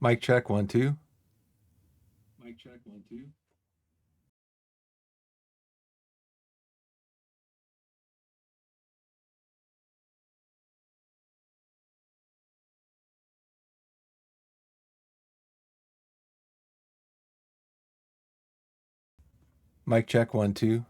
Mic check, 1, 2. Mic check, 1, 2. Mic check, 1, 2.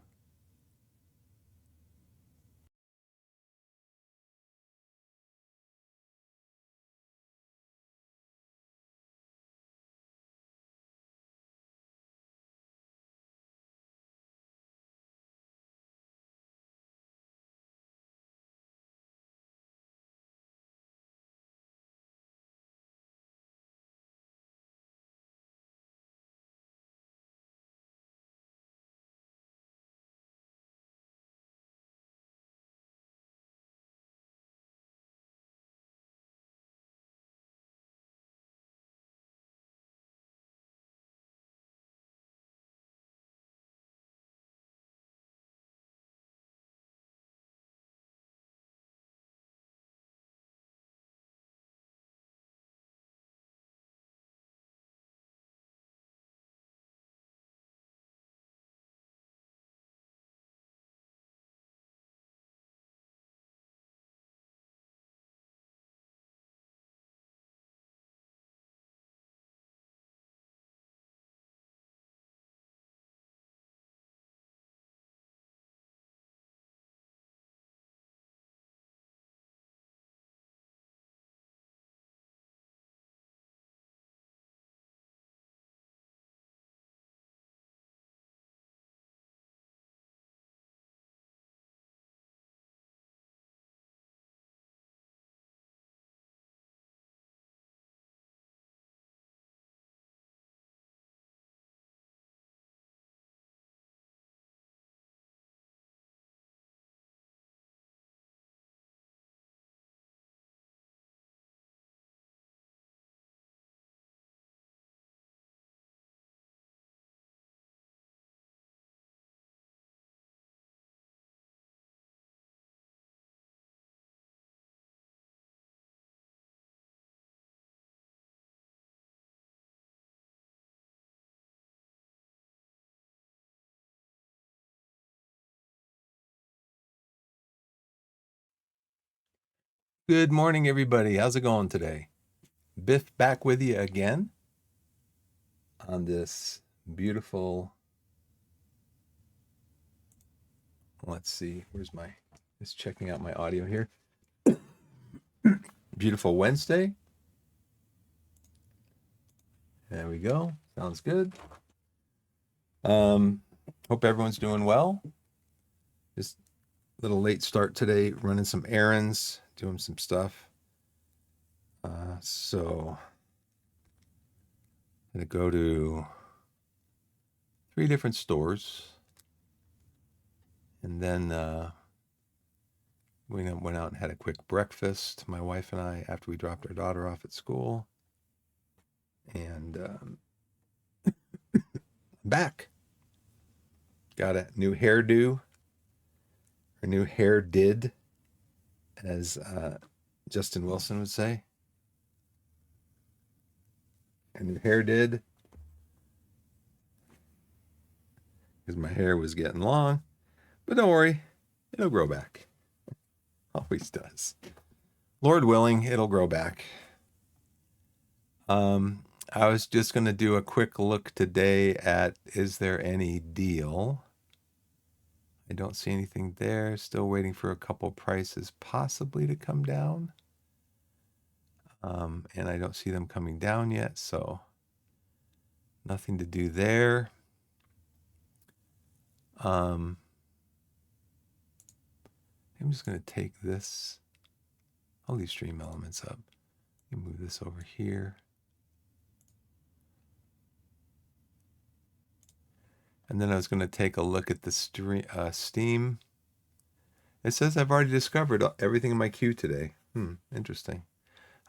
Good morning, everybody. How's it going today? Biff back with you again on this beautiful, let's see, just checking out my audio here. Beautiful Wednesday. There we go. Sounds good. Um, Hope everyone's doing well. Just a little late start today, running some errands, doing some stuff. So I'm gonna go to 3 different stores, and then we went out and had a quick breakfast, my wife and I, after we dropped our daughter off at school, and back. Got a new hairdo, or new hair did, as Justin Wilson would say. A new hair did, because my hair was getting long, but don't worry, it'll grow back. Always does. Lord willing, it'll grow back. Um, I was just going to do a quick look today at is there any deal? I don't see anything there. Still waiting for a couple prices possibly to come down. And I don't see them coming down yet, so nothing to do there. I'm just going to take all these stream elements up. Let me move this over here. And then I was going to take a look at the Steam. It says I've already discovered everything in my queue today. Interesting.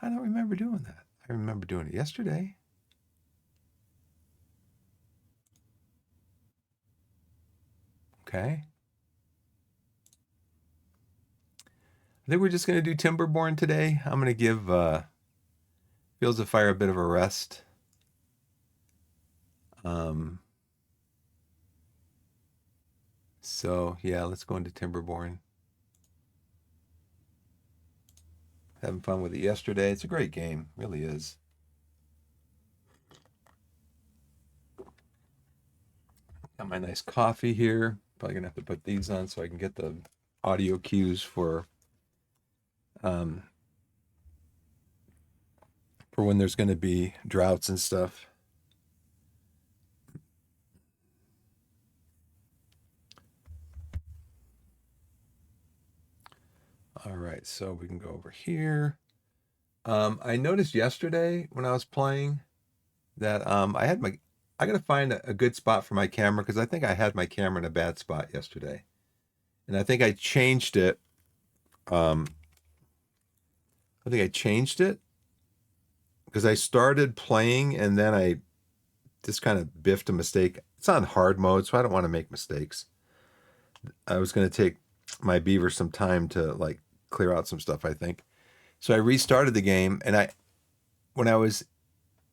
I don't remember doing that. I remember doing it yesterday. Okay. I think we're just going to do Timberborn today. I'm going to give Fields of Fire a bit of a rest. So yeah, let's go into Timberborn. Having fun with it yesterday. It's a great game, really is. Got my nice coffee here. Probably gonna have to put these on so I can get the audio cues um, for when there's gonna be droughts and stuff. All right, so we can go over here. I noticed yesterday when I was playing that I gotta find a good spot for my camera because I think I had my camera in a bad spot yesterday, and I think I changed it. Um, I think I changed it because I started playing and then I just kind of biffed a mistake. It's on hard mode, so I don't want to make mistakes. I was going to take my beaver some time to like clear out some stuff, I think. So I restarted the game, and when I was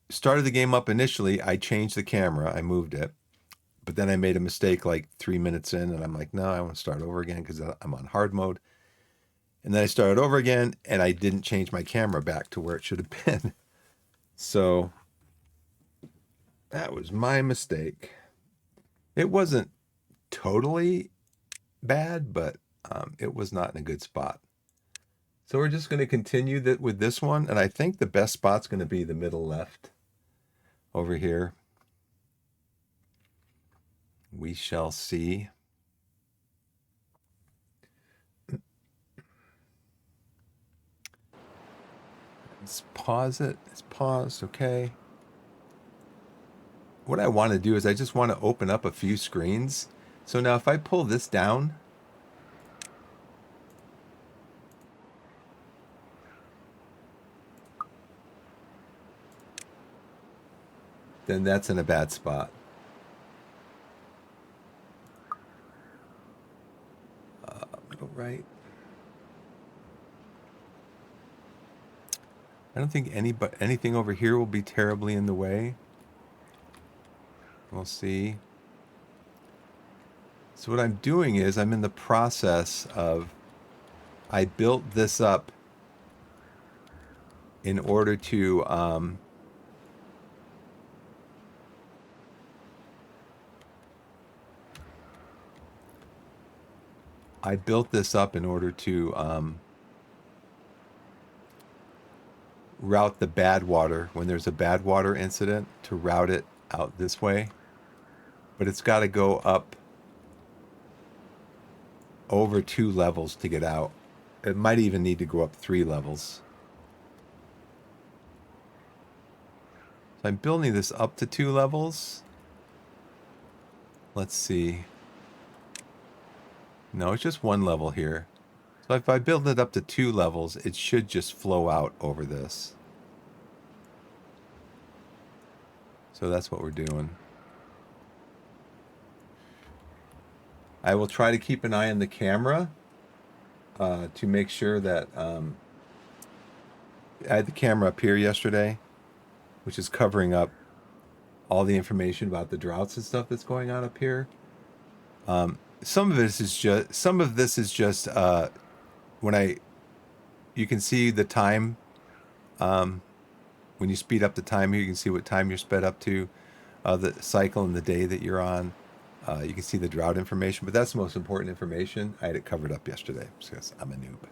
started the game up initially, I changed the camera, I moved it, but then I made a mistake like 3 minutes in, and I'm like, no, I want to start over again because I'm on hard mode. And then I started over again, and I didn't change my camera back to where it should have been. So that was my mistake. It wasn't totally bad, but it was not in a good spot. So we're just going to continue that with this one, and I think the best spot's going to be the middle left over here. We shall see. Let's pause it. It's paused. Okay. What I want to do is I just want to open up a few screens. So now if I pull this down, then that's in a bad spot. Middle right. I don't think anything over here will be terribly in the way. We'll see. So what I'm doing is I'm in the process of, I built this up in order to I built this up in order to route the bad water when there's a bad water incident, to route it out this way. But it's got to go up over 2 levels to get out. It might even need to go up 3 levels. So I'm building this up to 2 levels. Let's see. No, it's just 1 level here. So if I build it up to 2 levels, it should just flow out over this. So that's what we're doing. I will try to keep an eye on the camera to make sure that I had the camera up here yesterday, which is covering up all the information about the droughts and stuff that's going on up here. Some of this is just when you can see the time. When you speed up the time here, you can see what time you're sped up to, the cycle and the day that you're on. You can see the drought information, but that's the most important information. I had it covered up yesterday because I'm a noob.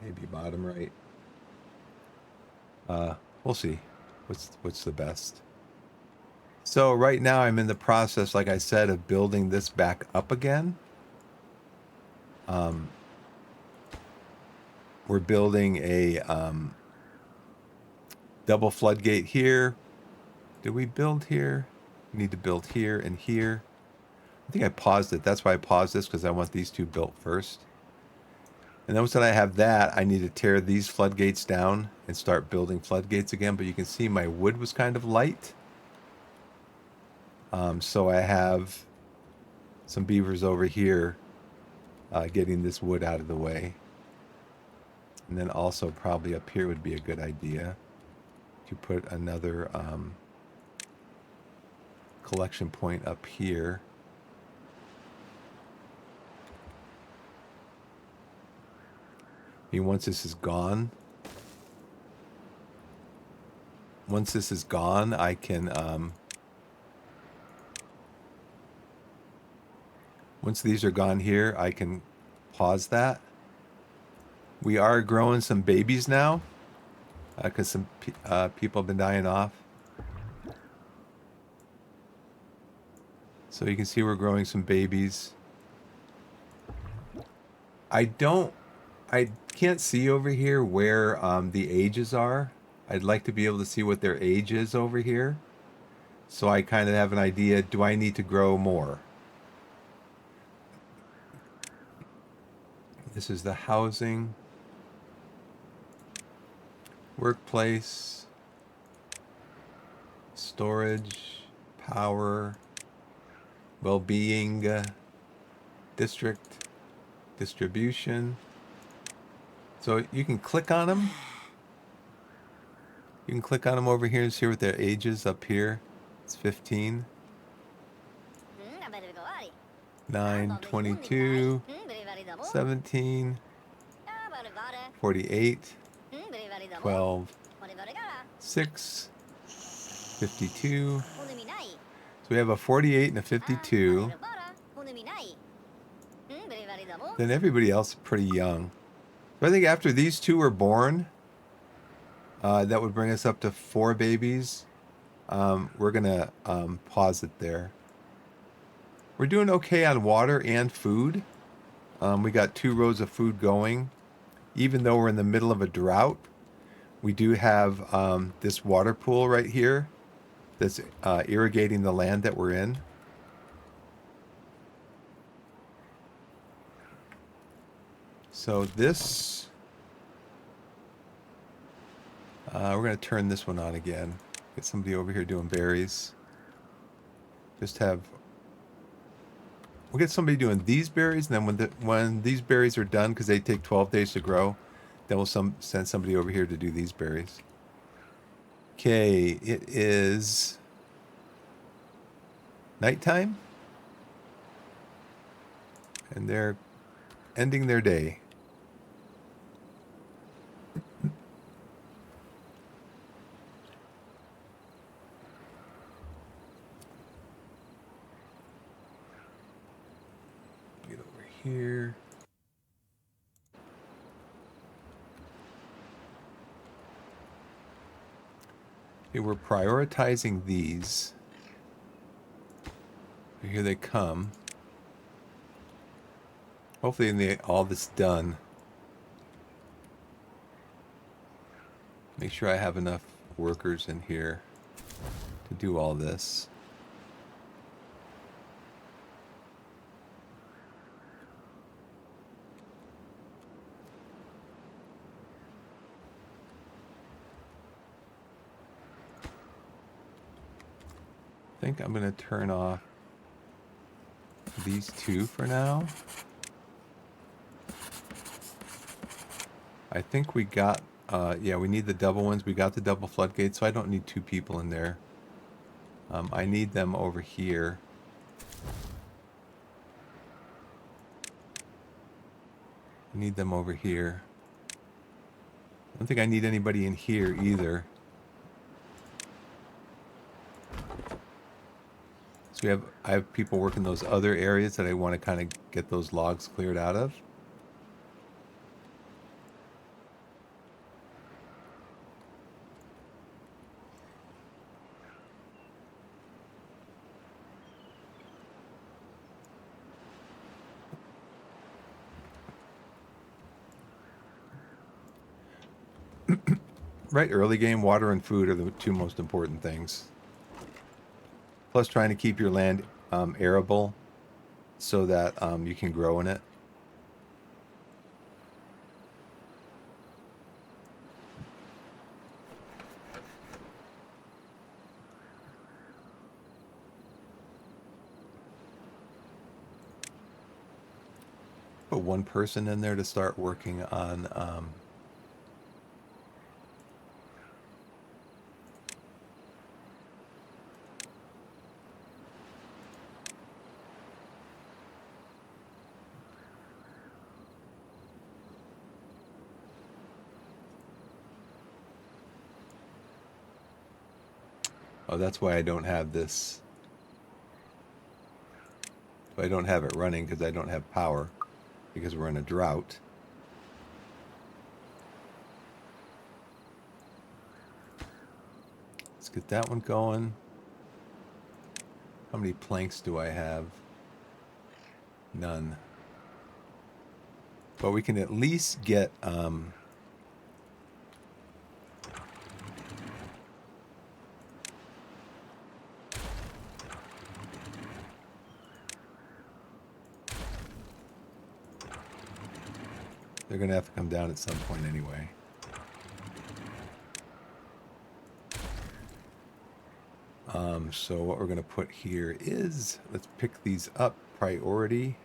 Maybe bottom right. We'll see what's the best. So right now I'm in the process, like I said, of building this back up again. We're building a double floodgate here. Did we build here? We need to build here and here. I think I paused it. That's why I paused this, because I want these 2 built first. And then once I have that, I need to tear these floodgates down and start building floodgates again. But you can see my wood was kind of light. So I have some beavers over here getting this wood out of the way. And then also probably up here would be a good idea. to put another collection point up here. And once this is gone, I can, once these are gone here, I can pause that. We are growing some babies now, because some people have been dying off. So you can see we're growing some babies. I can't see over here where the ages are. I'd like to be able to see what their age is over here. So I kind of have an idea, do I need to grow more? This is the housing, workplace, storage, power, well-being, district, distribution. So you can click on them. You can click on them over here and see what their age is up here. It's 15. 9, 22, 17, 48, 12, 6, 52. So we have a 48 and a 52. Then everybody else is pretty young. So I think after these two are born, that would bring us up to 4 babies. We're going to pause it there. We're doing okay on water and food. We got 2 rows of food going. Even though we're in the middle of a drought, we do have this water pool right here that's irrigating the land that we're in. So this, we're going to turn this one on again. Get somebody over here doing berries. We'll get somebody doing these berries, and then when these berries are done, because they take 12 days to grow, then we'll send somebody over here to do these berries. Okay, it is nighttime, and they're ending their day. Get over here. Okay, we're prioritizing these. Here they come. Hopefully all this done. Make sure I have enough workers in here to do all this. I think I'm going to turn off these 2 for now. I think we got, yeah, we need the double ones. We got the double floodgates, so I don't need 2 people in there. I need them over here. I need them over here. I don't think I need anybody in here either. So I have people working those other areas that I want to kind of get those logs cleared out of. Right, early game, water and food are the 2 most important things. Plus trying to keep your land arable so that you can grow in it. Put 1 person in there to start working on Oh, that's why I don't have this. I don't have it running because I don't have power because we're in a drought. Let's get that one going. How many planks do I have? None. But we can at least get they're gonna have to come down at some point anyway. So what we're gonna put here is, let's pick these up. Priority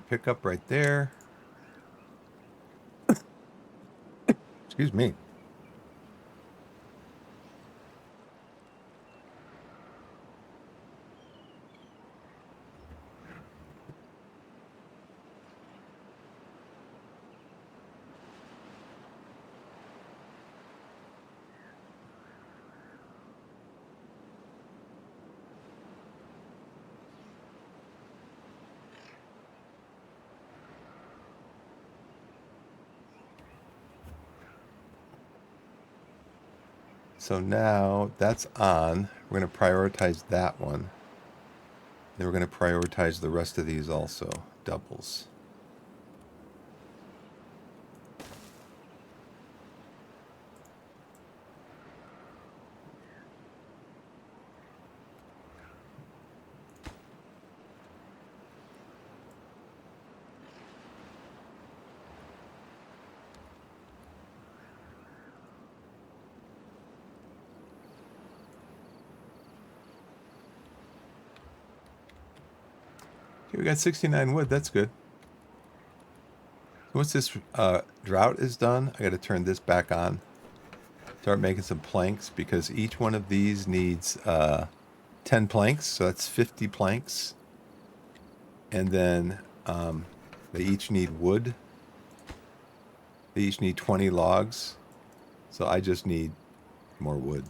pickup right there. Excuse me. So now that's on. We're going to prioritize that one. Then we're going to prioritize the rest of these also. Doubles. Okay, we got 69 wood. That's good. Once this drought is done, I got to turn this back on. Start making some planks because each one of these needs 10 planks. So that's 50 planks. And then they each need wood. They each need 20 logs. So I just need more wood.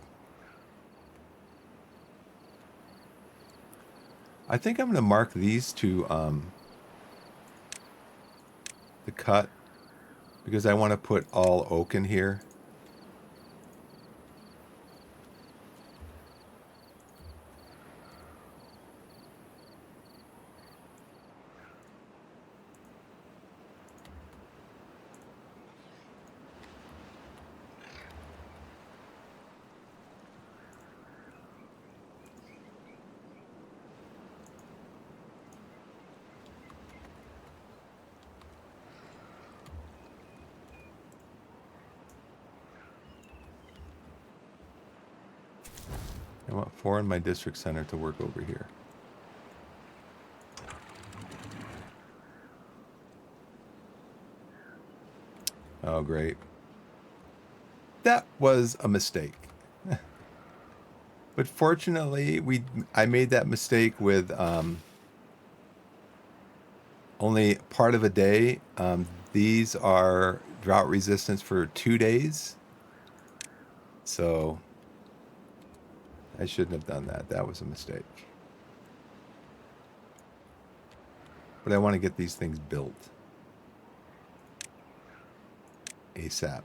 I think I'm going to mark these to the cut because I want to put all oak in here. I want 4 in my district center to work over here. Oh, great. That was a mistake. But fortunately, I made that mistake with only part of a day. These are drought resistance for 2 days. So I shouldn't have done that. That was a mistake. But I want to get these things built ASAP.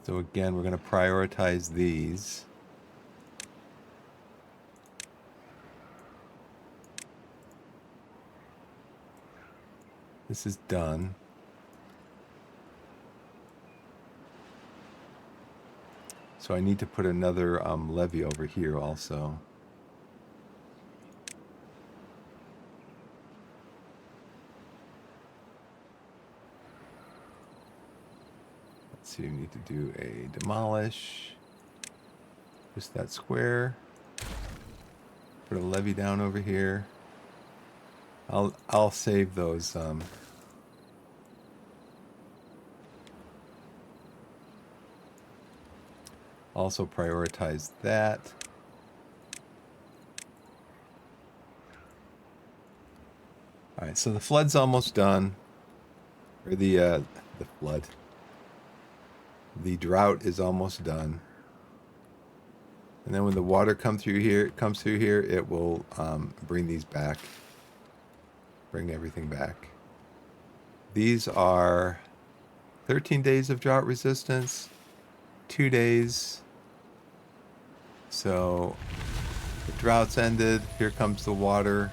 So again, we're going to prioritize these. This is done. So I need to put another levee over here also. Let's see, we need to do a demolish. Just that square. Put a levee down over here. I'll save those also prioritize that. All right, so the flood's almost done. Or the flood. The drought is almost done. And then when the water comes through here, it will bring these back. Bring everything back. These are 13 days of drought resistance, 2 days. So the drought's ended. Here comes the water.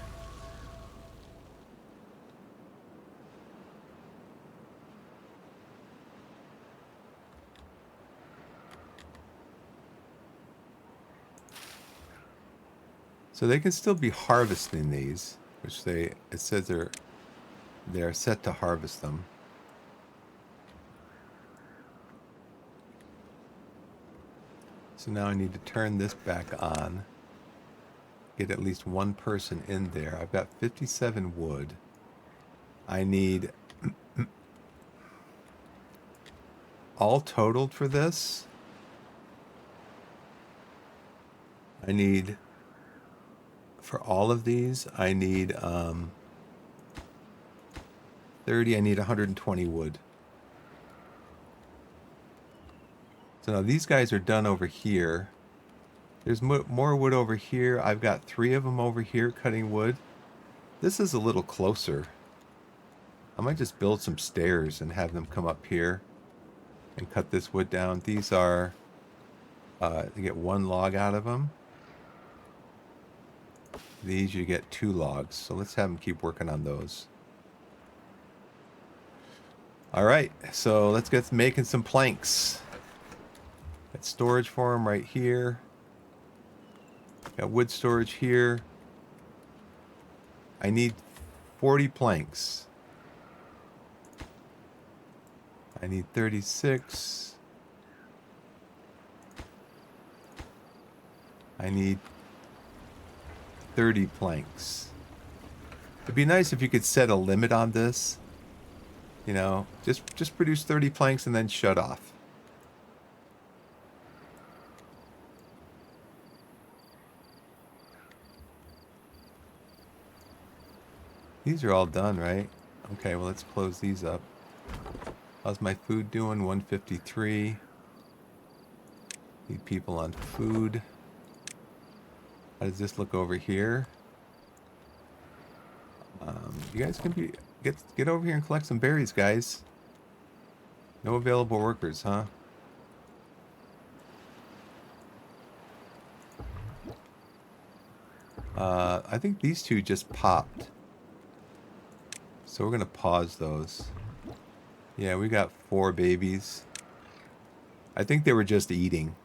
So they can still be harvesting these, which it says they're set to harvest them. So now I need to turn this back on. Get at least one person in there. I've got 57 wood. I need all totaled for this. I need for all of these. I need 30. I need 120 wood. So now these guys are done over here. There's more wood over here. I've got 3 of them over here cutting wood. This is a little closer. I might just build some stairs and have them come up here and cut this wood down. These are, you get 1 log out of them. These you get 2 logs. So let's have them keep working on those. All right, so let's get making some planks. Got storage for them right here. Got wood storage here. I need 40 planks. I need 36. I need 30 planks. It'd be nice if you could set a limit on this. You know, just produce 30 planks and then shut off. These are all done, right? Okay, well, let's close these up. How's my food doing? 153. Need people on food. How does this look over here? You guys can get over here and collect some berries, guys. No available workers, huh? I think these 2 just popped. So we're going to pause those. Yeah, we got 4 babies. I think they were just eating.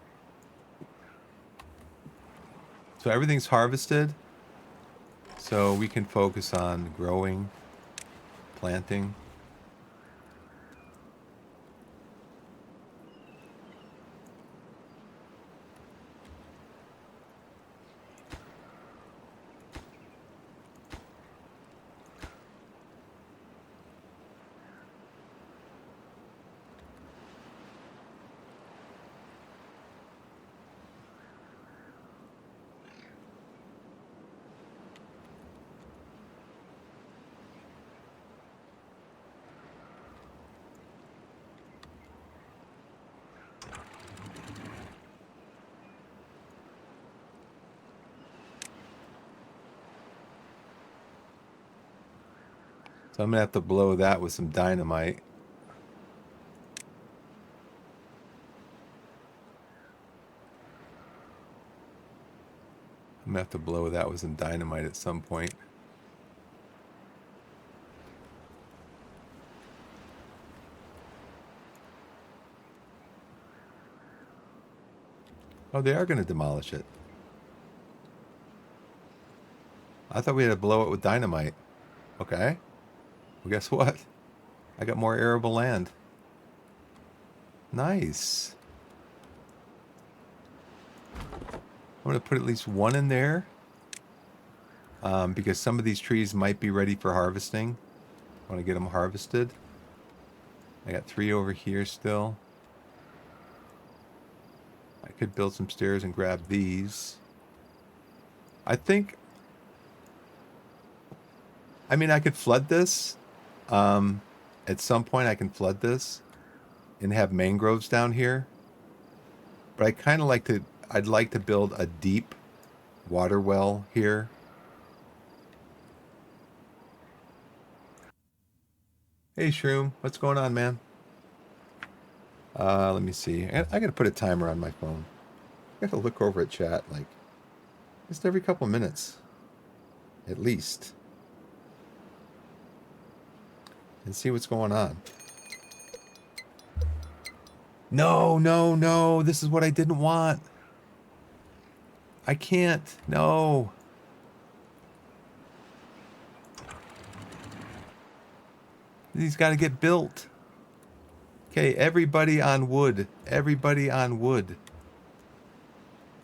So everything's harvested. So we can focus on growing, planting. So I'm going to have to blow that with some dynamite. I'm going to have to blow that with some dynamite at some point. Oh, they are going to demolish it. I thought we had to blow it with dynamite. Okay. Well, guess what? I got more arable land. Nice. I'm going to put at least 1 in there. Because some of these trees might be ready for harvesting. I want to get them harvested. I got 3 over here still. I could build some stairs and grab I mean, I could flood this. At some point, I can flood this and have mangroves down here. But I kind of like to. I'd like to build a deep water well here. Hey, Shroom, what's going on, man? Let me see. I gotta put a timer on my phone. I gotta look over at chat like just every couple minutes, at least, and see what's going on. No, no, no. This is what I didn't want. I can't. No. These got to get built. Okay, everybody on wood. Everybody on wood.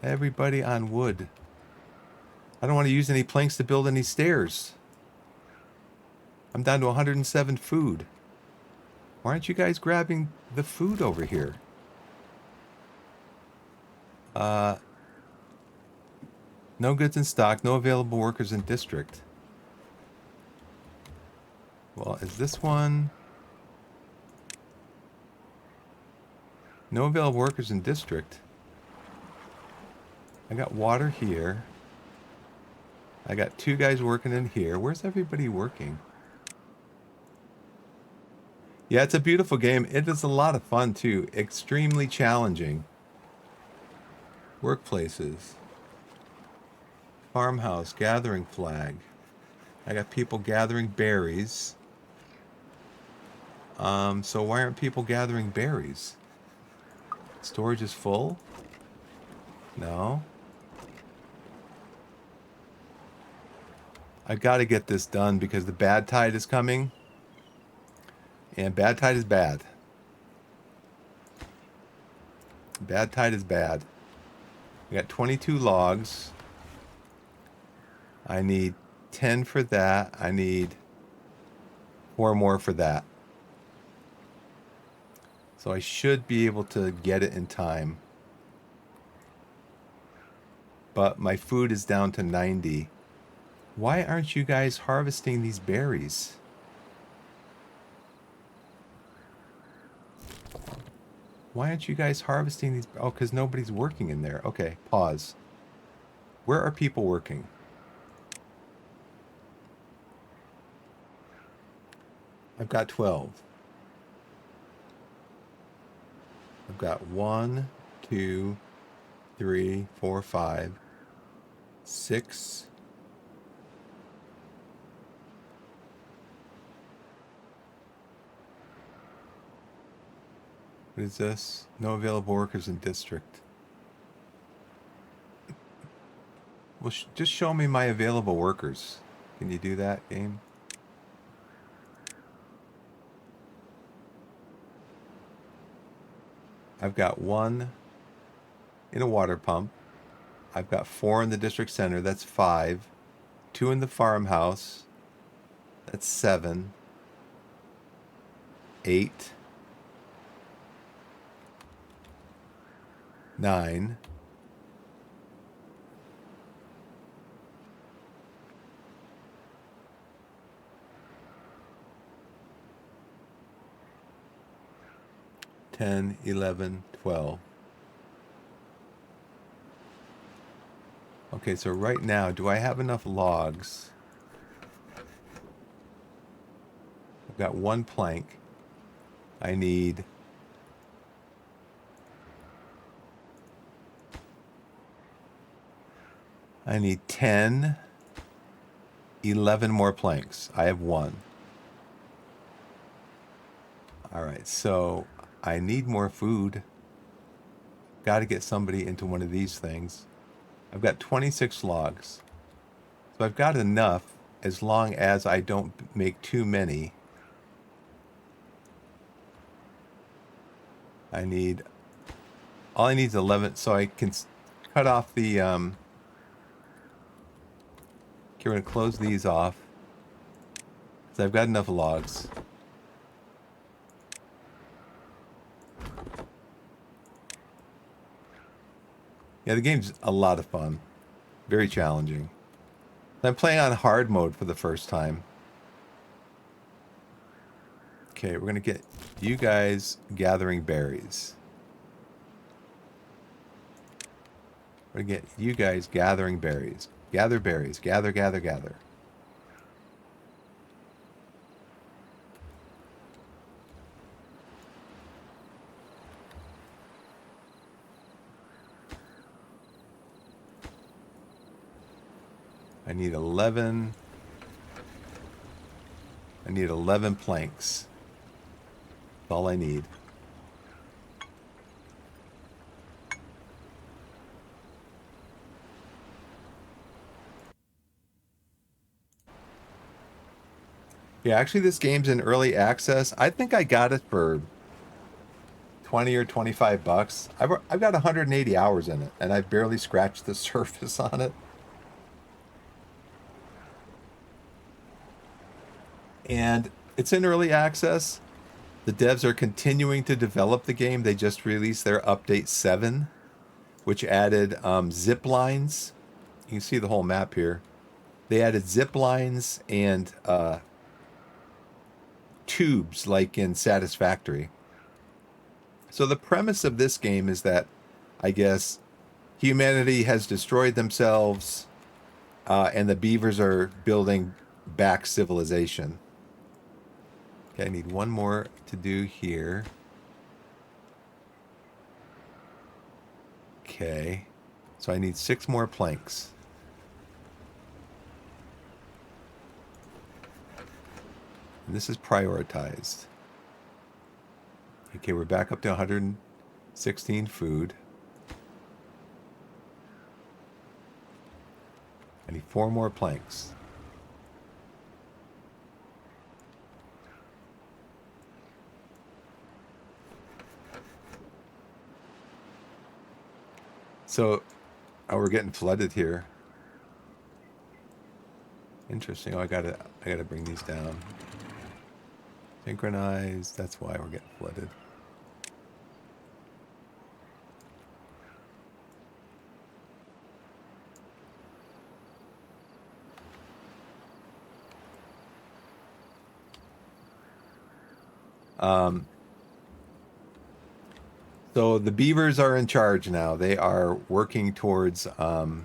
Everybody on wood. I don't want to use any planks to build any stairs. I'm down to 107 food. Why aren't you guys grabbing the food over here? No goods in stock. No available workers in district. Well, is this one? No available workers in district. I got water here. I got 2 guys working in here. Where's everybody working? Yeah, it's a beautiful game. It is a lot of fun, too. Extremely challenging. Workplaces. Farmhouse. Gathering flag. I got people gathering berries. So why aren't people gathering berries? Storage is full? No. I got to get this done because the bad tide is coming. And bad tide is bad. Bad tide is bad. I got 22 logs. I need 10 for that. I need 4 more for that. So I should be able to get it in time. But my food is down to 90. Why aren't you guys harvesting these berries? Why aren't you guys harvesting these? Oh, because nobody's working in there. Okay, pause. Where are people working? I've got 12. I've got 1, 2, 3, 4, 5, 6. What is this? No available workers in district. Well, just show me my available workers. Can you do that, game? I've got 1 in a water pump. I've got 4 in the district center. That's 5. 2 in the farmhouse. That's 7. 8. 9. 10, 11, 12. Okay, so right now, do I have enough logs? I've got 1 plank. I need I need 10, 11 more planks. I have 1. All right, so I need more food. Got to get somebody into one of these things. I've got 26 logs. So I've got enough as long as I don't make too many. All I need is 11, so I can cut off the, okay, we're going to close these off. So I've got enough logs. Yeah, the game's a lot of fun. Very challenging. I'm playing on hard mode for the first time. Okay, we're going to get you guys gathering berries. We're going to get you guys gathering berries. Gather berries. Gather, gather, gather. I need 11. I need 11 planks. That's all I need. Yeah, actually this game's in early access. I think I got it for 20 or 25 bucks. I've got 180 hours in it, and I've barely scratched the surface on it. And it's in early access. The devs are continuing to develop the game. They just released their update 7, which added zip lines. You can see the whole map here. They added zip lines and tubes like in Satisfactory. So the premise of this game is that, I guess, humanity has destroyed themselves, and the beavers are building back civilization. Okay, I need one more to do here. Okay, so I need 6 more planks. And this is prioritized. Okay, we're back up to 116 food. I need 4 more planks. So, oh, we're getting flooded here. Interesting. Oh, I gotta bring these down. Synchronize. That's why we're getting flooded. So the beavers are in charge now. They are working towards. Oh,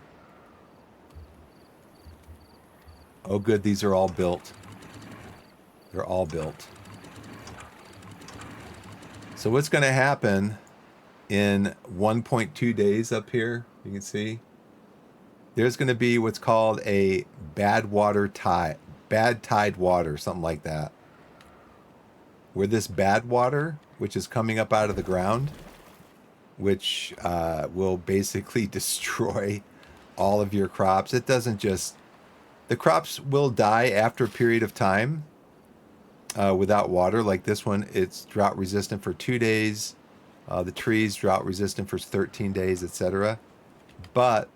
good. These are all built. They're all built. So what's going to happen in 1.2 days up here? You can see there's going to be what's called a bad tide water, something like that. Where this bad water, which is coming up out of the ground, which will basically destroy all of your crops. It doesn't just... The crops will die after a period of time without water. Like this one, it's drought resistant for 2 days. The trees drought resistant for 13 days, etc. But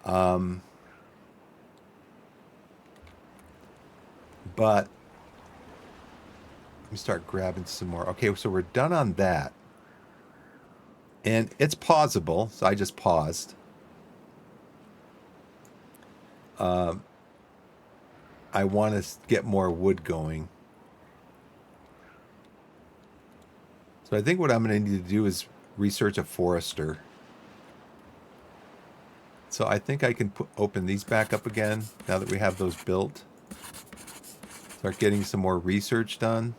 let me start grabbing some more. Okay, so we're done on that. And it's pausable, so I just paused. I want to get more wood going. So I think what I'm going to need to do is research a forester. So I think I can open these back up again now that we have those built. Start getting some more research done.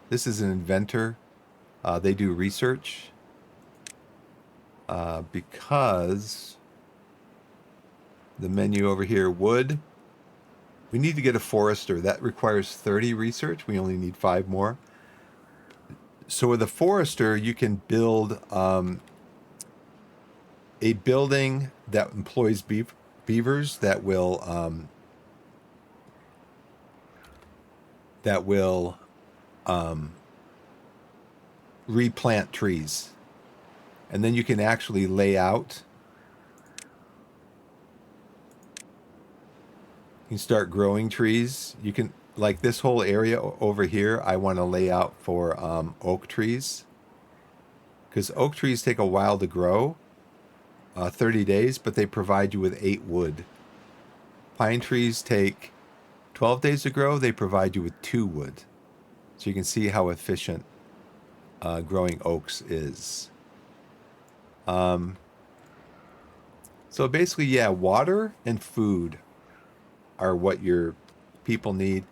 This is an inventor. They do research. Because the menu over here, wood. We need to get a forester. That requires 30 research. We only need 5 more. So with a forester, you can build a building that employs beavers that will replant trees. And then you can actually lay out. You can start growing trees. You can, like this whole area over here, I want to lay out for oak trees. Because oak trees take a while to grow, 30 days, but they provide you with 8 wood. Pine trees take 12 days to grow. They provide you with 2 wood. So you can see how efficient growing oaks is. So basically, yeah, water and food are what your people need.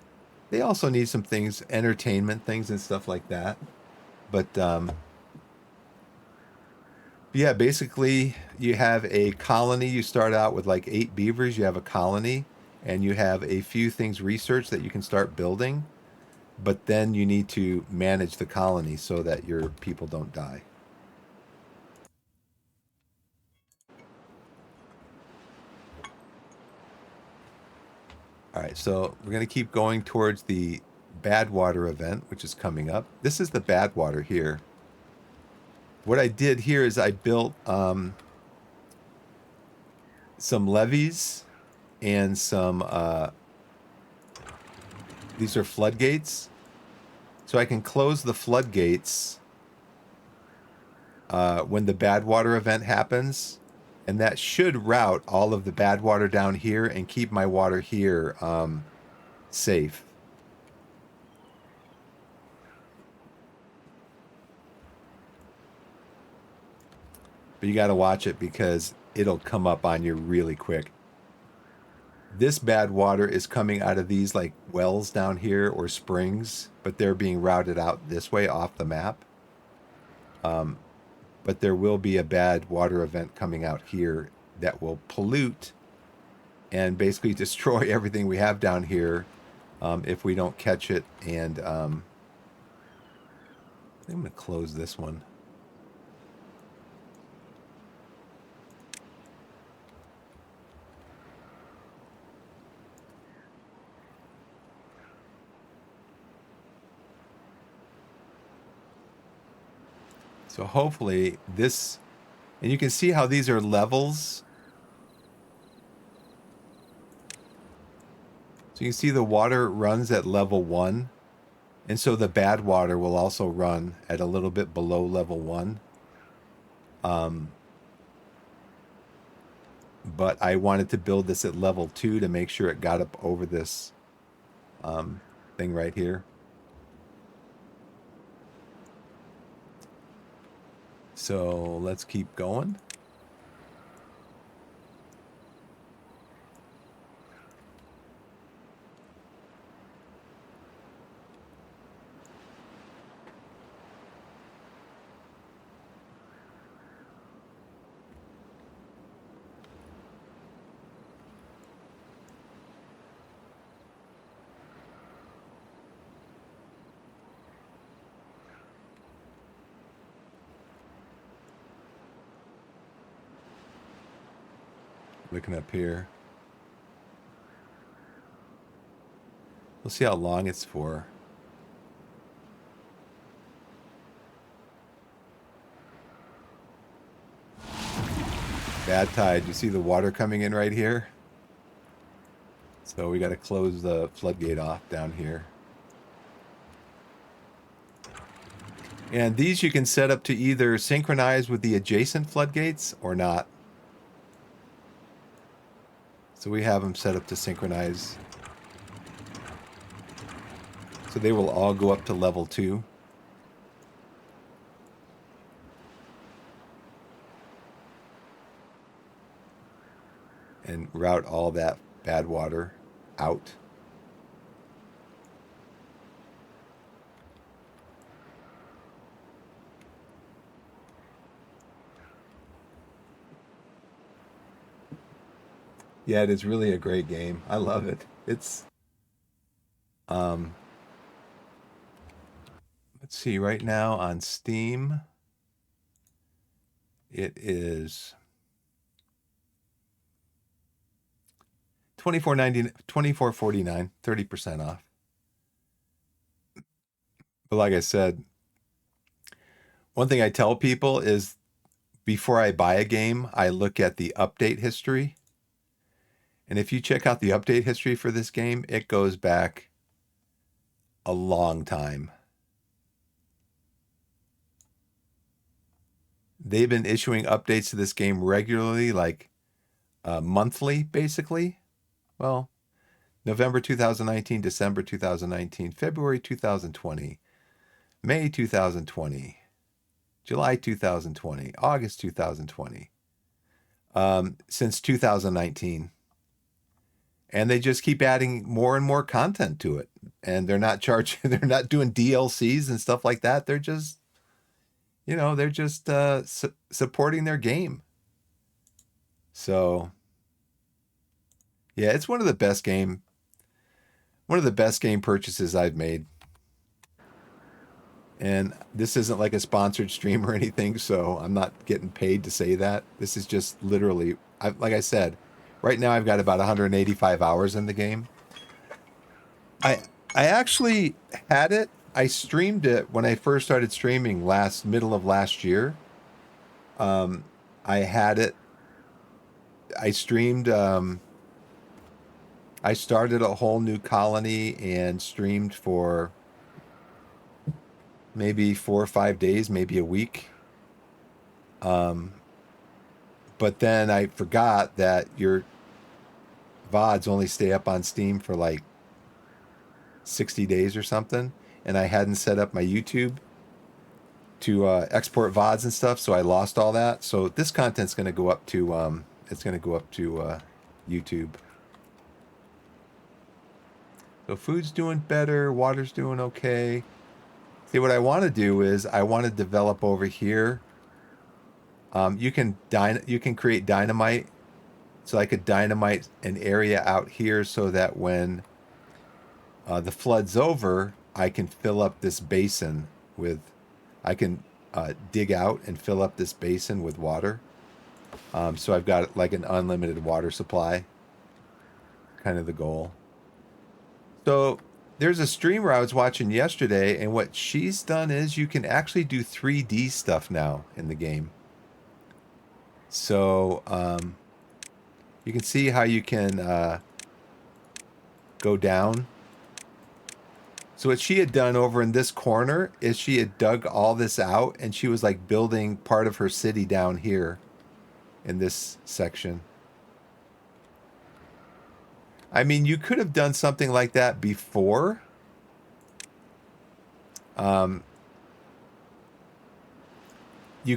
They also need some things, entertainment things and stuff like that. But yeah, basically, you have a colony. You start out with like 8 beavers. You have a colony, and you have a few things researched that you can start building. But then you need to manage the colony so that your people don't die. All right, so we're going to keep going towards the bad water event, which is coming up. This is the bad water here. What I did here is I built some levees and some, these are floodgates. So I can close the floodgates when the bad water event happens. And that should route all of the bad water down here and keep my water here safe. But you got to watch it because it'll come up on you really quick. This bad water is coming out of these like wells down here or springs, but they're being routed out this way off the map. But there will be a bad water event coming out here that will pollute and basically destroy everything we have down here if we don't catch it. And I'm going to close this one. So hopefully this, and you can see how these are levels. So you can see the water runs at level 1. And so the bad water will also run at a little bit below level 1. But I wanted to build this at level 2 to make sure it got up over this thing right here. So let's keep going. Looking up here. We'll see how long it's for. Bad tide. You see the water coming in right here? So we got to close the floodgate off down here. And these you can set up to either synchronize with the adjacent floodgates or not. So we have them set up to synchronize. So they will all go up to level 2. And route all that bad water out. Yeah, it is really a great game. I love it. It's let's see, right now on Steam it is $24.49, 30% off. But like I said, one thing I tell people is before I buy a game, I look at the update history. And if you check out the update history for this game, it goes back a long time. They've been issuing updates to this game regularly, like monthly, basically. Well, November 2019, December 2019, February 2020, May 2020, July 2020, August 2020, since 2019. And they just keep adding more and more content to it. And they're not charging, they're not doing DLCs and stuff like that. They're just, they're just supporting their game. So, yeah, it's one of the best game purchases I've made. And this isn't like a sponsored stream or anything, so I'm not getting paid to say that. This is just literally, like I said, right now I've got about 185 hours in the game. I I actually had it. I streamed it when I first started streaming middle of last year. Um, I had it. I streamed. I started a whole new colony and streamed for maybe 4 or 5 days, maybe a week. Um, but then I forgot that your VODs only stay up on Steam for like 60 days or something, and I hadn't set up my YouTube to export VODs and stuff, so I lost all that. So this content's going to go up to it's going to go up to YouTube. So food's doing better, water's doing okay. See, what I want to do is I want to develop over here. You can create dynamite, so I could dynamite an area out here so that when the flood's over, I can fill up this basin with. I can dig out and fill up this basin with water. So I've got like an unlimited water supply. Kind of the goal. So there's a streamer I was watching yesterday, and what she's done is you can actually do 3D stuff now in the game. So you can see how you can go down. So what she had done over in this corner is she had dug all this out, and she was like building part of her city down here in this section. I mean, you could have done something like that before. You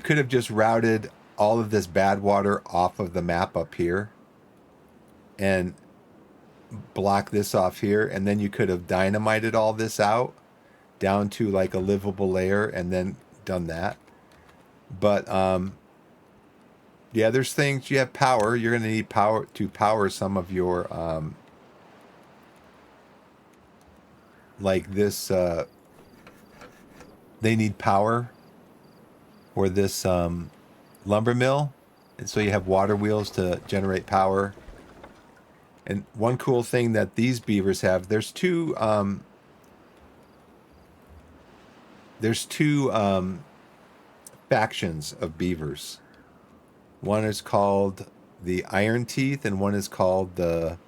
could have just routed all of this bad water off of the map up here and block this off here, and then you could have dynamited all this out down to like a livable layer and then done that. But yeah, there's things you have power. You're going to need power to power some of your like this. They need power for this lumber mill, and so you have water wheels to generate power. And one cool thing that these beavers have, there's two factions of beavers. One is called the Iron Teeth, and one is called the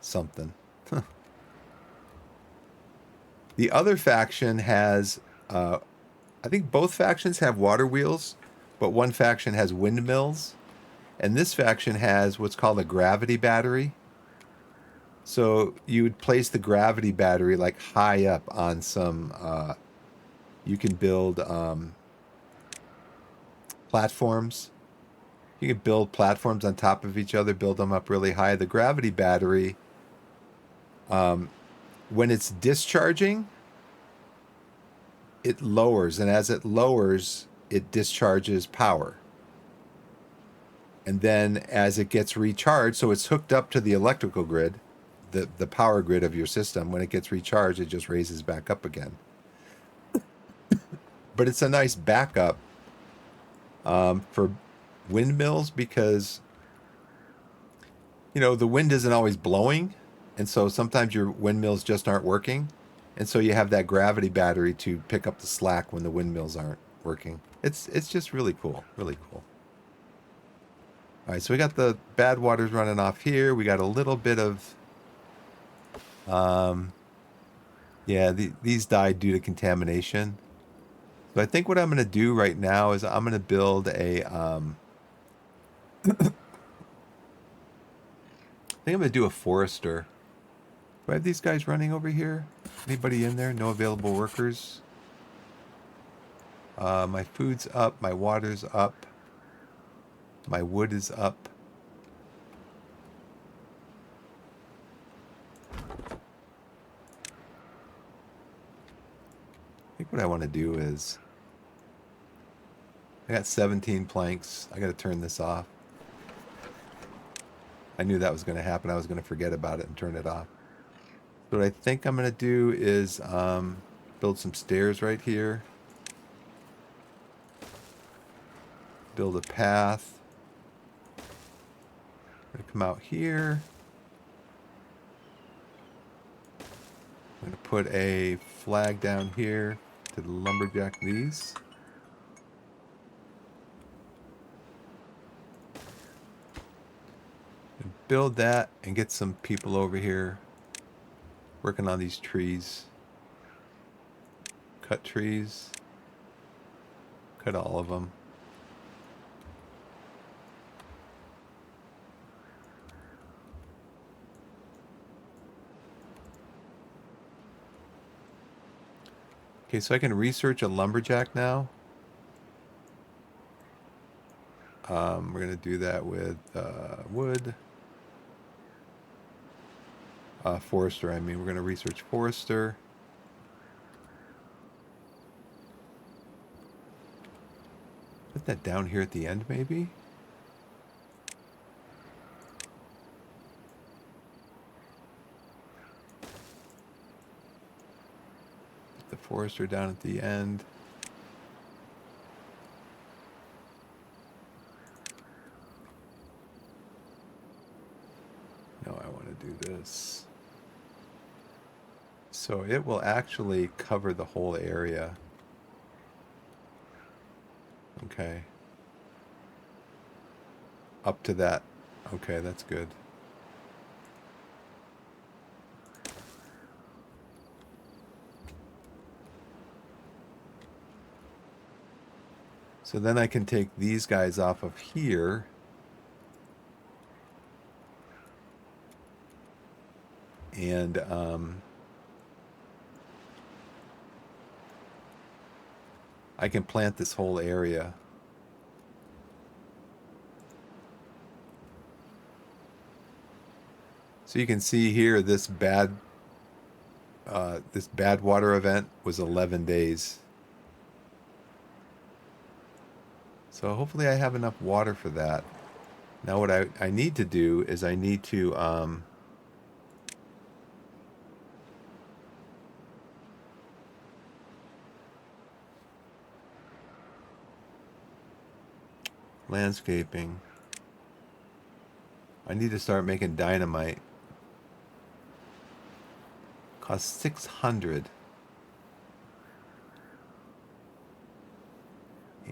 something. The other faction has, I think both factions have water wheels, but one faction has windmills, and this faction has what's called a gravity battery. So you would place the gravity battery like high up on some. You can build platforms. You can build platforms on top of each other, build them up really high. The gravity battery, when it's discharging, it lowers, and as it lowers, it discharges power. And then as it gets recharged, so it's hooked up to the electrical grid, the power grid of your system. When it gets recharged, it just raises back up again. But it's a nice backup for windmills because, the wind isn't always blowing. And so sometimes your windmills just aren't working. And so you have that gravity battery to pick up the slack when the windmills aren't working. It's just really cool. Really cool. All right, so we got the bad waters running off here. We got a little bit of, yeah, these died due to contamination. So I think what I'm going to do right now is I'm going to build a, think I'm gonna do a forester. Do I have these guys running over here? Anybody in there? No available workers. My food's up. My water's up. My wood is up. I think what I want to do is I got 17 planks. I got to turn this off. I knew that was going to happen. I was going to forget about it and turn it off. So what I think I'm going to do is build some stairs right here. Build a path. I'm going to come out here. I'm going to put a flag down here to lumberjack these. And build that and get some people over here working on these trees. Cut trees. Cut all of them. Okay, so I can research a lumberjack now. We're going to do that with wood. Forester, I mean. We're going to research forester. Put that down here at the end, maybe? Put the forester down at the end. No, I want to do this. So it will actually cover the whole area. Okay. Up to that. Okay, that's good. So then I can take these guys off of here. And I can plant this whole area. So you can see here this bad water event was 11 days. So hopefully I have enough water for that. Now what I need to do is I need to landscaping. I need to start making dynamite. Costs 600.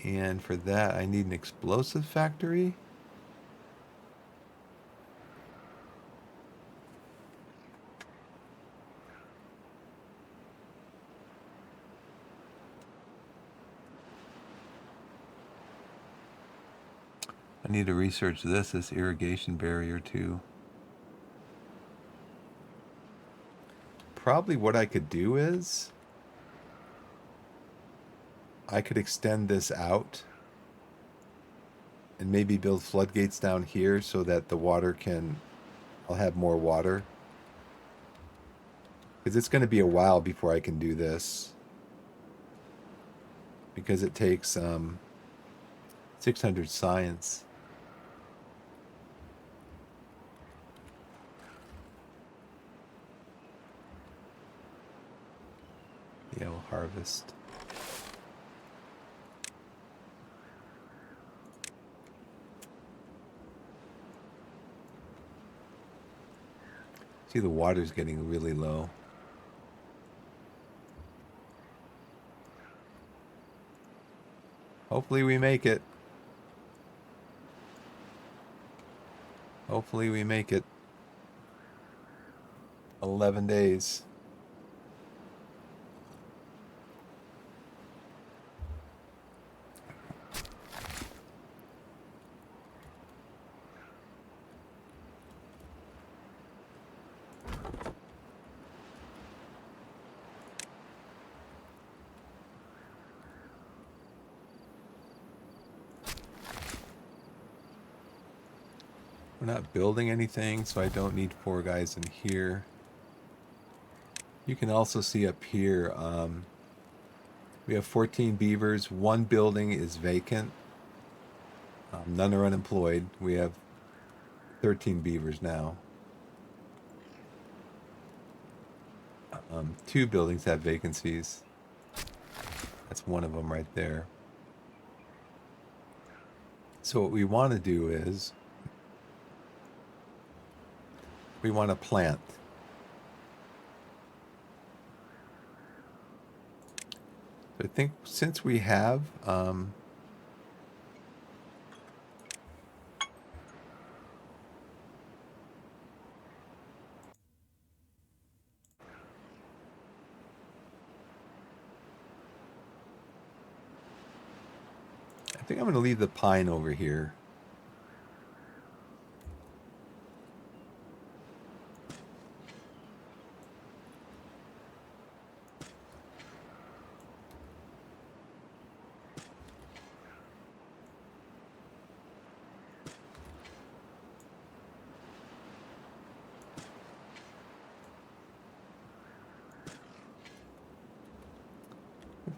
And for that I need an explosive factory. I need to research this irrigation barrier too. Probably what I could do is I could extend this out and maybe build floodgates down here so that the water I'll have more water. Because it's going to be a while before I can do this. Because it takes 600 science. Yeah, we'll harvest. See, the water's getting really low. Hopefully we make it. Hopefully we make it. 11 days. We're not building anything, so I don't need 4 guys in here. You can also see up here, we have 14 beavers. 1 building is vacant. None are unemployed. We have 13 beavers now. 2 buildings have vacancies. That's one of them right there. So what we want to do is we want to plant. So I think since we have I think I'm going to leave the pine over here.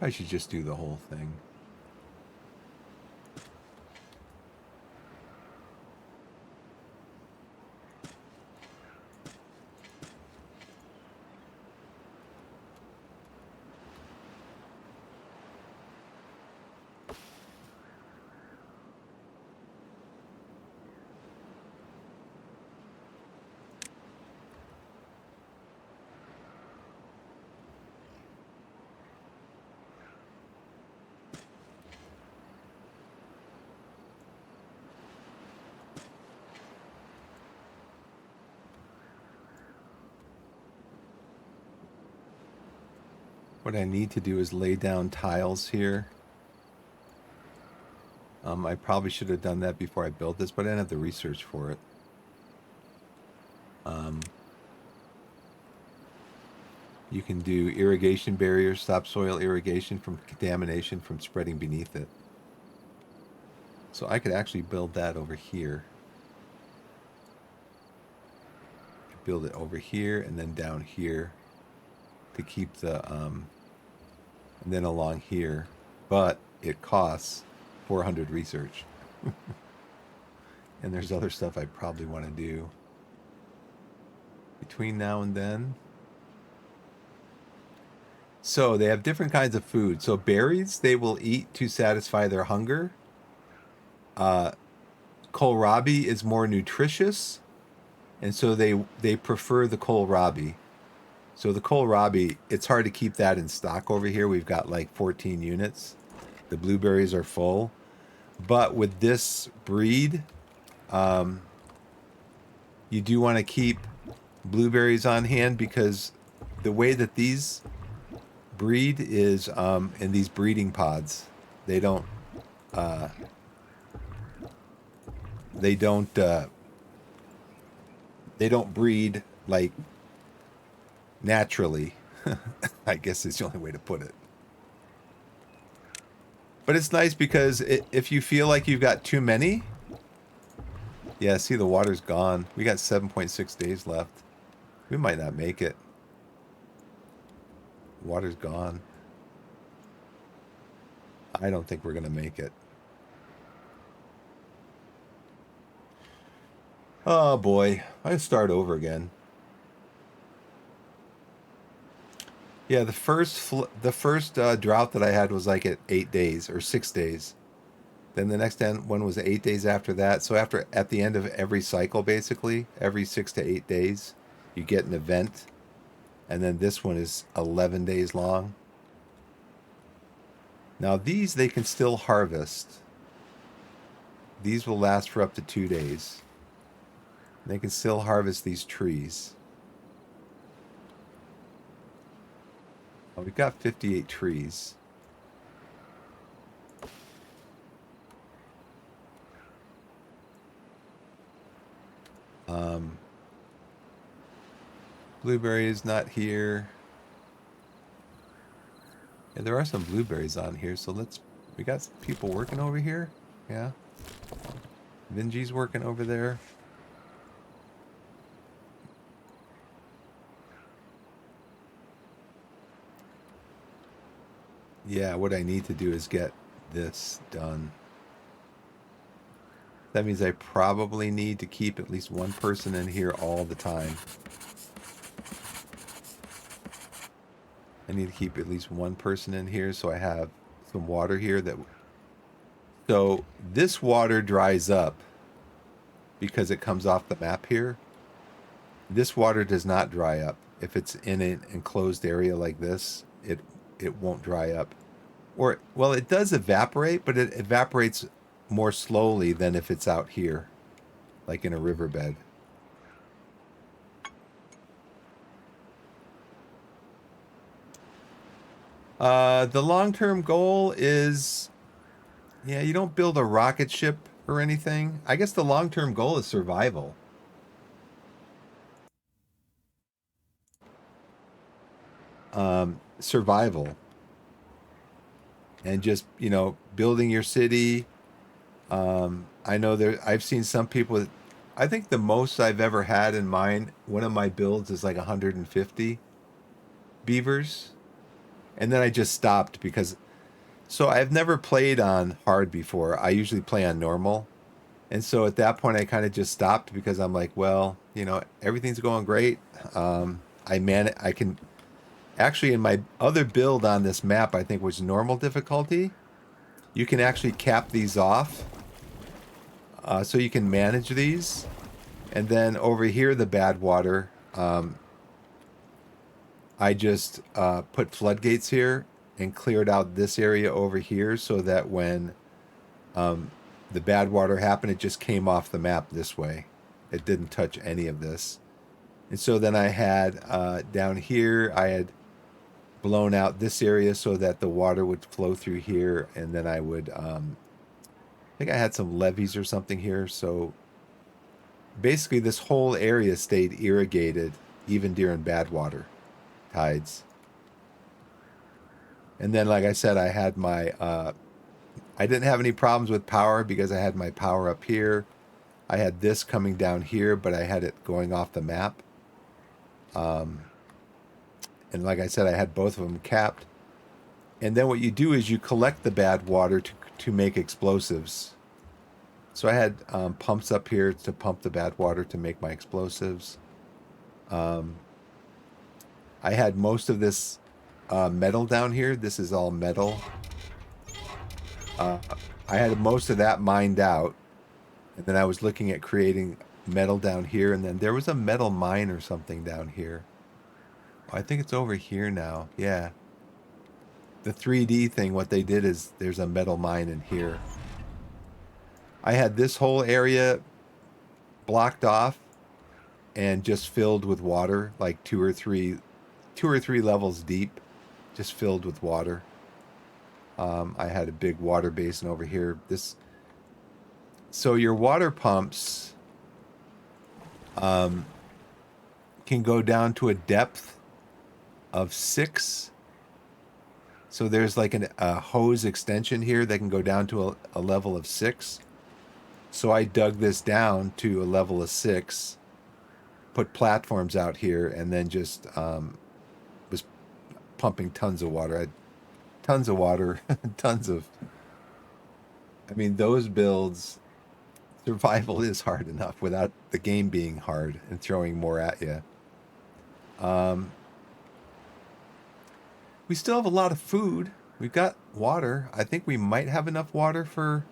I should just do the whole thing. What I need to do is lay down tiles here. I probably should have done that before I built this, but I didn't have the research for it. You can do irrigation barriers, stop soil irrigation from contamination from spreading beneath it. So I could actually build that over here. Build it over here and then down here to keep the, and then along here. But it costs 400 research. And there's other stuff I probably want to do between now and then. So they have different kinds of food. So berries they will eat to satisfy their hunger. Kohlrabi is more nutritious, and so they prefer the kohlrabi. So the kohlrabi, it's hard to keep that in stock over here. We've got like 14 units. The blueberries are full. But with this breed, you do want to keep blueberries on hand because the way that these breed is in these breeding pods. They don't breed like naturally. I guess is the only way to put it. But it's nice because if you feel like you've got too many, yeah, see the water's gone. We got 7.6 days left. We might not make it. Water's gone. I don't think we're going to make it. Oh boy, I start over again. Yeah, the first drought that I had was like at 8 days or 6 days. Then the next one was 8 days after that. So at the end of every cycle, basically, every 6 to 8 days, you get an event. And then this one is 11 days long. Now these, they can still harvest. These will last for up to 2 days. They can still harvest these trees. Well, we've got 58 trees. Blueberry is not here. Yeah, there are some blueberries on here, so we got people working over here. Yeah. Vinji's working over there. Yeah, what I need to do is get this done. That means I probably need to keep at least one person in here all the time. I need to keep at least one person in here so I have some water here that... So this water dries up because it comes off the map here. This water does not dry up. If it's in an enclosed area like this, it won't dry up. Or, well, it does evaporate, but it evaporates more slowly than if it's out here, like in a riverbed. The long-term goal is, yeah, you don't build a rocket ship or anything. I guess the long-term goal is survival. Survival. And just, building your city. I know I've seen some people that, I think the most I've ever had in mind, one of my builds is like 150 beavers. And then I just stopped because, so I've never played on hard before. I usually play on normal. And so at that point, I kind of just stopped because I'm like, well, everything's going great. I can actually, in my other build on this map, I think was normal difficulty. You can actually cap these off, so you can manage these. And then over here, the bad water, I just put floodgates here and cleared out this area over here so that when the bad water happened, it just came off the map this way. It didn't touch any of this. And so then I had down here, I had blown out this area so that the water would flow through here. And then I would, I think I had some levees or something here. So basically this whole area stayed irrigated even during bad water tides. And then, like I said, I had my, I didn't have any problems with power because I had my power up here. I had this coming down here, but I had it going off the map. And like I said, I had both of them capped. And then what you do is you collect the bad water to make explosives. So I had pumps up here to pump the bad water to make my explosives. I had most of this metal down here. This is all metal. I had most of that mined out. And then I was looking at creating metal down here. And then there was a metal mine or something down here. Oh, I think it's over here now. Yeah. The 3D thing, what they did is there's a metal mine in here. I had this whole area blocked off and just filled with water, like two or three levels deep, just filled with water. I had a big water basin over here. So your water pumps can go down to a depth of 6. So there's like a hose extension here that can go down to a level of 6. So I dug this down to a level of 6, put platforms out here, and then just was pumping tons of water. I had tons of water, tons of... I mean, those builds, survival is hard enough without the game being hard and throwing more at you. We still have a lot of food. We've got water. I think we might have enough water for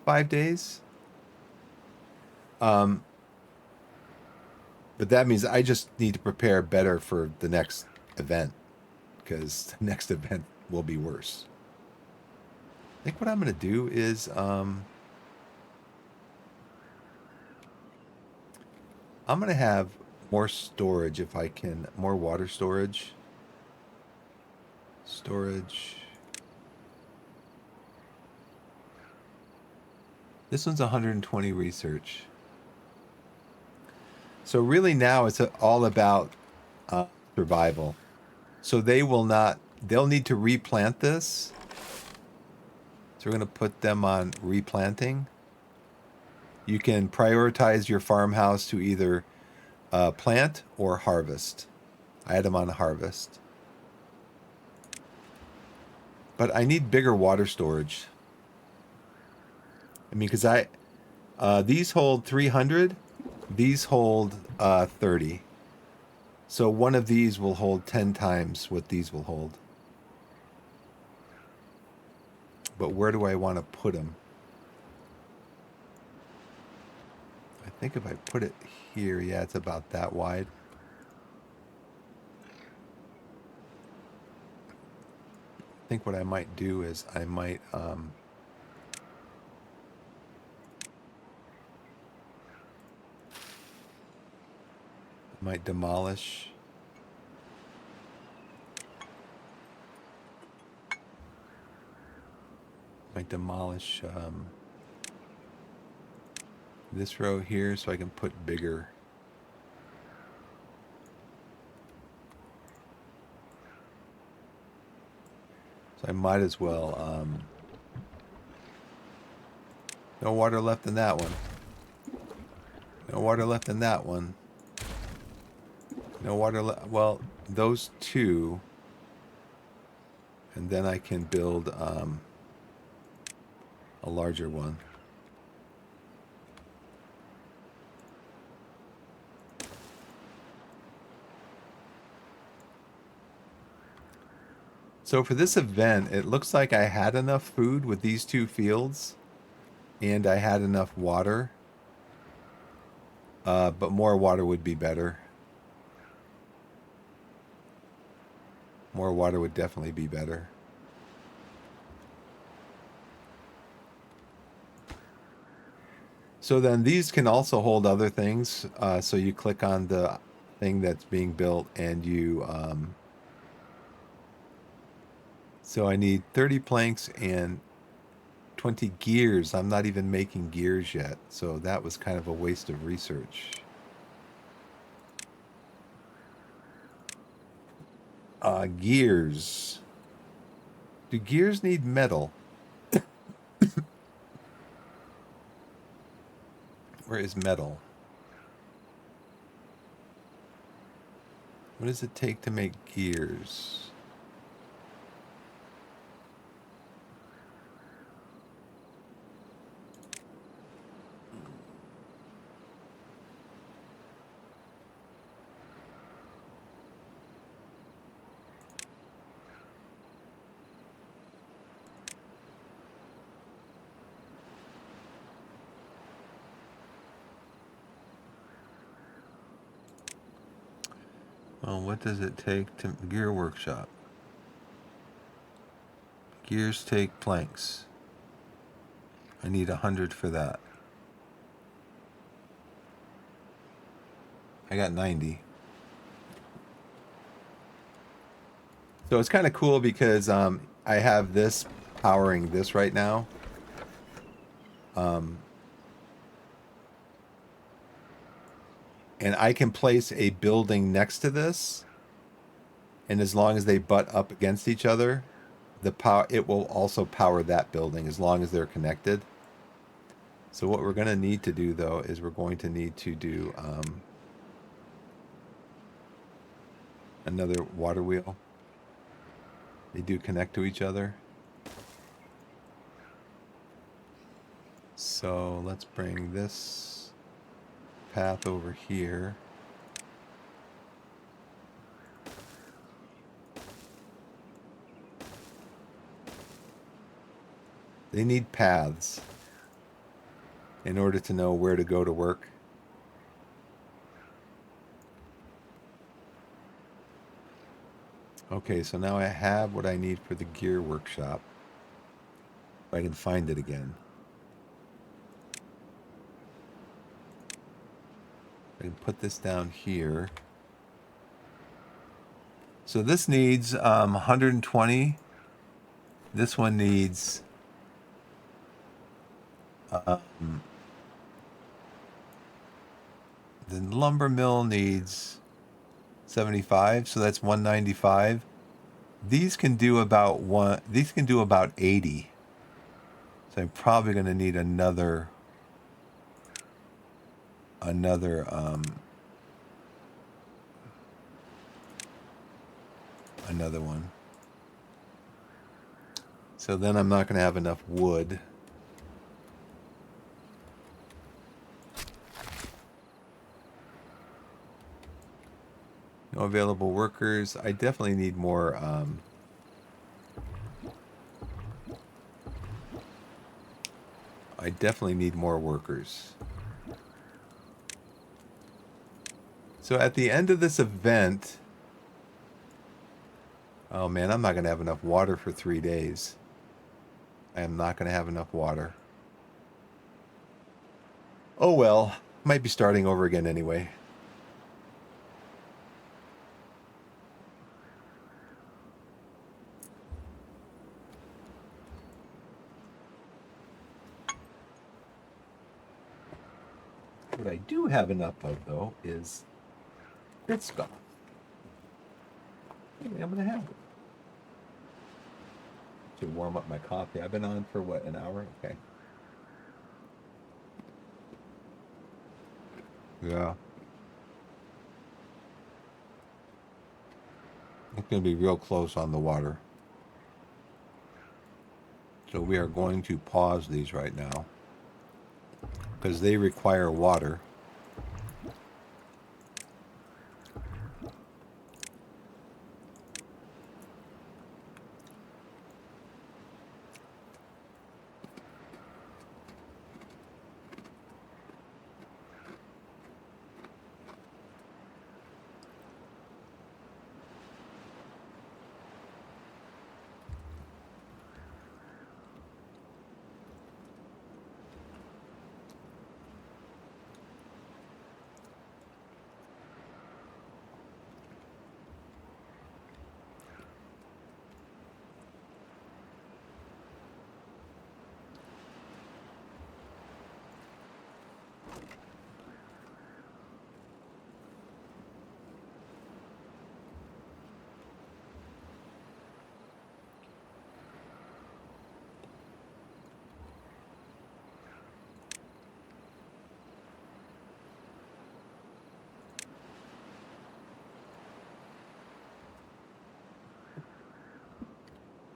5 days. But that means I just need to prepare better for the next event, because the next event will be worse. I think what I'm going to do is I'm going to have more storage if I can, more water storage. Storage. This one's 120 research. So really now it's all about survival. So they'll need to replant this. So we're going to put them on replanting. You can prioritize your farmhouse to either plant or harvest. I had them on harvest. But I need bigger water storage. I mean, because these hold 300, these hold 30. So one of these will hold 10 times what these will hold. But where do I want to put them? I think if I put it here, yeah, it's about that wide. I think what I might do is I might demolish. Might demolish this row here so I can put bigger. So I might as well. No water left in that one. No water left in that one. No water left. Well, those two. And then I can build a larger one. So for this event, it looks like I had enough food with these two fields. And I had enough water. But more water would be better. More water would definitely be better. So then these can also hold other things. So you click on the thing that's being built and you... so I need 30 planks and 20 gears. I'm not even making gears yet. So that was kind of a waste of research. Gears. Do gears need metal? Where is metal? What does it take to make gears? Well, what does it take to gear workshop? Gears take planks. I need 100 for that. I got 90. So it's kind of cool because I have this powering this right now. And I can place a building next to this. And as long as they butt up against each other, it will also power that building as long as they're connected. So what we're going to need to do, though, is we're going to need to do another water wheel. They do connect to each other. So let's bring this path over here. They need paths in order to know where to go to work. Okay, so now I have what I need for the gear workshop. If I can find it again. I can put this down here. So this needs 120. This one needs the lumber mill needs 75, so that's 195. These can do about 80. So I'm probably going to need another one. So then I'm not going to have enough wood. No available workers. I definitely need more. I definitely need more workers. So at the end of this event, oh man, I'm not going to have enough water for 3 days. I am not going to have enough water. Oh well, might be starting over again anyway. What I do have enough of, though, is this stuff. Maybe I'm going to have it. To warm up my coffee. I've been on for what, an hour? Okay. Yeah. It's going to be real close on the water. So we are going to pause these right now because they require water.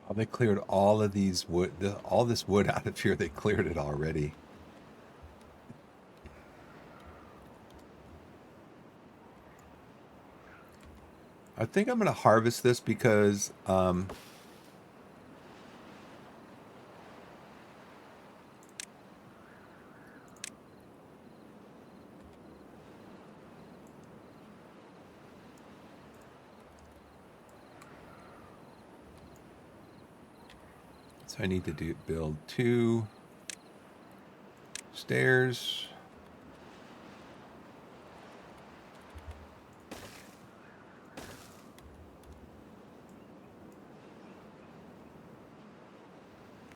Oh, they cleared all of these wood, all this wood out of here. They cleared it already. I think I'm going to harvest this because so I need to build 2 stairs.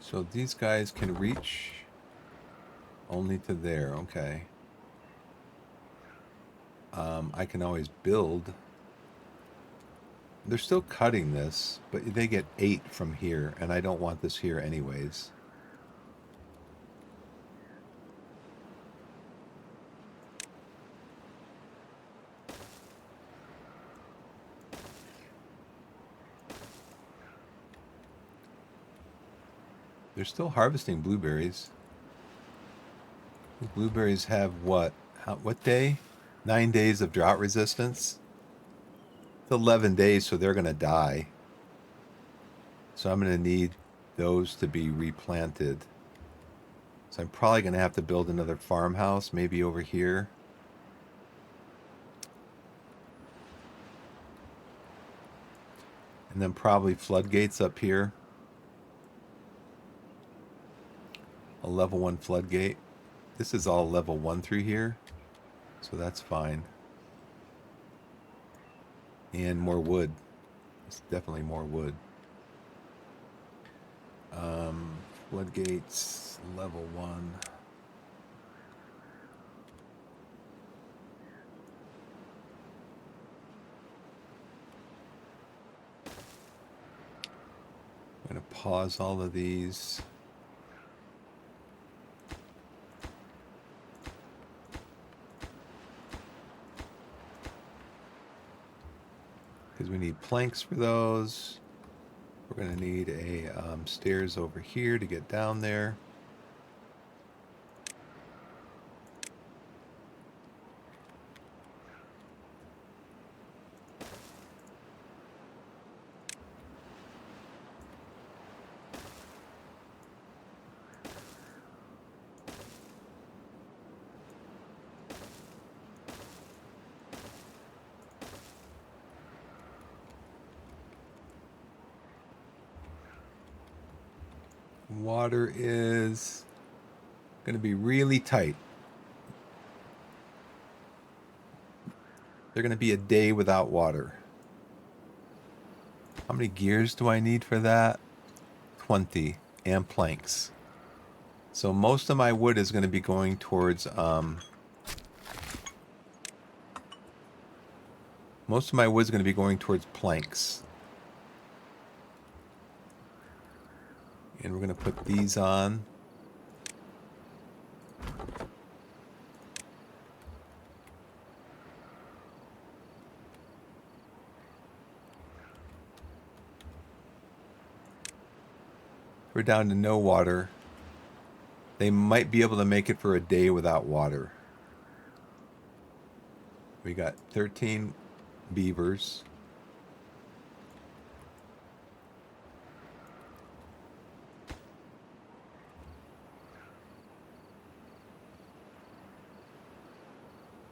So these guys can reach only to there. Okay. I can always build. They're still cutting this, but they get 8 from here, and I don't want this here anyways. They're still harvesting blueberries. The blueberries have what? What day? 9 days of drought resistance? It's 11 days, so they're going to die. So I'm going to need those to be replanted. So I'm probably going to have to build another farmhouse, maybe over here. And then probably floodgates up here. A level 1 floodgate. This is all level 1 through here. So that's fine. And more wood. It's definitely more wood. Floodgates, level 1. I'm going to pause all of these. Because we need planks for those. We're going to need a stairs over here to get down there. Water is going to be really tight. They're going to be a day without water. How many gears do I need for that? 20, and planks. So most of my wood is going to be going towards planks. And we're going to put these on. We're down to no water. They might be able to make it for a day without water. We got 13 beavers.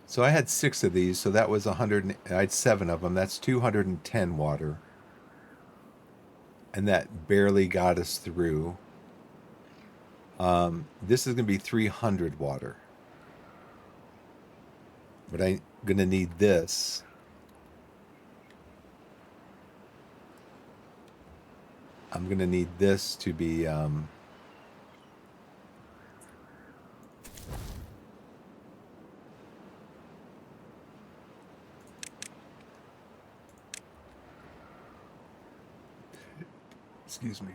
So I had 6 of these, so that was 100. I had 7 of them. That's 210 water. And that barely got us through. This is going to be 300 water. But I'm going to need this. I'm going to need this to be... excuse me.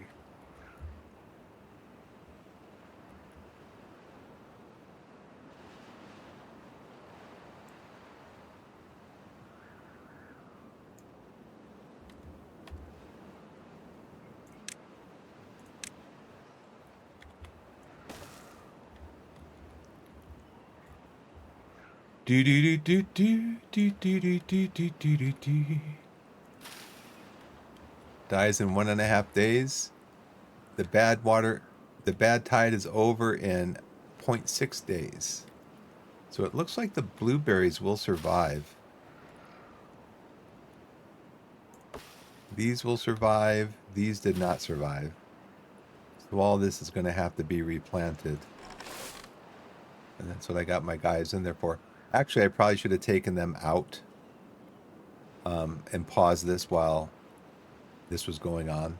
Do do do do do do do do do do do do. Dies in 1.5 days. The bad tide is over in 0.6 days. So it looks like the blueberries will survive. These will survive. These did not survive. So all this is going to have to be replanted. And that's what I got my guys in there for. Actually, I probably should have taken them out and paused this while this was going on.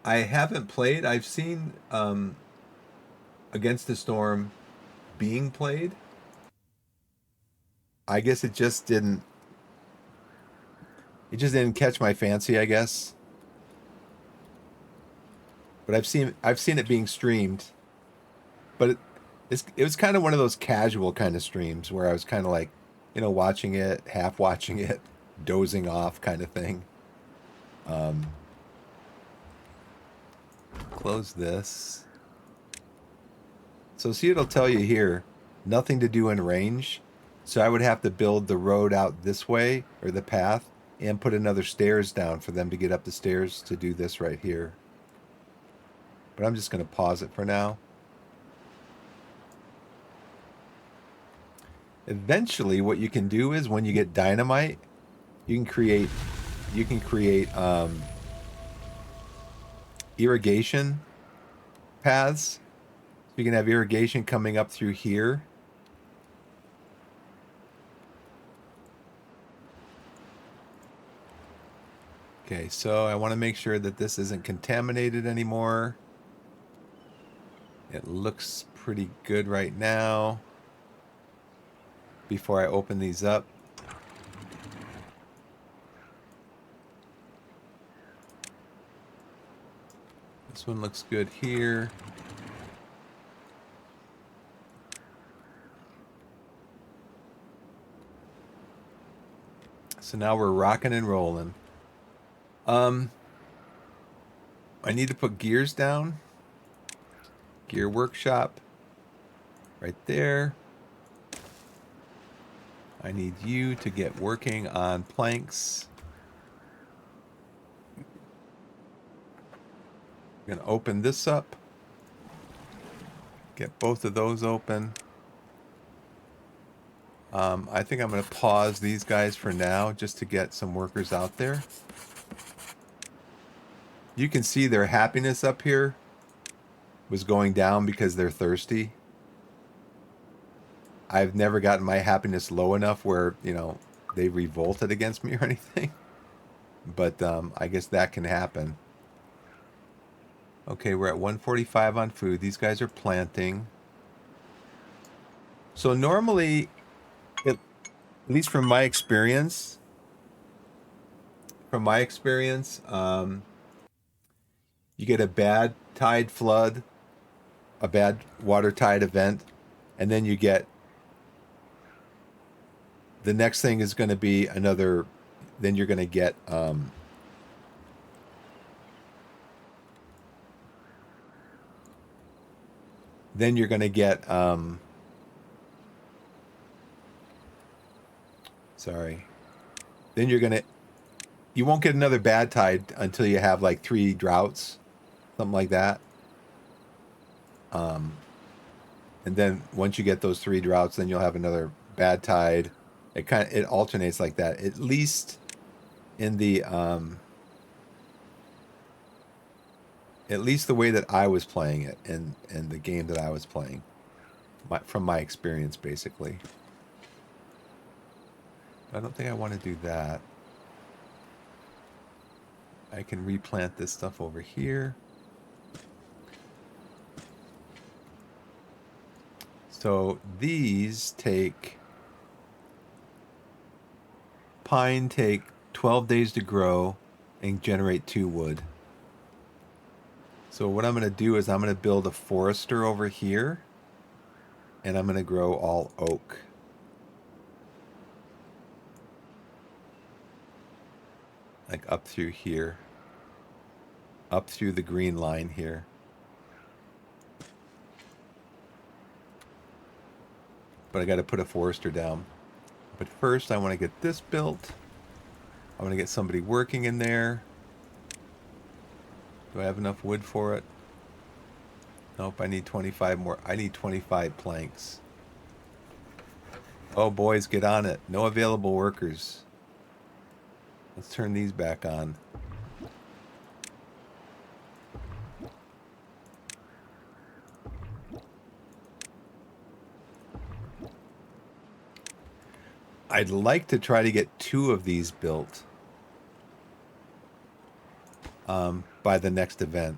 I haven't played. I've seen Against the Storm being played. I guess it just didn't catch my fancy, I guess. But I've seen it being streamed. But it was kind of one of those casual kind of streams where I was kind of like, watching it, half watching it, dozing off kind of thing. Close this. So see, it'll tell you here, nothing to do in range. So I would have to build the road out this way, or the path, and put another stairs down for them to get up the stairs to do this right here. But I'm just going to pause it for now. Eventually, what you can do is when you get dynamite, you can create irrigation paths. So you can have irrigation coming up through here. Okay, so I want to make sure that this isn't contaminated anymore. It looks pretty good right now. Before I open these up. This one looks good here. So now we're rocking and rolling. Um, I need to put gears down. Gear workshop. Right there. I need you to get working on planks. I'm going to open this up. Get both of those open. I think I'm going to pause these guys for now just to get some workers out there. You can see their happiness up here was going down because they're thirsty. I've never gotten my happiness low enough where, you know, they revolted against me or anything. But I guess that can happen. Okay, we're at 145 on food. These guys are planting. So normally, at least from my experience, you get a bad tide flood, a bad water tide event, and then you get the next thing is going to be another. Then you're going to get then you're going to get sorry. Then you won't get another bad tide until you have like 3 droughts, something like that. And then once you get those 3 droughts, then you'll have another bad tide. It alternates like that. At least in the at least the way that I was playing it in the game that I was playing, from my experience, basically. I don't think I want to do that. I can replant this stuff over here. So these pine take 12 days to grow and generate 2 wood. So what I'm going to do is I'm going to build a forester over here, and I'm going to grow all oak. Like up through here. Up through the green line here. But I got to put a forester down. But first I want to get this built. I want to get somebody working in there. Do I have enough wood for it? Nope, I need 25 more. I need 25 planks. Oh, boys, get on it. No available workers. Let's turn these back on. I'd like to try to get 2 of these built by the next event.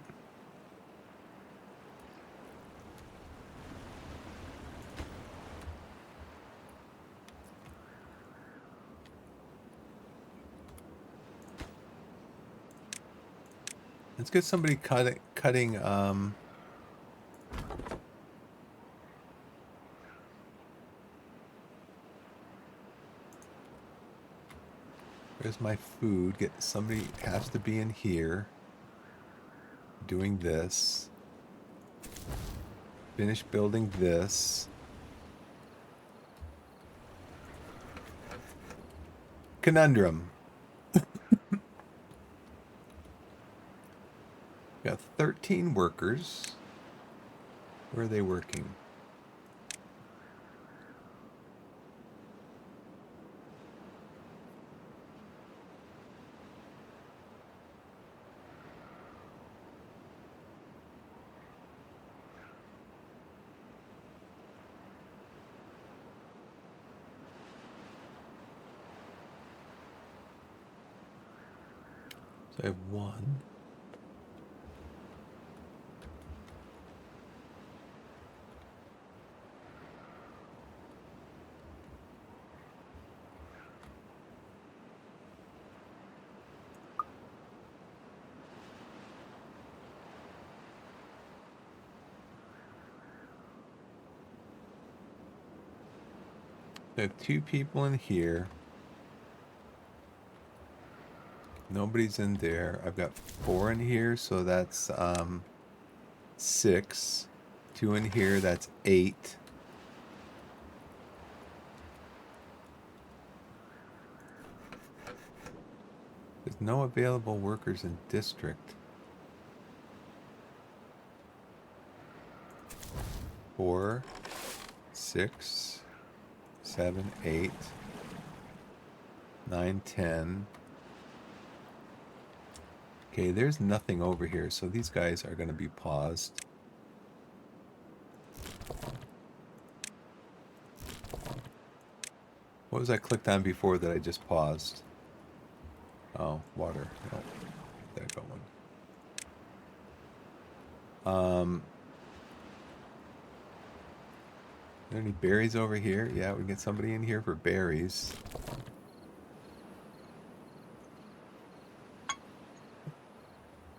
Let's get somebody cutting where's my food? Somebody has to be in here doing this. Finish building this. Conundrum. Got 13 workers. Where are they working? So I have 1. I have 2 people in here. Nobody's in there. I've got 4 in here, so that's 6. 2 in here, that's 8. There's no available workers in district. 4, 6, 7, 8, 9, 10. Okay, there's nothing over here, so these guys are going to be paused. What was I clicked on before that I just paused? Oh, water. No, that going. Are there any berries over here? Yeah, we can get somebody in here for berries.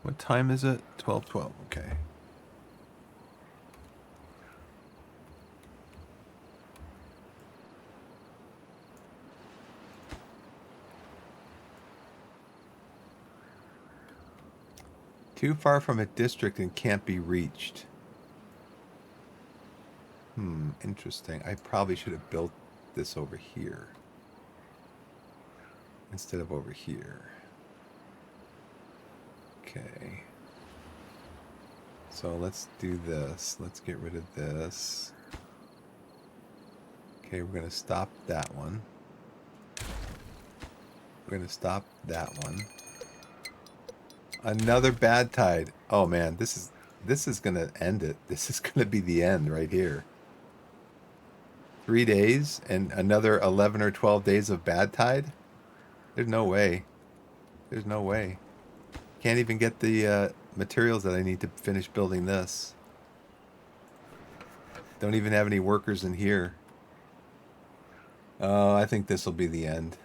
What time is it? 12:12. Okay. Too far from a district and can't be reached. Interesting. I probably should have built this over here instead of over here. Okay. So let's do this. Let's get rid of this. Okay, we're going to stop that one. We're going to stop that one. Another bad tide. Oh man, this is going to end it. This is going to be the end right here. 3 days and another 11 or 12 days of bad tide? There's no way. There's no way. Can't even get the materials that I need to finish building this. Don't even have any workers in here. Oh, I think this will be the end.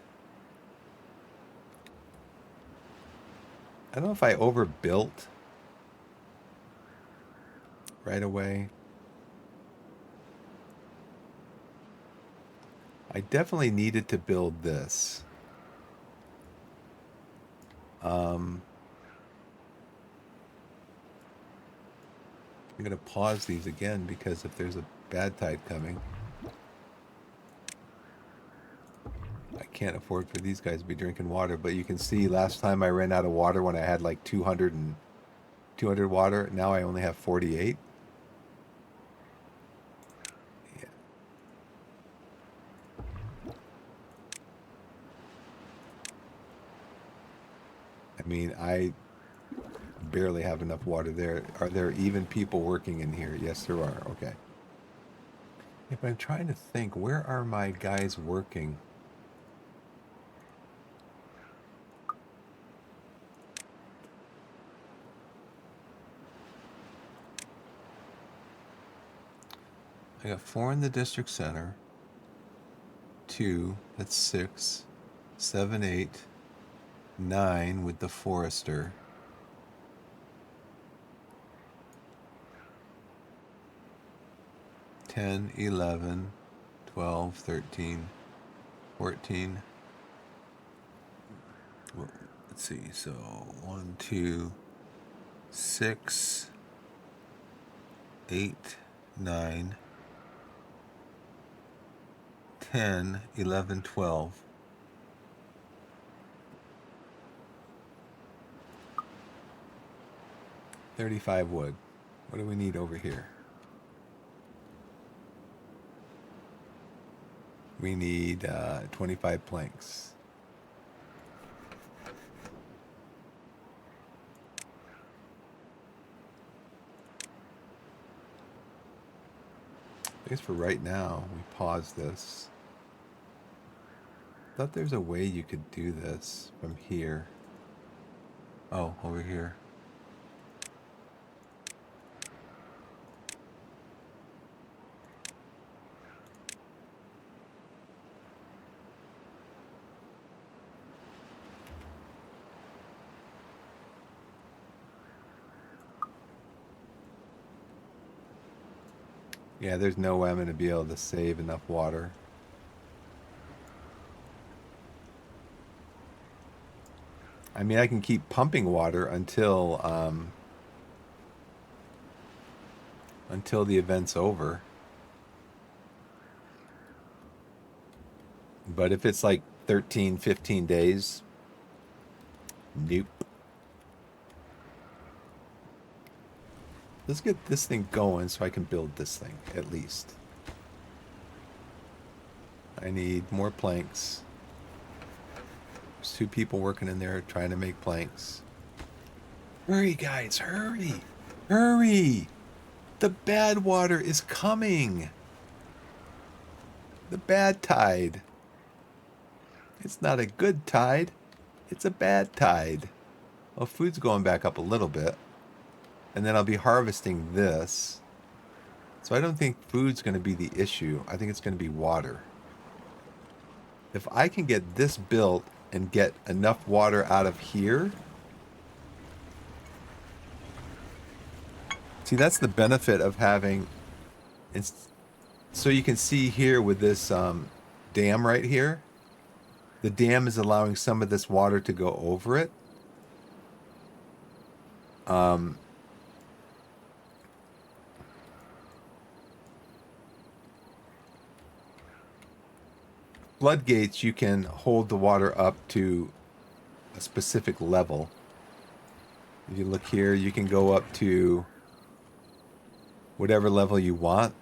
I don't know if I overbuilt right away. I definitely needed to build this. I'm going to pause these again because if there's a bad tide coming, I can't afford for these guys to be drinking water. But you can see last time I ran out of water when I had like 200 water. Now I only have 48. Yeah. I mean, I barely have enough water there. Are there even people working in here? Yes, there are. Okay. If I'm trying to think, where are my guys working? I got 4 in the district center. 2, that's 6. 7, 8. 9 with the forester. 10, 11, 12, 13, 14. Well, let's see. So 1, 2, 6, 8, 9, 10, 11, 12. 35 wood. What do we need over here? We need 25 planks. I guess for right now, we pause this. I thought there's a way you could do this from here. Oh, over here. Yeah, there's no way I'm going to be able to save enough water. I mean, I can keep pumping water until the event's over. But if it's like 13, 15 days, nope. Let's get this thing going so I can build this thing, at least. I need more planks. There's 2 people working in there trying to make planks. Hurry, guys, hurry! Hurry! The bad water is coming! The bad tide. It's not a good tide. It's a bad tide. Well, food's going back up a little bit. And then I'll be harvesting this. So I don't think food's going to be the issue. I think it's going to be water. If I can get this built and get enough water out of here. See, that's the benefit of having... So you can see here with this dam right here. The dam is allowing some of this water to go over it. Floodgates, you can hold the water up to a specific level. If you look here, you can go up to whatever level you want.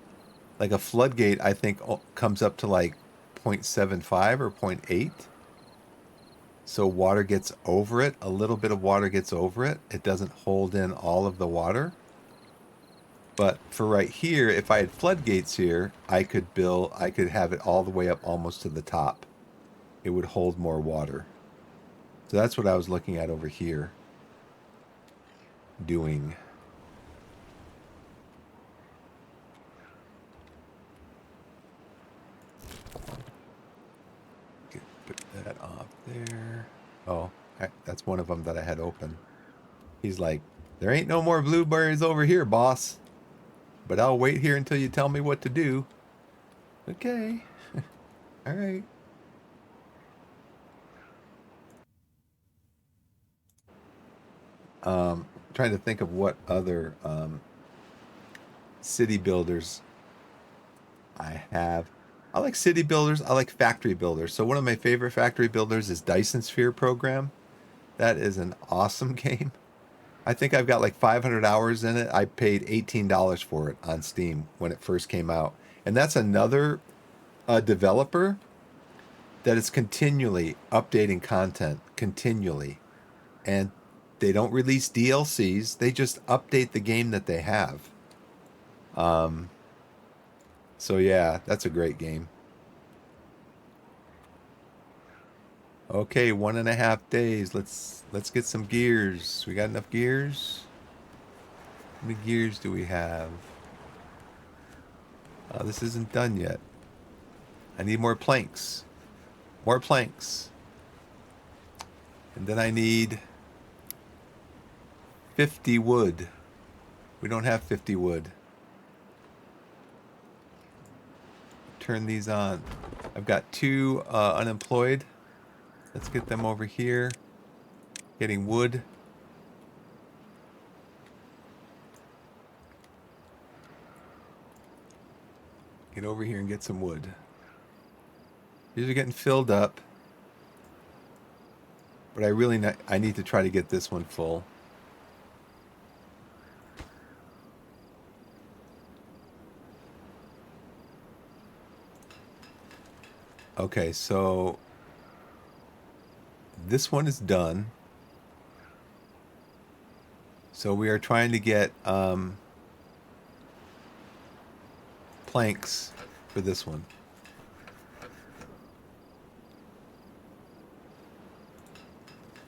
Like a floodgate, I think comes up to like 0.75 or 0.8. So water gets over it. A little bit of water gets over it. It doesn't hold in all of the water. But for right here, if I had floodgates here, I could have it all the way up almost to the top. It would hold more water. So that's what I was looking at over here. Doing. Put that off there. Oh, that's one of them that I had open. He's like, there ain't no more blueberries over here, boss. But I'll wait here until you tell me what to do. Okay. All right. Trying to think of what other city builders I have. I like city builders. I like factory builders. So one of my favorite factory builders is Dyson Sphere Program. That is an awesome game. I think I've got like 500 hours in it. I paid $18 for it on Steam when it first came out. And that's another developer that is continually updating content, continually. And they don't release DLCs. They just update the game that they have. So yeah, that's a great game. Okay, 1.5 days. Let's get some gears. We got enough gears? How many gears do we have? This isn't done yet. I need more planks. More planks. And then I need 50 wood. We don't have 50 wood. Turn these on. I've got 2 unemployed. Let's get them over here. Getting wood. Get over here and get some wood. These are getting filled up. But I need to try to get this one full. Okay, so this one is done. So we are trying to get planks for this one.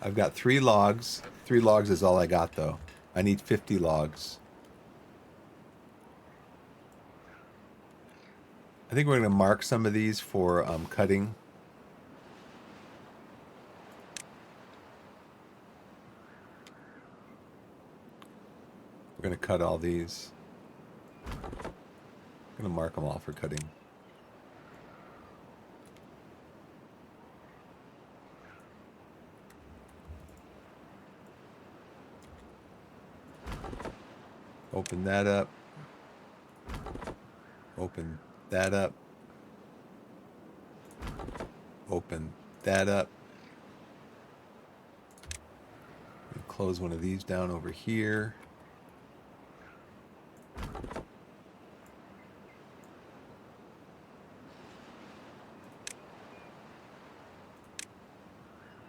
I've got 3 logs. 3 logs is all I got, though. I need 50 logs. I think we're going to mark some of these for cutting. We're going to cut all these. I'm going to mark them all for cutting. Open that up. Open that up. Open that up. Close one of these down over here.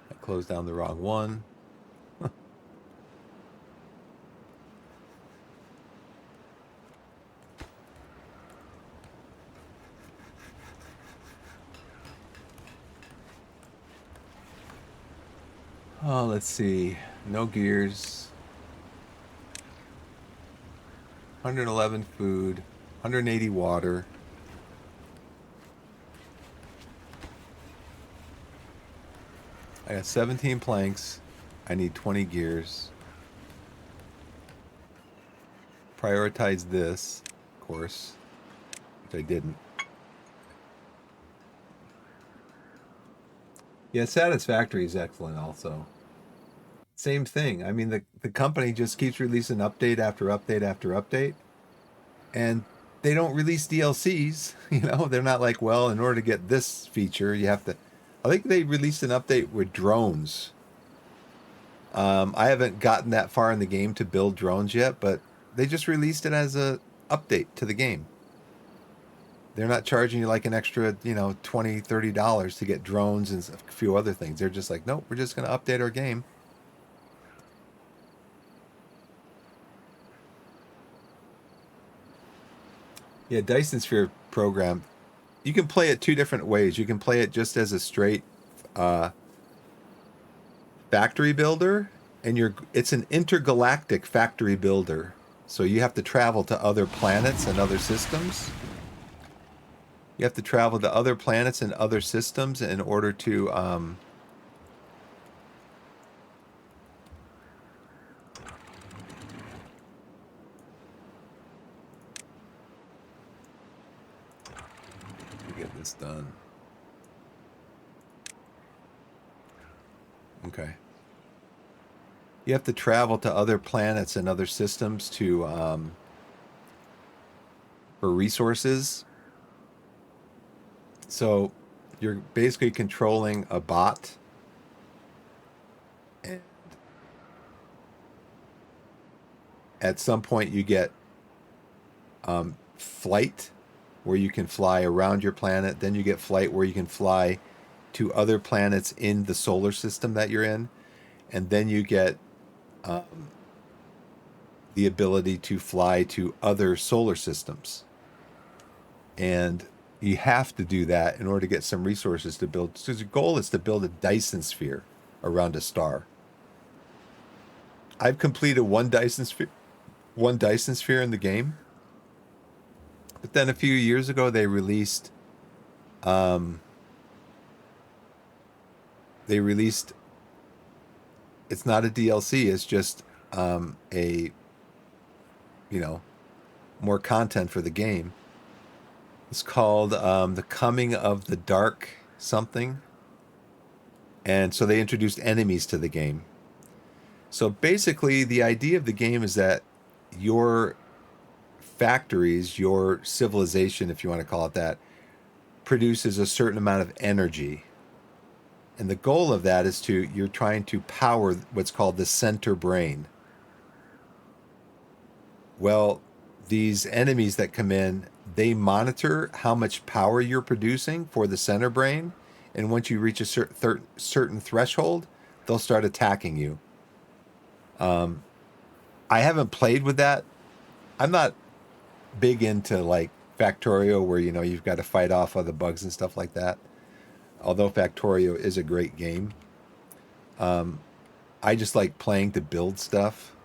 I closed down the wrong one. Oh, let's see. No gears. 111 food. 180 water. I got 17 planks. I need 20 gears. Prioritize this, of course, which I didn't. Yeah, Satisfactory is excellent also. Same thing. I mean, the company just keeps releasing update after update after update, and they don't release DLCs. You know, they're not like, well, in order to get this feature, you have to. I think they released an update with drones. I haven't gotten that far in the game to build drones yet, but they just released it as a update to the game. They're not charging you like an extra, $20, $30 to get drones and a few other things. They're just like, nope, we're just going to update our game. Yeah, Dyson Sphere program. You can play it two different ways. You can play it just as a straight uh, factory builder, and it's an intergalactic factory builder. So you have to travel to other planets and other systems. You have to travel to other planets and other systems in order to get this done. Okay. You have to travel to other planets and other systems to for resources. So you're basically controlling a bot, and at some point you get flight where you can fly around your planet. Then you get flight where you can fly to other planets in the solar system that you're in, and then you get the ability to fly to other solar systems. And you have to do that in order to get some resources to build. So the goal is to build a Dyson sphere around a star. I've completed one Dyson sphere in the game. But then a few years ago they released they released it's not a DLC, it's just a more content for the game. It's called The Coming of the Dark something. And so they introduced enemies to the game. So basically, the idea of the game is that your factories, your civilization, if you want to call it that, produces a certain amount of energy. And the goal of that is you're trying to power what's called the center brain. Well, these enemies that come in, they monitor how much power you're producing for the center brain. And once you reach a certain threshold, they'll start attacking you. I haven't played with that. I'm not big into like Factorio where you've got to fight off other bugs and stuff like that. Although Factorio is a great game. I just like playing to build stuff.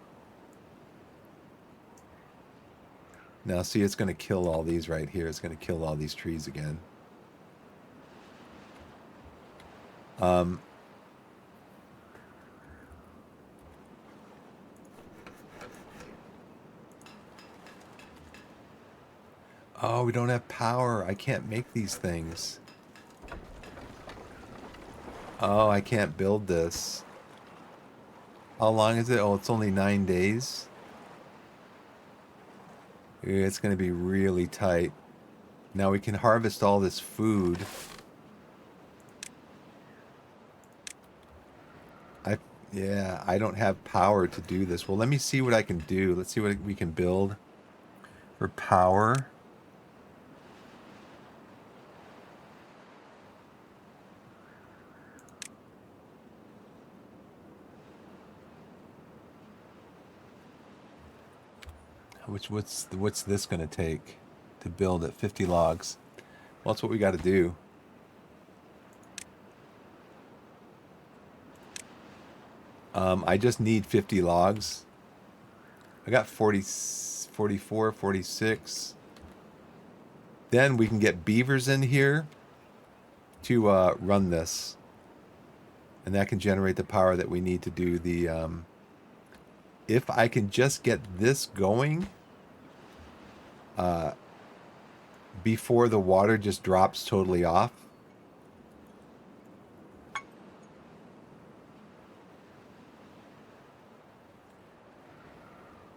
Now see, it's going to kill all these right here. It's going to kill all these trees again. Oh, we don't have power. I can't make these things. Oh, I can't build this. How long is it? Oh, it's only 9 days. It's going to be really tight. Now we can harvest all this food. I Yeah, I don't have power to do this. Well, let me see what I can do. Let's see what we can build for power. What's this going to take to build at 50 logs? Well, that's what we got to do. I just need 50 logs. I got 40, 44, 46. Then we can get beavers in here to run this. And that can generate the power that we need to do the... if I can just get this going before the water just drops totally off.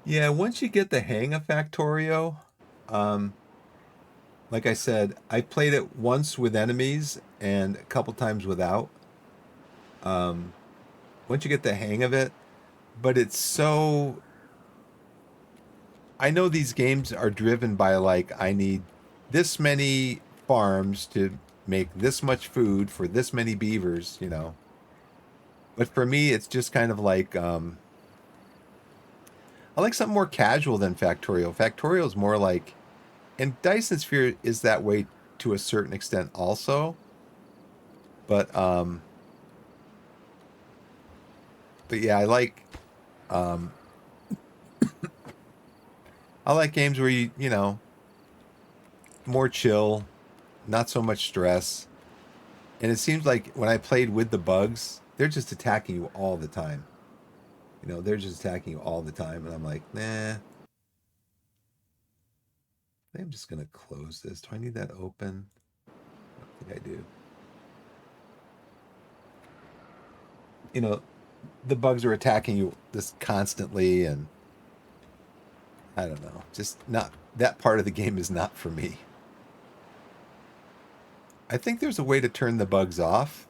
Yeah, once you get the hang of Factorio, like I said, I played it once with enemies and a couple times without. Once you get the hang of it, but it's so... I know these games are driven by like, I need this many farms to make this much food for this many beavers, you know. But for me, it's just kind of like, I like something more casual than Factorio. Factorio is more like, and Dyson Sphere is that way to a certain extent also. But yeah, um, I like games where you know, more chill, not so much stress. And it seems like when I played with the bugs, they're just attacking you all the time. You know, they're just attacking you all the time, and I'm like, nah. I'm just gonna close this. Do I need that open? I don't think I do. You know, the bugs are attacking you this constantly, and I don't know. Just not that part of the game is not for me. I think there's a way to turn the bugs off.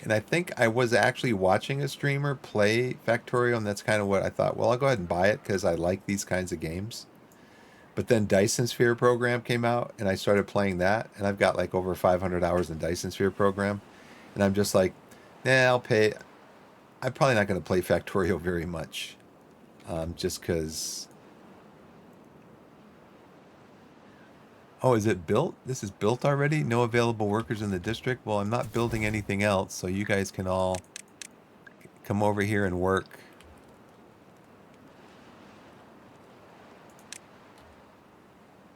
And I think I was actually watching a streamer play Factorio, and that's kind of what I thought. Well, I'll go ahead and buy it because I like these kinds of games. But then Dyson Sphere program came out, and I started playing that, and I've got like over 500 hours in Dyson Sphere program, and I'm just like, nah, I'll pay. I'm probably not going to play Factorio very much, just because. Oh, is it built? This is built already? No available workers in the district? Well, I'm not building anything else, so you guys can all come over here and work.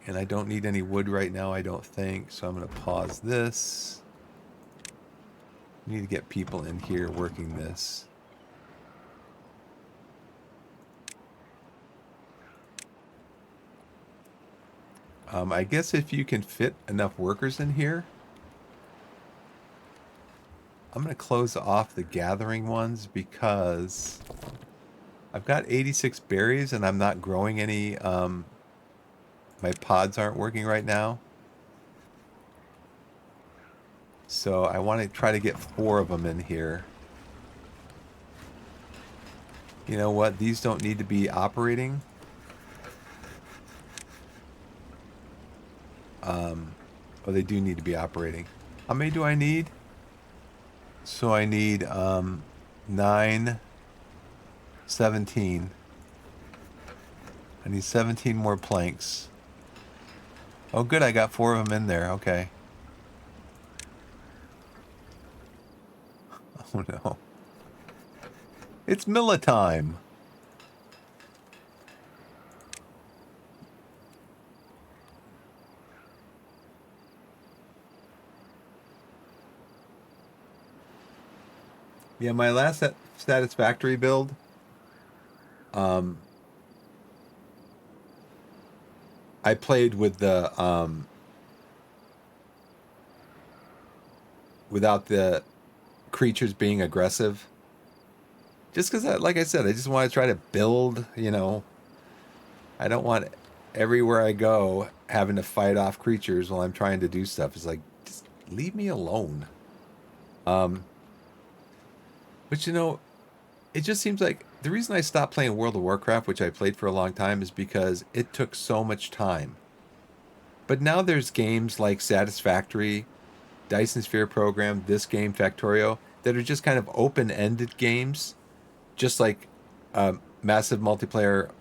And I don't need any wood right now, I don't think, so I'm going to pause this. Need to get people in here working this. I guess if you can fit enough workers in here, I'm going to close off the gathering ones because I've got 86 berries and I'm not growing any. My pods aren't working right now. So I want to try to get 4 of them in here. You know what? These don't need to be operating. Oh, they do need to be operating. How many do I need? So I need 9, 17. I need 17 more planks. Oh, good. I got 4 of them in there. Okay. Oh, no. It's Milla time. Yeah, my last satisfactory build, um, I played with the without the creatures being aggressive. Just because, like I said, I just want to try to build, you know, I don't want everywhere I go having to fight off creatures while I'm trying to do stuff. It's like, just leave me alone. Um, but you know, it just seems like the reason I stopped playing World of Warcraft, which I played for a long time, is because it took so much time. But now there's games like Satisfactory, Dyson Sphere Program, this game, Factorio, that are just kind of open-ended games, just like massive multiplayer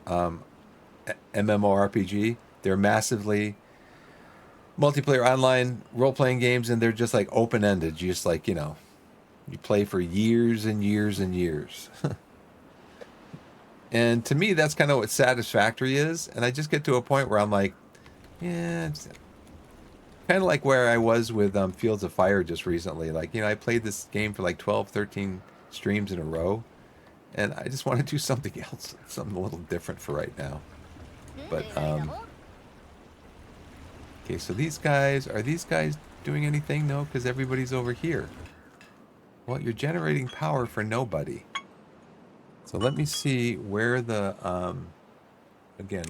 MMORPG. They're massively multiplayer online role-playing games, and they're just like open-ended. You just like, you play for years and years and years. And to me, that's kind of what Satisfactory is. And I just get to a point where I'm like, yeah, it's kind of like where I was with Fields of Fire just recently. Like, I played this game for like 12, 13 streams in a row. And I just want to do something else, something a little different for right now. But, okay, so are these guys doing anything? No, because everybody's over here. Well, you're generating power for nobody. So let me see where again,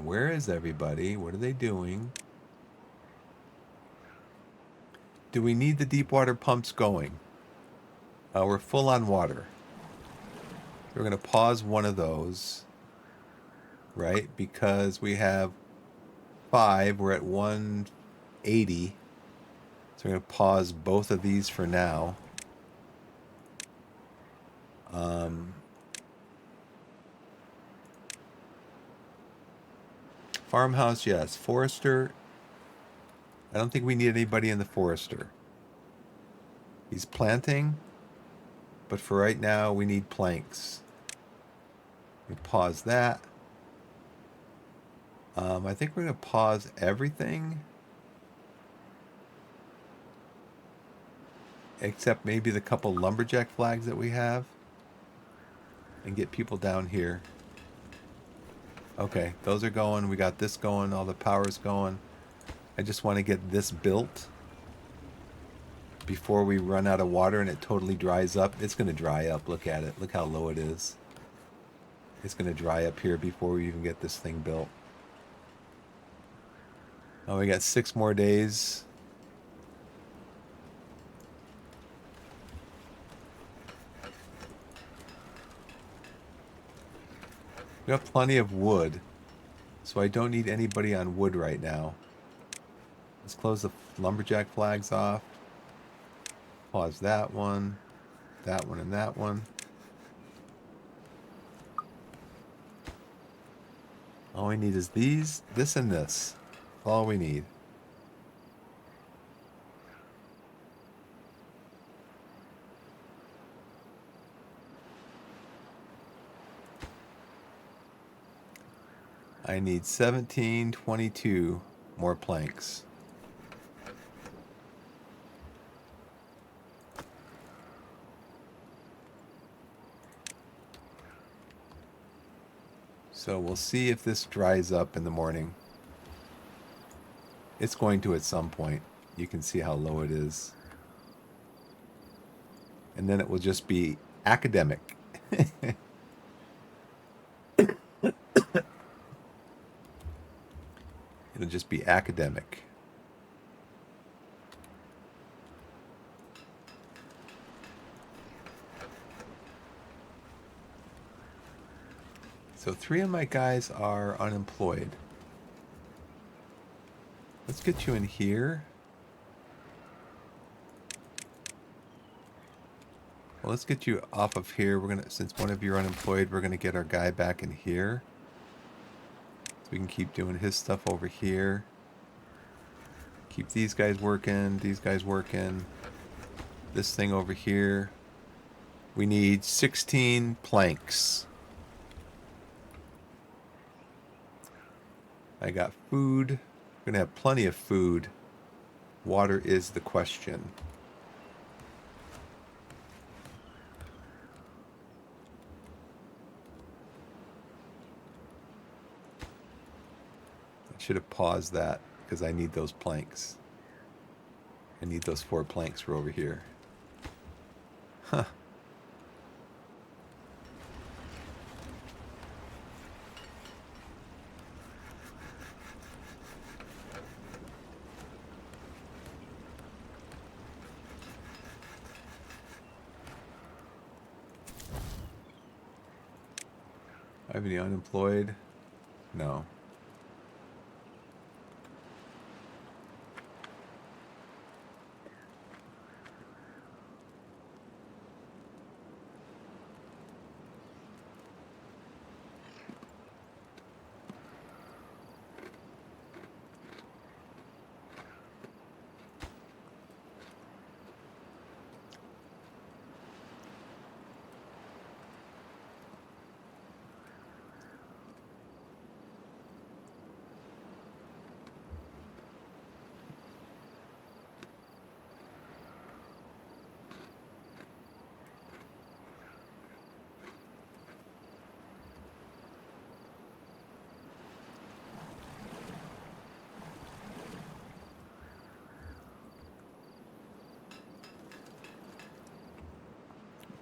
where is everybody? What are they doing? Do we need the deep water pumps going? We're full on water. We're going to pause one of those, right? Because we have 5. We're at 180. So we're going to pause both of these for now. Farmhouse, yes. Forester, I don't think we need anybody in the forester. He's planting, but for right now, we need planks. We pause that. I think we're going to pause everything except maybe the couple lumberjack flags that we have and get people down here. Okay, those are going. We got this going. All the power's going. I just want to get this built before we run out of water and it totally dries up. It's going to dry up. Look at it. Look how low it is. It's going to dry up here before we even get this thing built. Oh, we got 6 more days. We got plenty of wood, so I don't need anybody on wood right now. Let's close the lumberjack flags off. Pause that one, and that one. All we need is these, this, and this. That's all we need. I need 17, 22 more planks. So we'll see if this dries up in the morning. It's going to at some point. You can see how low it is. And then it will just be academic. It'll just be academic. So 3 of my guys are unemployed. Let's get you in here. Well, let's get you off of here. We're gonna, since one of you are unemployed, we're gonna get our guy back in here. So we can keep doing his stuff over here. Keep these guys working, this thing over here. We need 16 planks. I got food. We're gonna have plenty of food. Water is the question. I should have paused that because I need those planks. I need those 4 planks for over here. Huh. I have any unemployed? No.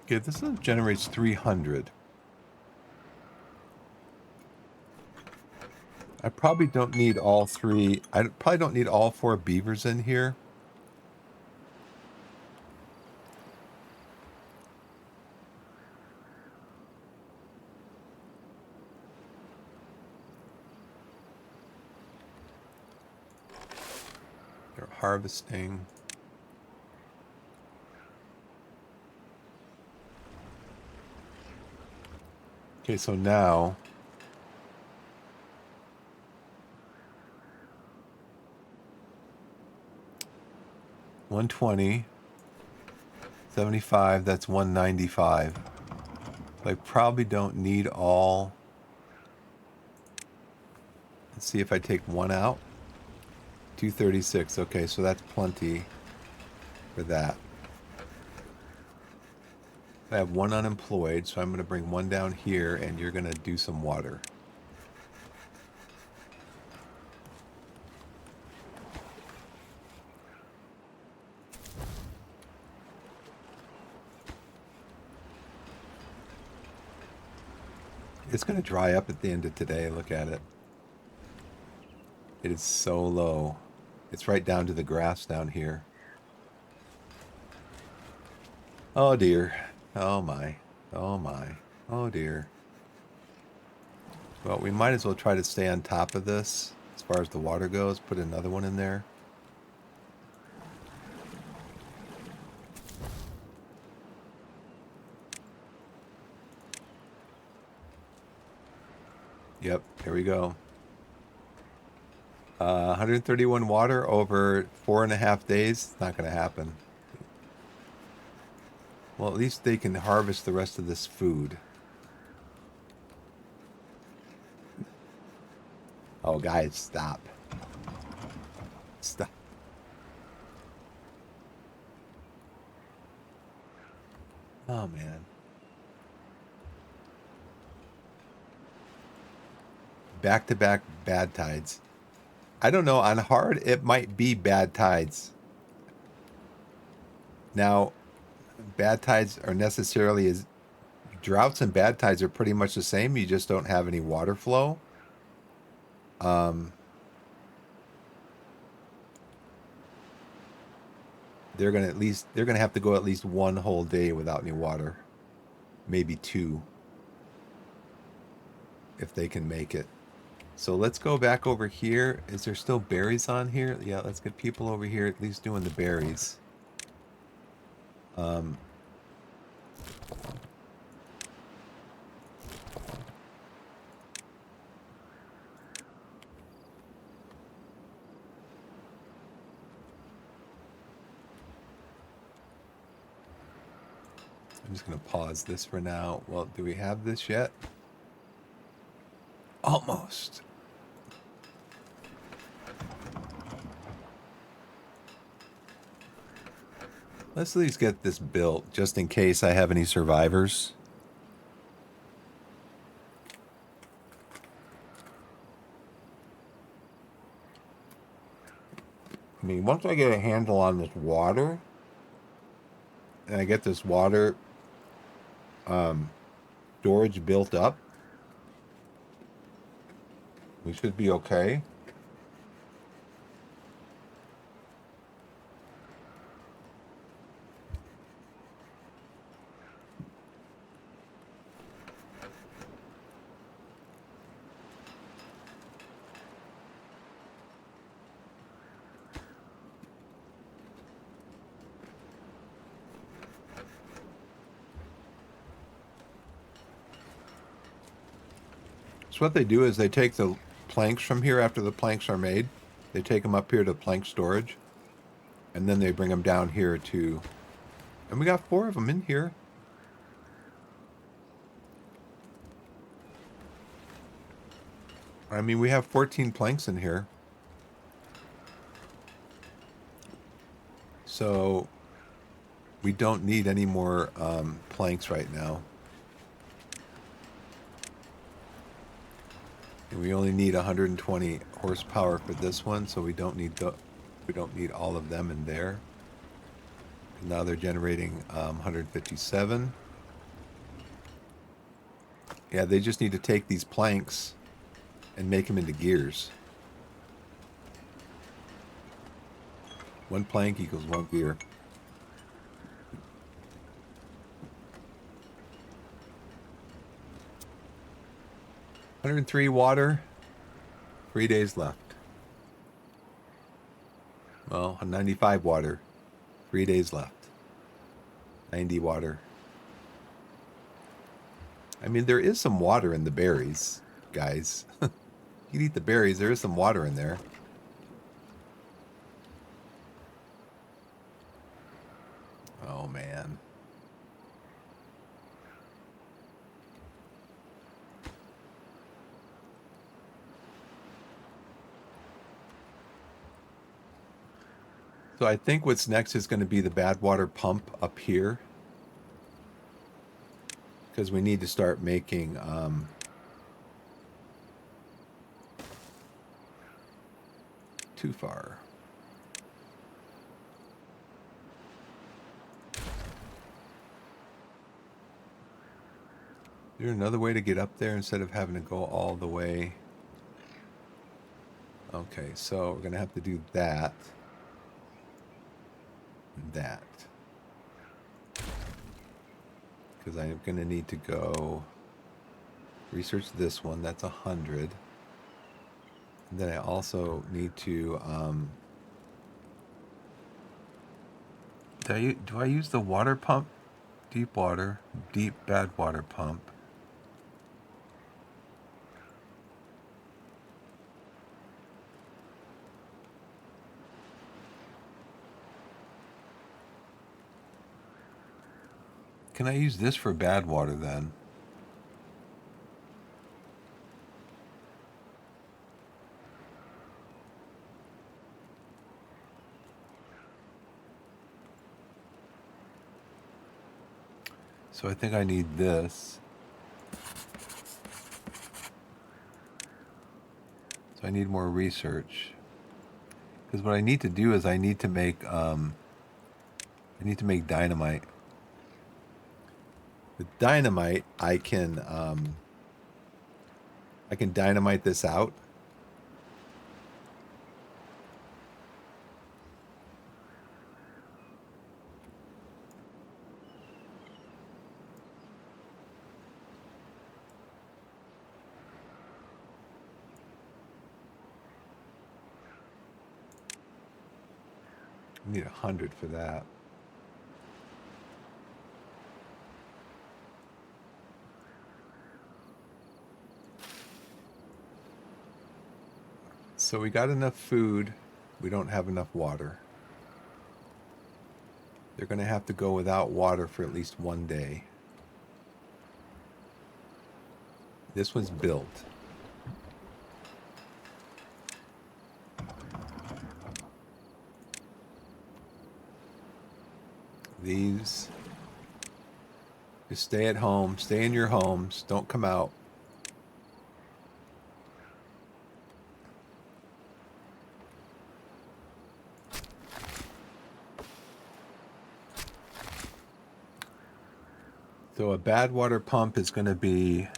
Okay, this one generates 300. I probably don't need all three. I probably don't need all 4 beavers in here. They're harvesting. Okay, so now 120, 75, that's 195. I probably don't need all. Let's see if I take one out. 236. Okay, so that's plenty for that. I have one unemployed, so I'm going to bring one down here, and you're going to do some water. It's going to dry up at the end of today. Look at it. It is so low. It's right down to the grass down here. Oh dear. Oh my. Oh my. Oh dear. Well, we might as well try to stay on top of this as far as the water goes. Put another one in there. Yep, here we go. 131 water over 4.5 days. It's not going to happen. Well, at least they can harvest the rest of this food. Oh, guys, stop. Stop. Oh, man. Back-to-back bad tides. I don't know. On hard, it might be bad tides. Now, bad tides are necessarily as... Droughts and bad tides are pretty much the same. You just don't have any water flow. They're gonna have to go at least one whole day without any water, maybe 2, if they can make it. So let's go back over here. Is there still berries on here? Yeah, let's get people over here at least doing the berries. I'm just going to pause this for now. Well, do we have this yet? Almost. Let's at least get this built, just in case I have any survivors. I mean, once I get a handle on this water, and I get this water storage built up, we should be okay. So what they do is they take the planks from here after the planks are made. They take them up here to plank storage. And then they bring them down here to... And we got 4 of them in here. I mean, we have 14 planks in here. So we don't need any more planks right now. And we only need 120 horsepower for this one, so we don't need all of them in there. And now they're generating 157. Yeah, they just need to take these planks and make them into gears. 1 plank equals 1 gear. $103 water, 3 days left. Well, 95 water, 3 days left. 90 water. I mean, there is some water in the berries, guys. You can eat the berries, there is some water in there. Oh, man. So I think what's next is going to be the bad water pump up here. Because we need to start making... too far. Is there another way to get up there instead of having to go all the way? Okay, so we're going to have to do that. And that. Because I'm going to need to go research this one. That's 100. And then I also need to... do I use the water pump? Deep water. Deep bad water pump. Can I use this for bad water then? So I think I need this. So I need more research. Because what I need to do is I need to make dynamite. With dynamite, I can dynamite this out. I need 100 for that. So we got enough food. We don't have enough water. They're going to have to go without water for at least 1 day. This one's built. These, just stay at home, stay in your homes, don't come out. So a bad water pump is going to be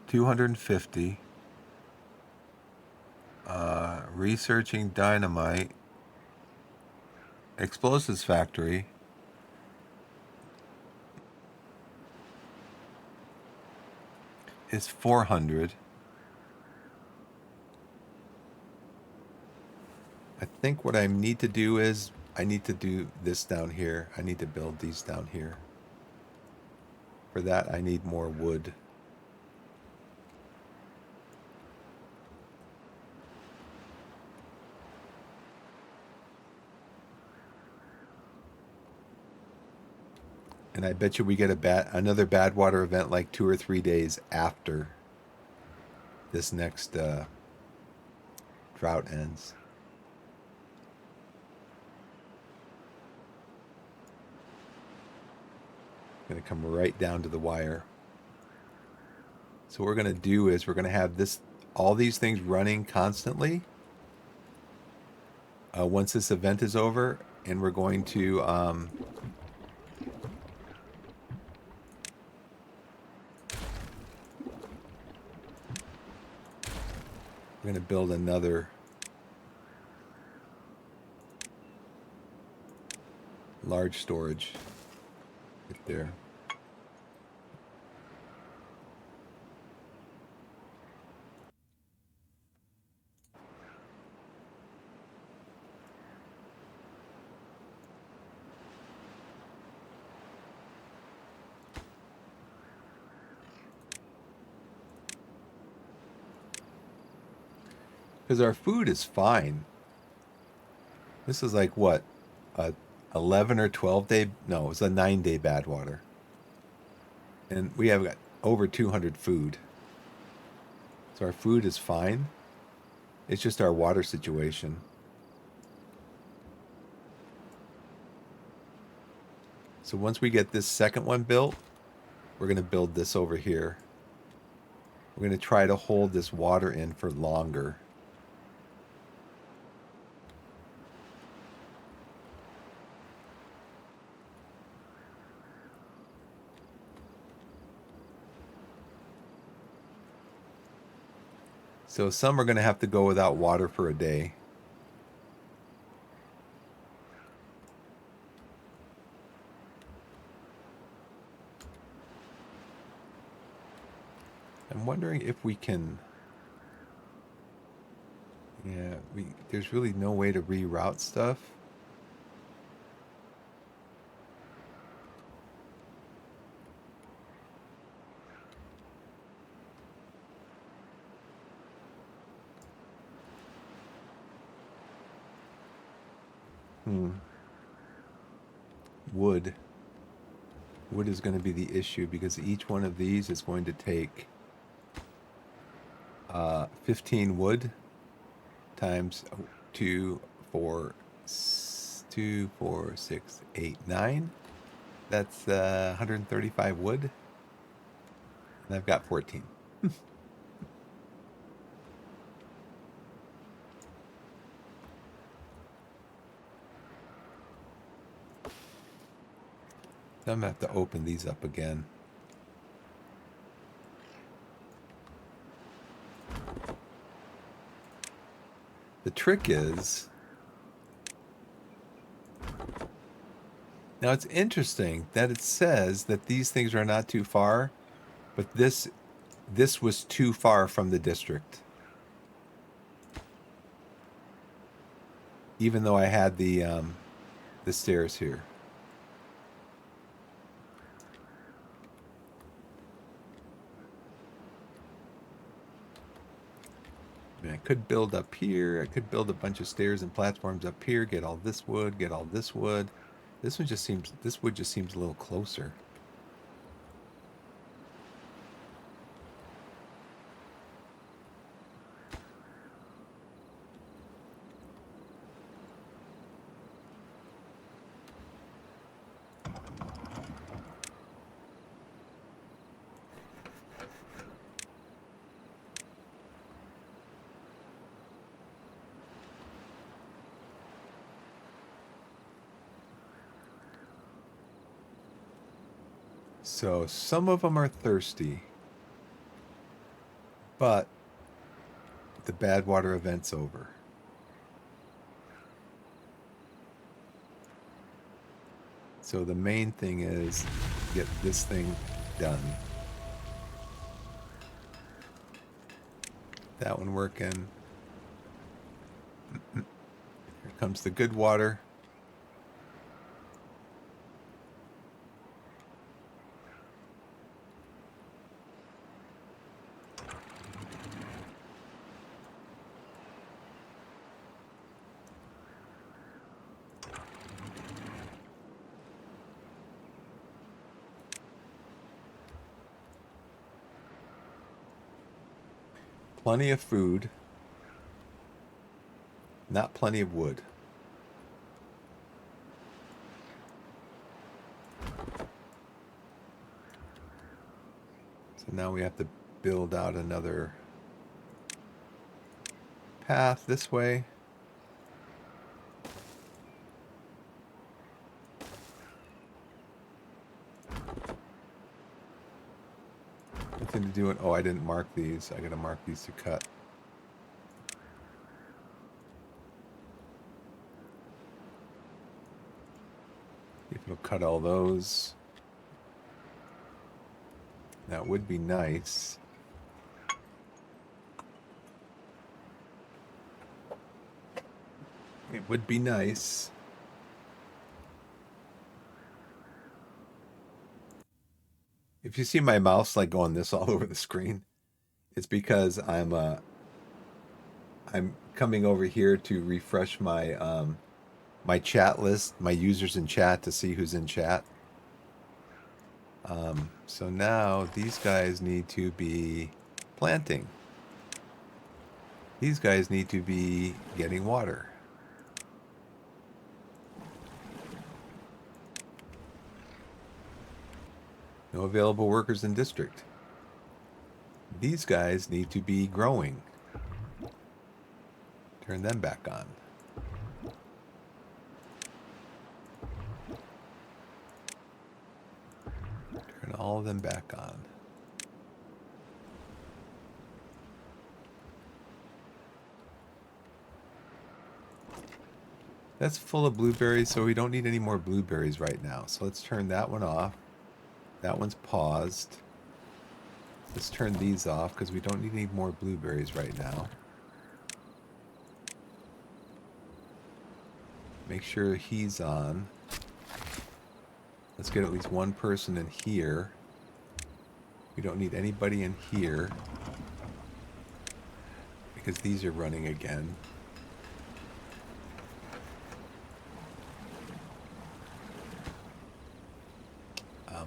250. Researching dynamite. Explosives factory. Is 400. I think what I need to do is I need to do this down here. I need to build these down here. For that, I need more wood. And I bet you we get another bad water event like 2 or 3 days after this next drought ends. Going to come right down to the wire. So what we're going to do is we're going to have all these things running constantly once this event is over, and we're going to build another large storage right there. Because our food is fine. This is like what, a 11 or 12 day? No, it was a 9 day bad water, and we have got over 200 food. So our food is fine. It's just our water situation. So once we get this second one built, we're going to build this over here. We're going to try to hold this water in for longer. So some are going to have to go without water for a day. I'm wondering if we can... Yeah, there's really no way to reroute stuff. Wood. Wood is going to be the issue because each one of these is going to take 15 wood times 2, 4, 2, 4, 6, 8, 9. That's 135 wood. And I've got 14. I'm going to have to open these up again. The trick is... Now it's interesting that it says that these things are not too far, but this was too far from the district. Even though I had the stairs here. I mean, I could build up here. I could build a bunch of stairs and platforms up here. Get all this wood. Get all this wood. This wood just seems a little closer. So some of them are thirsty, but the bad water event's over. So the main thing is get this thing done. That one working. Here comes the good water. Plenty of food, not plenty of wood. So now we have to build out another path this way. Nothing to do it. Oh, I didn't mark these. I gotta mark these to cut. If it'll cut all those. That would be nice. It would be nice. If you see my mouse like going this all over the screen, it's because I'm coming over here to refresh my chat list, my users in chat to see who's in chat. So now these guys need to be planting. These guys need to be getting water. No available workers in district. These guys need to be growing. Turn them back on. Turn all of them back on. That's full of blueberries, so we don't need any more blueberries right now. So let's turn that one off. That one's paused. Let's turn these off because we don't need any more blueberries right now. Make sure he's on. Let's get at least one person in here. We don't need anybody in here because these are running again.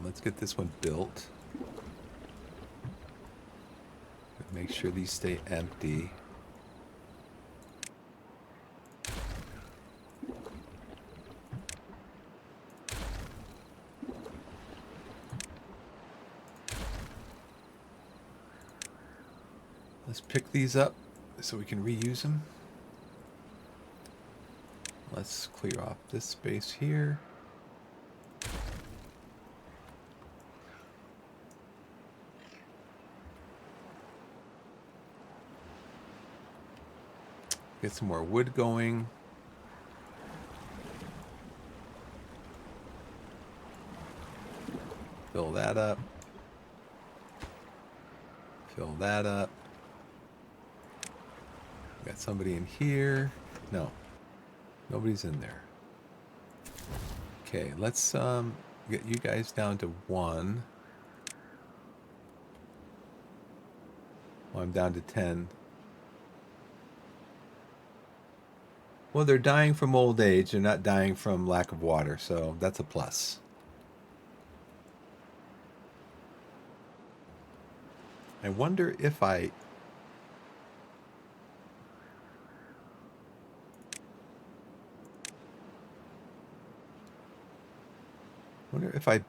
Let's get this one built. Make sure these stay empty. Let's pick these up so we can reuse them. Let's clear off this space here. Get some more wood going. Fill that up. Fill that up. Got somebody in here. No. Nobody's in there. Okay, let's get you guys down to 1. Well, I'm down to 10. Well, they're dying from old age. They're not dying from lack of water, so that's a plus. I wonder if I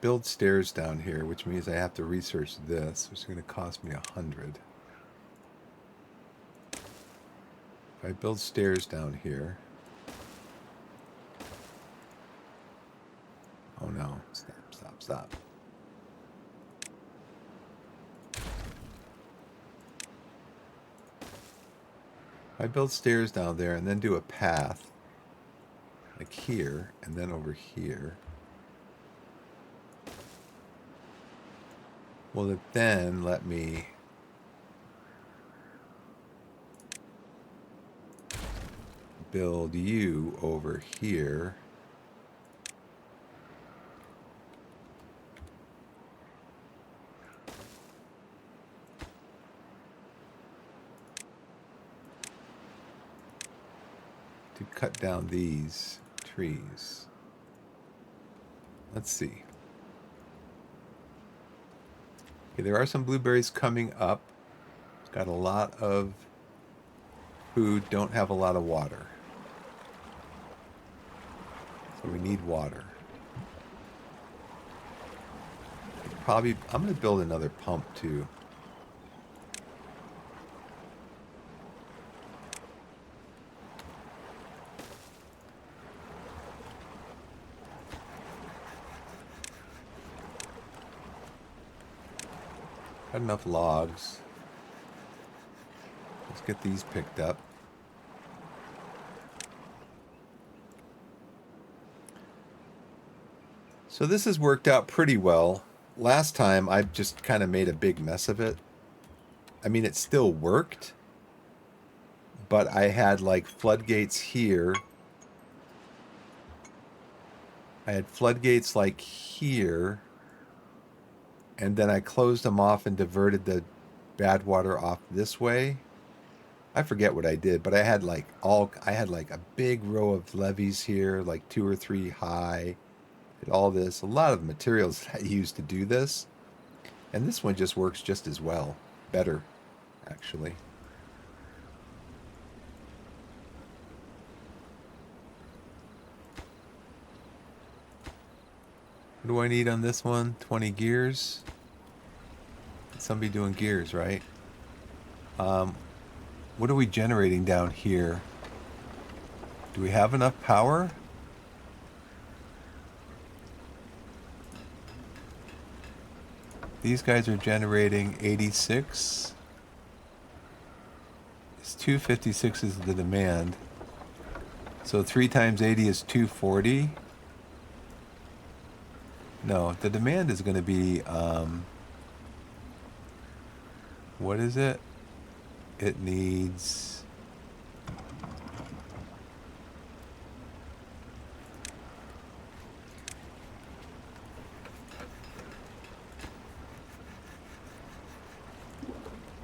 build stairs down here, which means I have to research this, which is going to cost me 100. If I build stairs down here. Oh no, stop, stop, stop. If I build stairs down there and then do a path, like here, and then over here, will it then let me build you over here? To cut down these trees. Let's see. Okay, there are some blueberries coming up, Got a lot of food, don't have a lot of water. So we need water. Probably, I'm going to build another pump too. Got enough logs. Let's get these picked up. So this has worked out pretty well. Last time I just kind of made a big mess of it. I mean, it still worked, but I had like floodgates here. I had floodgates like here, and then I closed them off and diverted the bad water off this way. I forget what I did, but I had like a big row of levees here, like 2 or 3 high. Did all this, a lot of materials that I used to do this. And this one just works just as well. Better, actually. What do I need on this one? 20 gears. Somebody doing gears, right? What are we generating down here? Do we have enough power? These guys are generating 86. It's 256 is the demand. So 3 times 80 is 240. No, the demand is going to be, what is it? It needs...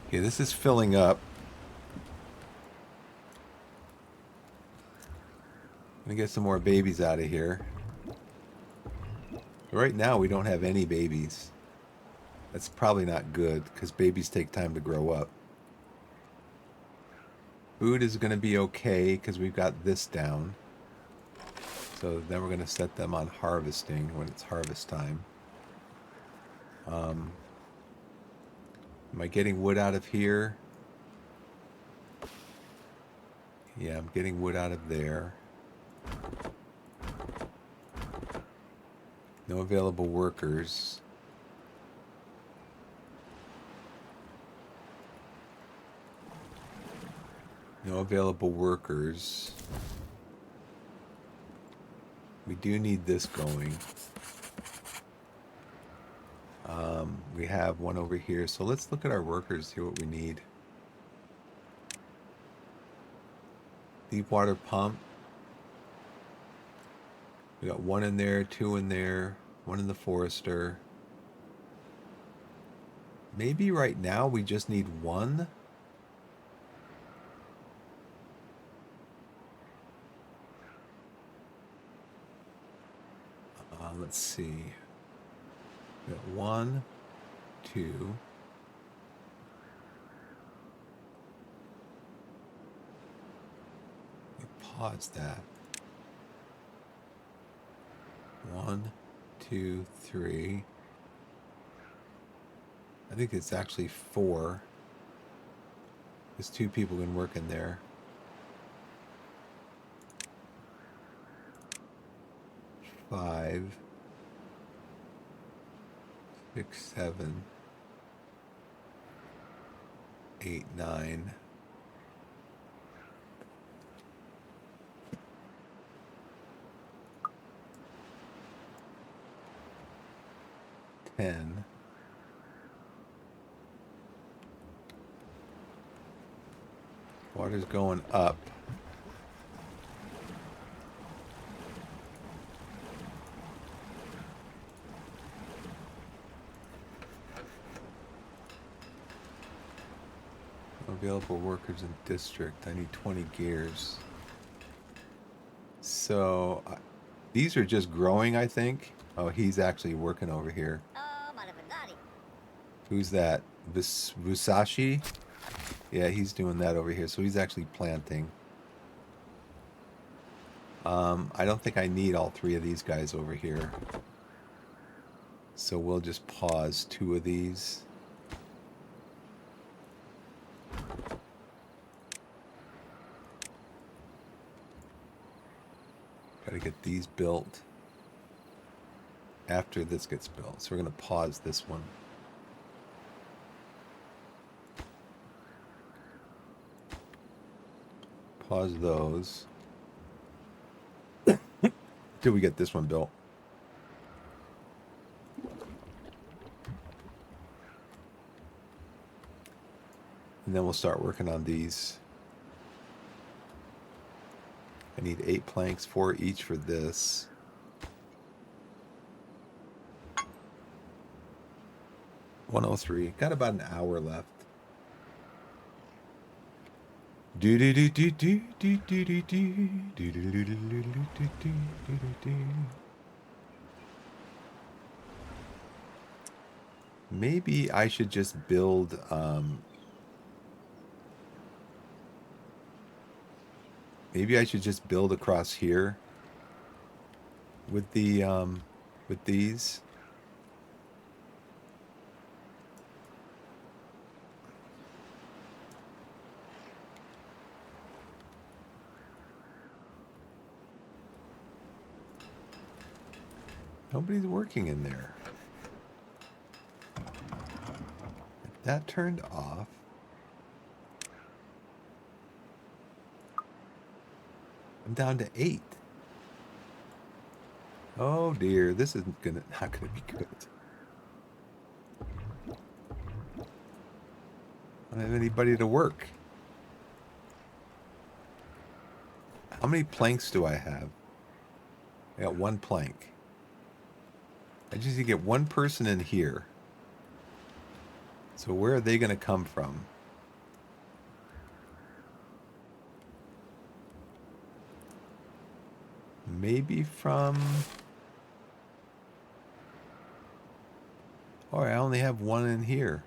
Okay, this is filling up. I'm gonna get some more babies out of here. Right now we don't have any babies. That's probably not good because babies take time to grow up. Food is going to be okay because we've got this down. So then we're going to set them on harvesting when it's harvest time. Am I getting wood out of here? Yeah, I'm getting wood out of there. No available workers. No available workers. We do need this going. We have one over here. So let's look at our workers, see what we need. Deep water pump. We got 1 in there, 2 in there, 1 in the forester. Maybe right now we just need 1. Let's see. We got 1, 2. We pause that. 1, 2, 3. I think it's actually 4. There's 2 people can work in there. 5, 6, 7, 8, 9. 10. Water's going up. Available workers in district. I need 20 gears. So these are just growing, I think. Oh, he's actually working over here. Who's that? Vusashi? Yeah, he's doing that over here. So he's actually planting. I don't think I need all three of these guys over here. So we'll just pause two of these. Gotta get these built after this gets built. So we're gonna pause this one. Pause those. Till we get this one built. And then we'll start working on these. I need 8 planks, 4 each for this. $103. Got about an hour left. Do do do do do do do do do do do do do do do do. Maybe I should just build maybe I should just build across here with the with these. Nobody's working in there. That turned off. I'm down to 8. Oh dear, this isn't not gonna be good. I don't have anybody to work. How many planks do I have? I got 1 plank. I just need to get 1 person in here. So where are they going to come from? Maybe from... Oh, I only have 1 in here.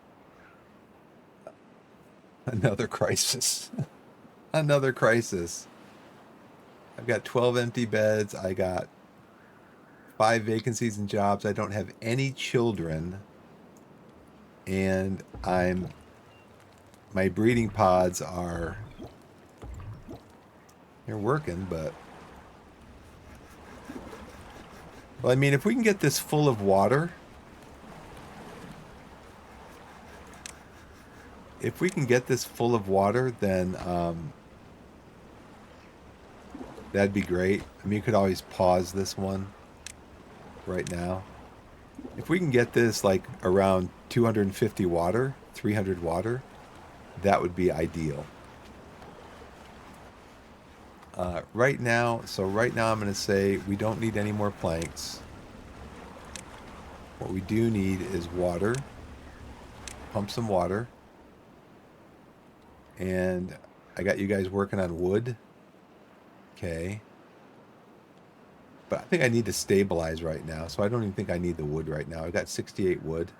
Another crisis. Another crisis. I've got 12 empty beds. I got 5 vacancies and jobs. I don't have any children. And my breeding pods are... They're working, but... Well, I mean, if we can get this full of water... If we can get this full of water, then that'd be great. I mean, you could always pause this one right now. If we can get this like around 250 water, 300 water, that would be ideal. Right now I'm going to say we don't need any more planks. What we do need is water. Pump some water. And I got you guys working on wood. Okay. But I think I need to stabilize right now, so I don't even think I need the wood right now. I got 68 wood.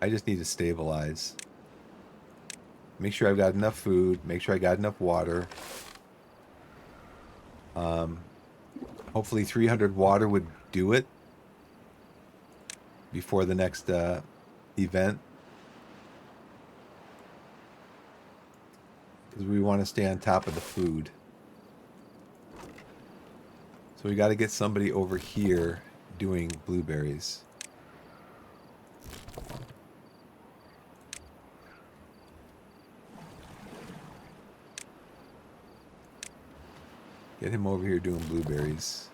I just need to stabilize. Make sure I've got enough food. Make sure I got enough water. Hopefully 300 water would do it before the next event. Because we want to stay on top of the food. So we got to get somebody over here doing blueberries. Get him over here doing blueberries.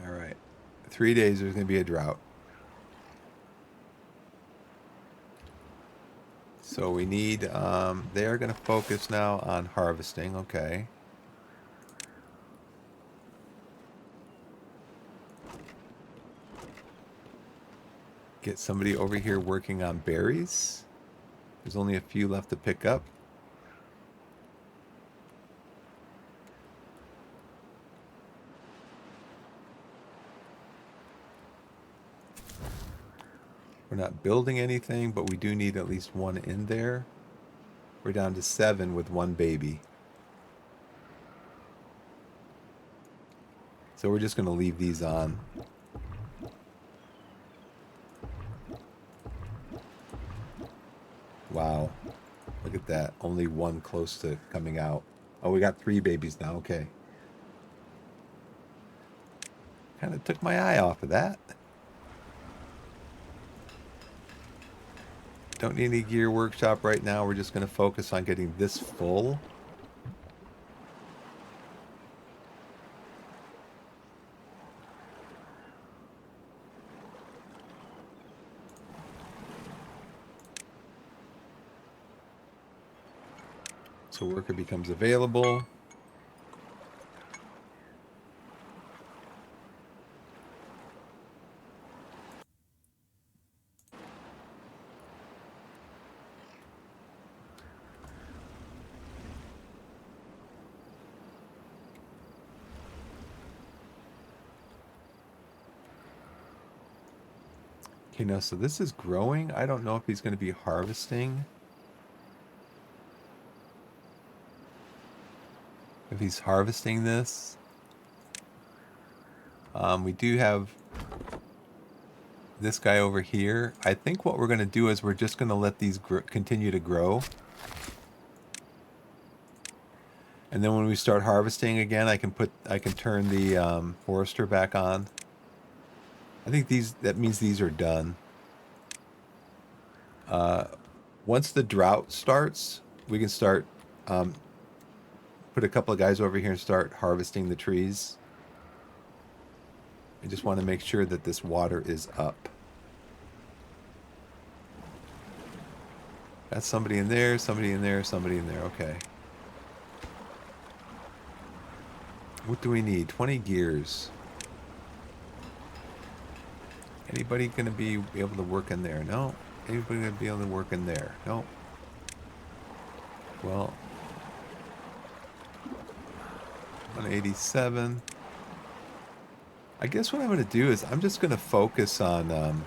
All right. 3 days there's going to be a drought. So we need, they are going to focus now on harvesting. Okay. Get somebody over here working on berries. There's only a few left to pick up. We're not building anything, but we do need at least one in there. We're down to 7 with one baby. So we're just going to leave these on. Wow. Look at that. Only one close to coming out. Oh, we got 3 babies now. Okay. Kind of took my eye off of that. Don't need any gear workshop right now. We're just going to focus on getting this full. So worker becomes available. Okay, now, so this is growing. I don't know if he's going to be harvesting. If he's harvesting this. We do have this guy over here. I think what we're going to do is we're just going to let these continue to grow. And then when we start harvesting again, I can turn the forester back on. I think that means these are done. Once the drought starts, we can start put a couple of guys over here and start harvesting the trees. I just want to make sure that this water is up. That's somebody in there, somebody in there, somebody in there. Okay. What do we need? 20 gears. Anybody going to be able to work in there? No. Anybody going to be able to work in there? No. Well, 187. I guess what I'm going to do is I'm just going to focus on...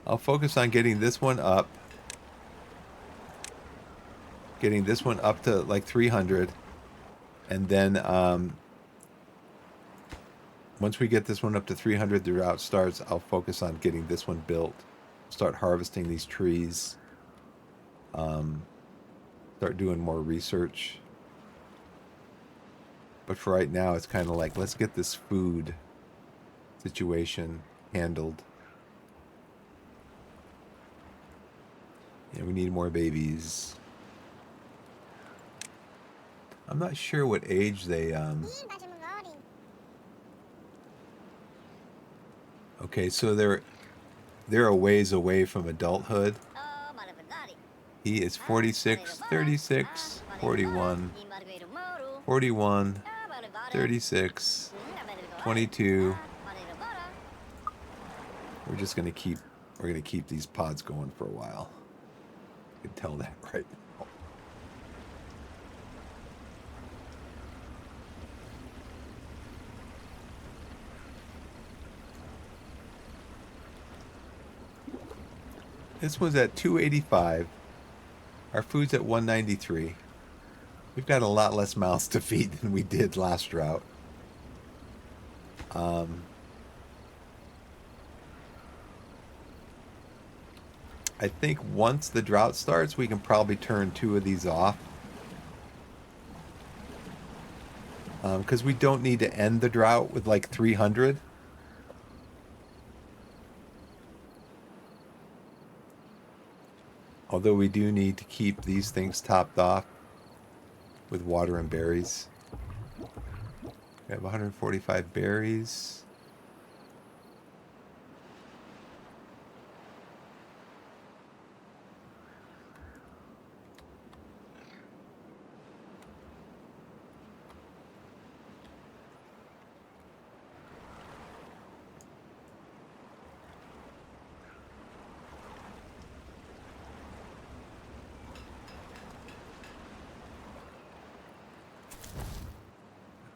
I'll focus on getting this one up. Getting this one up to like 300. And then once we get this one up to 300, the route starts, I'll focus on getting this one built. Start harvesting these trees. Start doing more research. But for right now, it's kind of like, let's get this food situation handled. Yeah, we need more babies. I'm not sure what age they... Okay, so they're a ways away from adulthood. He is 46, 36, 41, 41, 36, 22. We're gonna keep these pods going for a while. You can tell that right now. This was at 285. Our food's at 193. We've got a lot less mouths to feed than we did last drought. I think once the drought starts, we can probably turn 2 of these off. Because we don't need to end the drought with like 300. Although we do need to keep these things topped off with water and berries. We have 145 berries.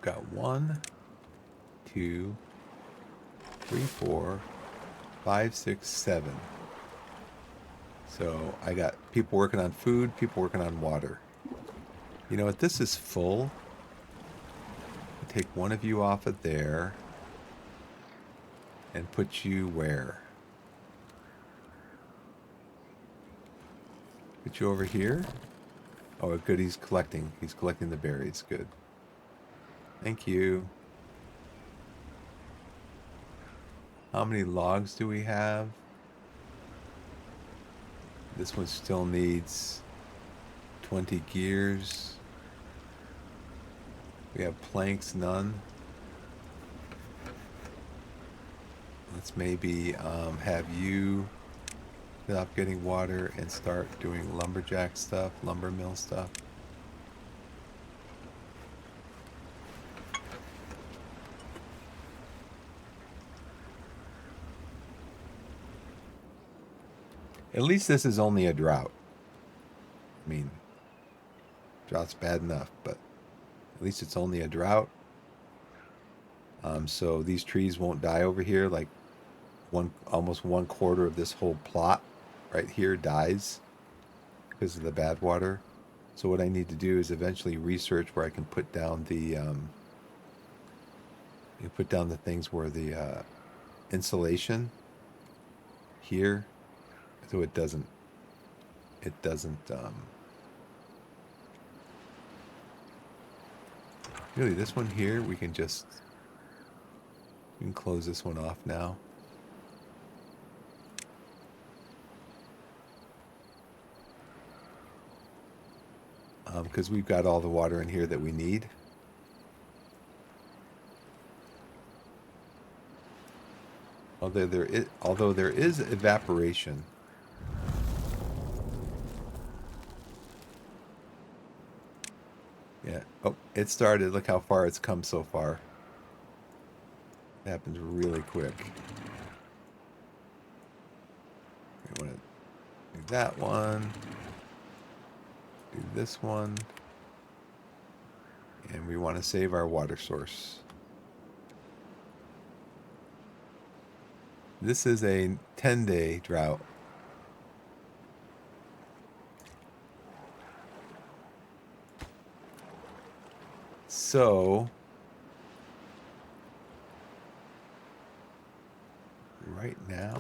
Got 1, 2, 3, 4, 5, 6, 7. So I got people working on food, people working on water. You know what? This is full. Take one of you off of there and put you where? Put you over here? Oh, good. He's collecting. He's collecting the berries. Good. Thank you. How many logs do we have? This one still needs 20 gears. We have planks, none. Let's maybe have you stop getting water and start doing lumberjack stuff, lumber mill stuff. At least this is only a drought. I mean, drought's bad enough, but at least it's only a drought. So these trees won't die over here. Like almost 1/4 of this whole plot right here dies because of the bad water. So what I need to do is eventually research where I can put down the things where the insulation here, so it doesn't really, this one here we can close this one off now. Because we've got all the water in here that we need. Although there is evaporation. Yeah. Oh, it started. Look how far it's come so far. It happens really quick. We want to do that one. Do this one. And we want to save our water source. This is a 10-day drought. So, right now,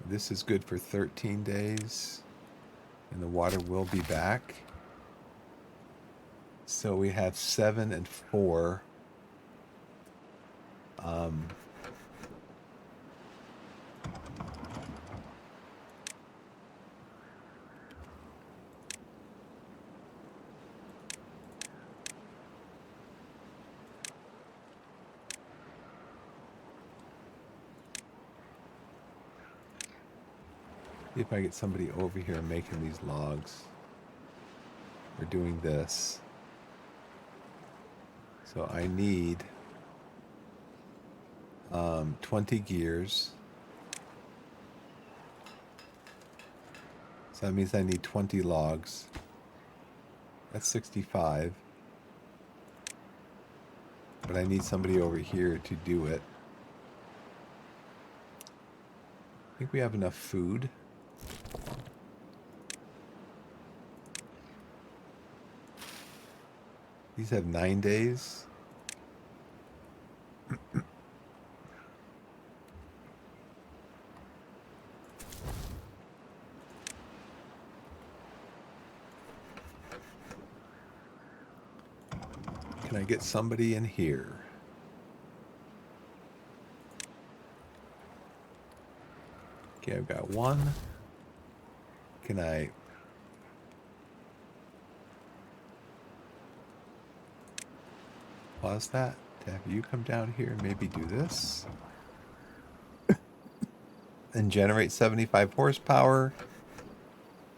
this is good for 13 days, and the water will be back. So we have 7 and 4. See if I get somebody over here making these logs. We're doing this. So I need 20 gears. So that means I need 20 logs. That's 65. But I need somebody over here to do it. I think we have enough food. These have 9 days. Can I get somebody in here? Okay, I've got one. Can I... pause that to have you come down here and maybe do this? And generate 75 horsepower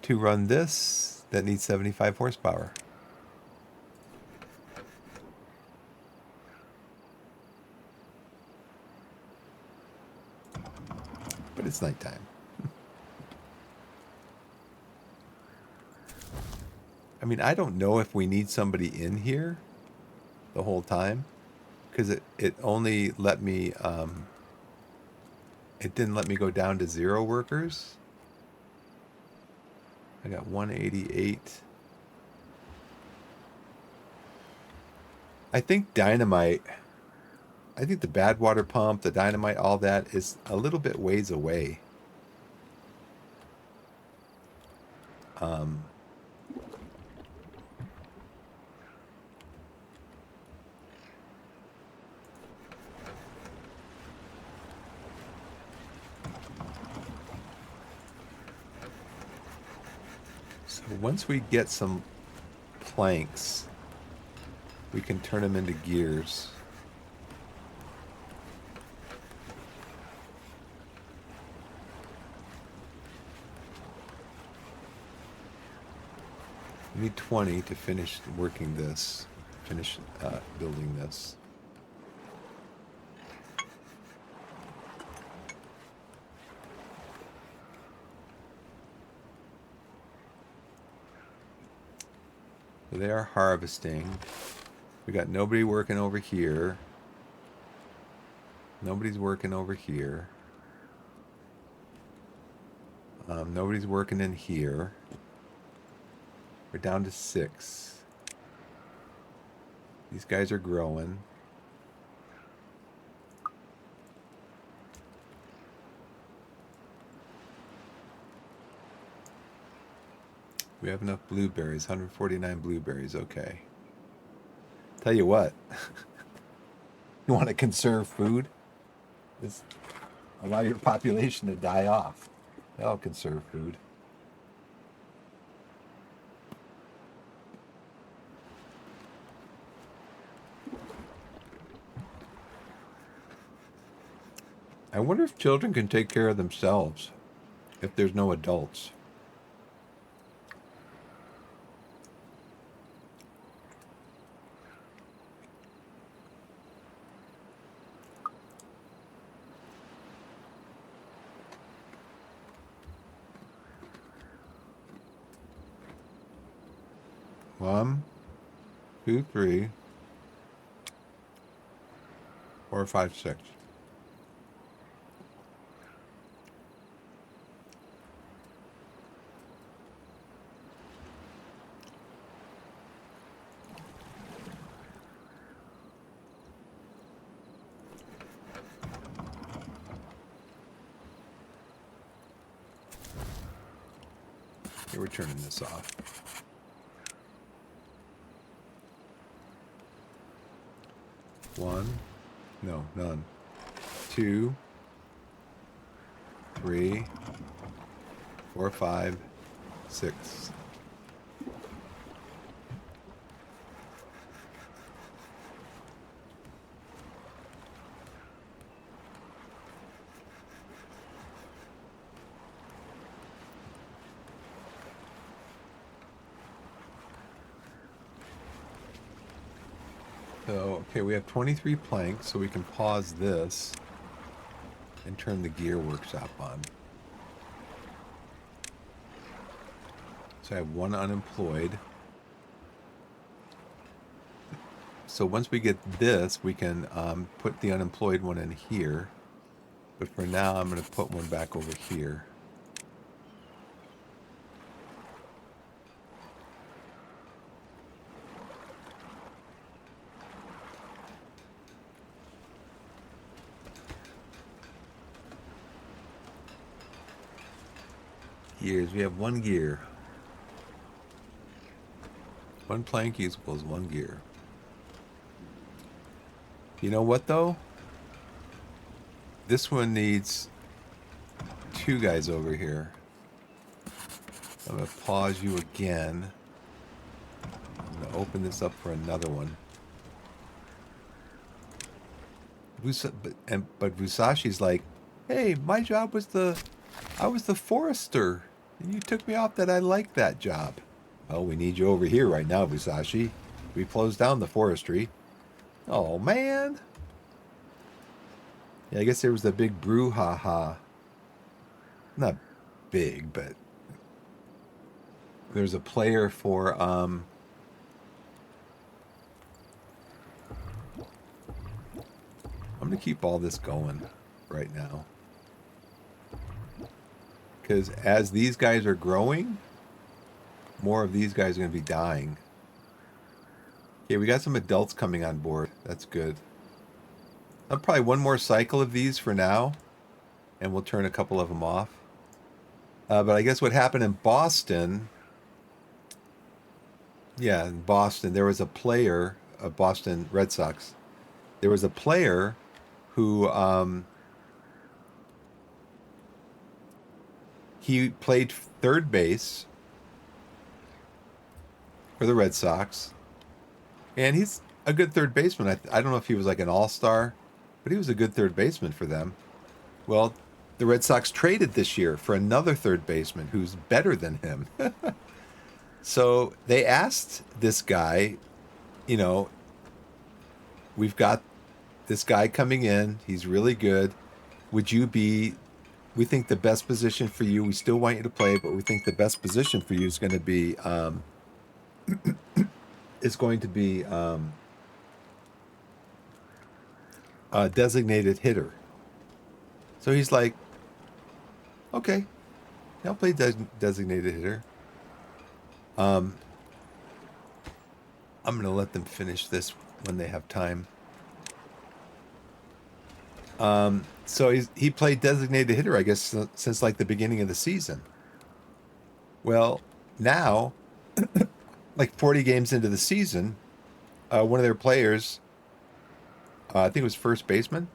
to run this that needs 75 horsepower. But it's nighttime. I mean, I don't know if we need somebody in here the whole time, because it only let me, it didn't let me go down to 0 workers. I got 188. I think dynamite, I think the bad water pump, the dynamite, all that is a little bit ways away. Um, so once we get some planks, we can turn them into gears. We need 20 to finish working this, finish building this. So they are harvesting. We got nobody working over here. Nobody's working over here. Nobody's working in here. We're down to 6. These guys are growing. We have enough blueberries, 149 blueberries, okay. Tell you what, you want to conserve food? Just allow your population to die off. That'll conserve food. I wonder if children can take care of themselves if there's no adults. One, two, three, 4, 5, 6. Okay, we're turning this off. One, no, none. 2, 3, 4, 5, 6. So, okay, we have 23 planks, so we can pause this and turn the gear workshop on. So I have 1 unemployed. So once we get this, we can put the unemployed one in here. But for now, I'm going to put one back over here. Gears. We have 1 gear. 1 plank equals 1 gear. You know what though? This one needs 2 guys over here. I'm going to pause you again. I'm going to open this up for another one. But Busashi's like, hey, my job was I was the forester. And you took me off that. I like that job. Well, we need you over here right now, Busashi. We closed down the forestry. Oh, man. Yeah, I guess there was the big brouhaha. Not big, but there's a player for I'm going to keep all this going right now. Because as these guys are growing, more of these guys are going to be dying. Okay, we got some adults coming on board. That's good. I'll probably one more cycle of these for now, and we'll turn a couple of them off. But I guess what happened in Boston, yeah, in Boston, there was a player, Boston Red Sox, there was a player who he played third base for the Red Sox, and he's a good third baseman. I don't know if he was like an all-star, but he was a good third baseman for them. Well, the Red Sox traded this year for another third baseman who's better than him. So they asked this guy, you know, we've got this guy coming in. He's really good. Would you be, we think the best position for you, we still want you to play, but we think the best position for you is going to be, a designated hitter. So he's like, okay, I'll play designated hitter. I'm going to let them finish this when they have time. So he played designated hitter, I guess, since like the beginning of the season. Well, now, like 40 games into the season, one of their players, I think it was first baseman.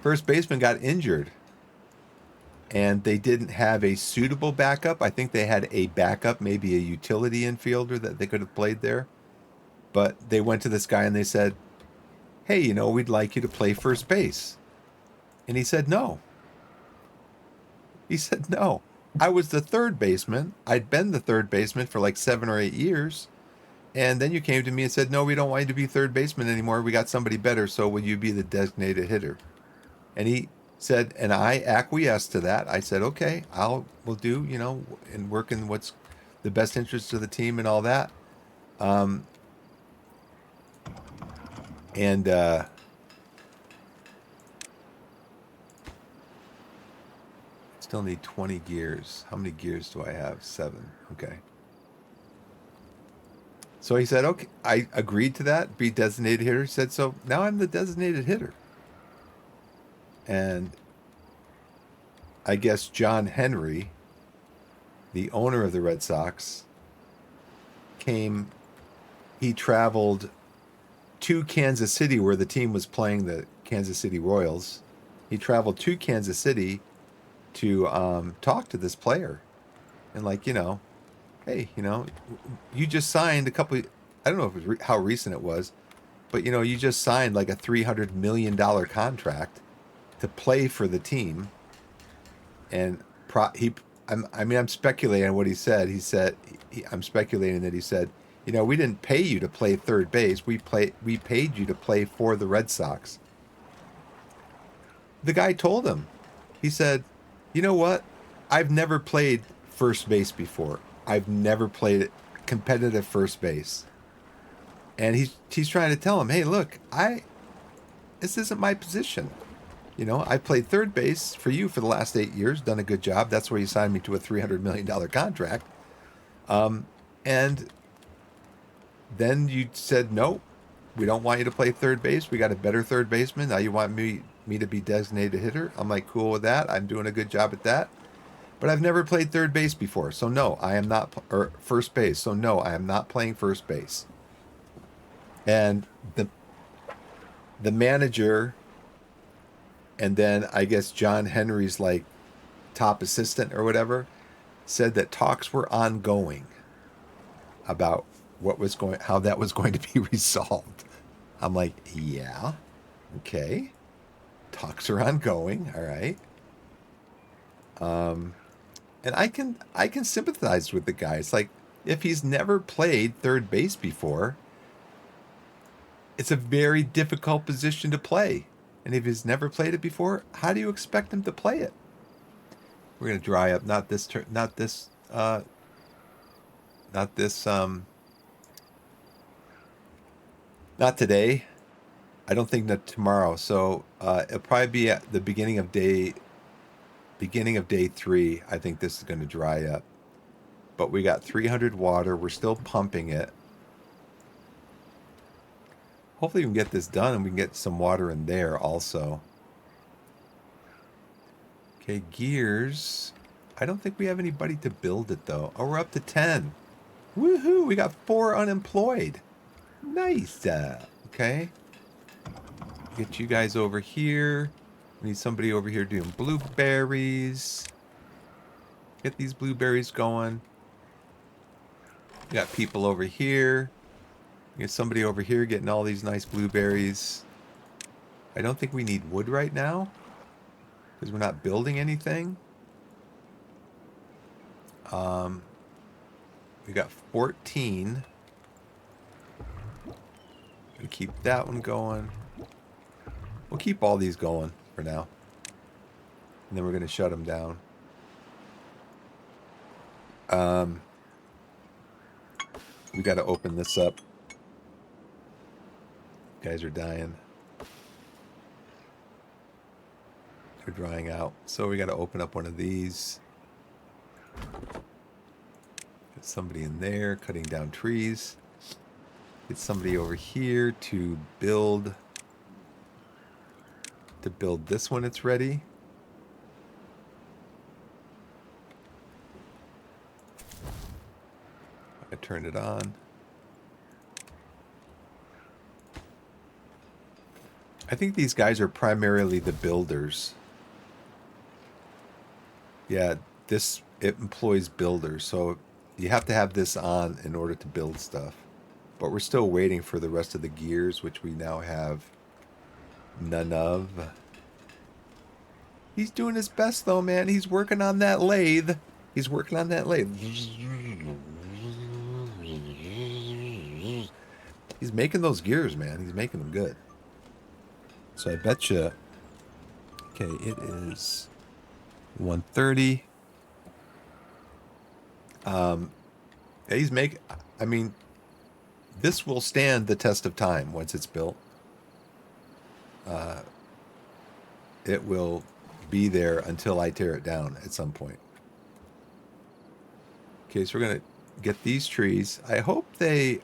First baseman got injured, and they didn't have a suitable backup. I think they had a backup, maybe a utility infielder that they could have played there. But they went to this guy and they said, hey, you know, we'd like you to play first base. And he said no. He said no. I was the third baseman. I'd been the third baseman for like 7 or 8 years. And then you came to me and said, no, we don't want you to be third baseman anymore. We got somebody better. So will you be the designated hitter? And he said, and I acquiesced to that. I said, okay, we'll do, you know, and work in what's the best interest of the team and all that. Still need 20 gears. How many gears do I have? 7. Okay. So he said, okay, I agreed to that, be designated hitter. He said, so now I'm the designated hitter. And I guess John Henry, the owner of the Red Sox, he traveled to Kansas City where the team was playing the Kansas City Royals. He traveled to Kansas City to talk to this player. And like, you know, hey, you know, you just signed I don't know if how recent it was, but, you know, you just signed like a $300 million contract to play for the team. And I'm speculating on what he said. I'm speculating that he said, you know, we didn't pay you to play third base. We paid you to play for the Red Sox. The guy told him, he said, you know what? I've never played first base before. I've never played competitive first base. And he's trying to tell him, hey, look, this isn't my position. You know, I played third base for you for the last 8 years, done a good job. That's where you signed me to a $300 million contract. And then you said, no, we don't want you to play third base. We got a better third baseman. Now you want me to be designated hitter. I'm like, cool with that. I'm doing a good job at that. But I've never played third base before. So no, I am not, or first base. So no, I am not playing first base. And the manager, and then I guess John Henry's like top assistant or whatever, said that talks were ongoing about how that was going to be resolved. I'm like, yeah, okay. Talks are ongoing, all right. And I can sympathize with the guy. It's like, if he's never played third base before, it's a very difficult position to play. And if he's never played it before, how do you expect him to play it? We're gonna dry up. Not today. I don't think that tomorrow. So it'll probably be at the beginning of day 3. I think this is going to dry up. But we got 300 water. We're still pumping it. Hopefully we can get this done and we can get some water in there also. Okay, gears. I don't think we have anybody to build it though. Oh, we're up to 10. Woohoo! We got 4 unemployed. Nice. Okay. Get you guys over here. We need somebody over here doing blueberries. Get these blueberries going. We got people over here. We got somebody over here getting all these nice blueberries. I don't think we need wood right now because we're not building anything. We got 14. Gonna keep that one going. We'll keep all these going for now. And then we're gonna shut them down. We got to open this up. Guys are dying. They're drying out. So we got to open up one of these. Get somebody in there cutting down trees. Get somebody over here to build this when it's ready. I turned it on. I think these guys are primarily the builders. Yeah, it employs builders, so you have to have this on in order to build stuff. But we're still waiting for the rest of the gears, which we now have none of. He's doing his best though, man. He's working on that lathe. He's working on that lathe. He's making those gears, man. He's making them good. So I bet you. Okay, it is 1:30. He's making. I mean, this will stand the test of time once it's built. It will be there until I tear it down at some point. Okay, so we're gonna get these trees. I hope they.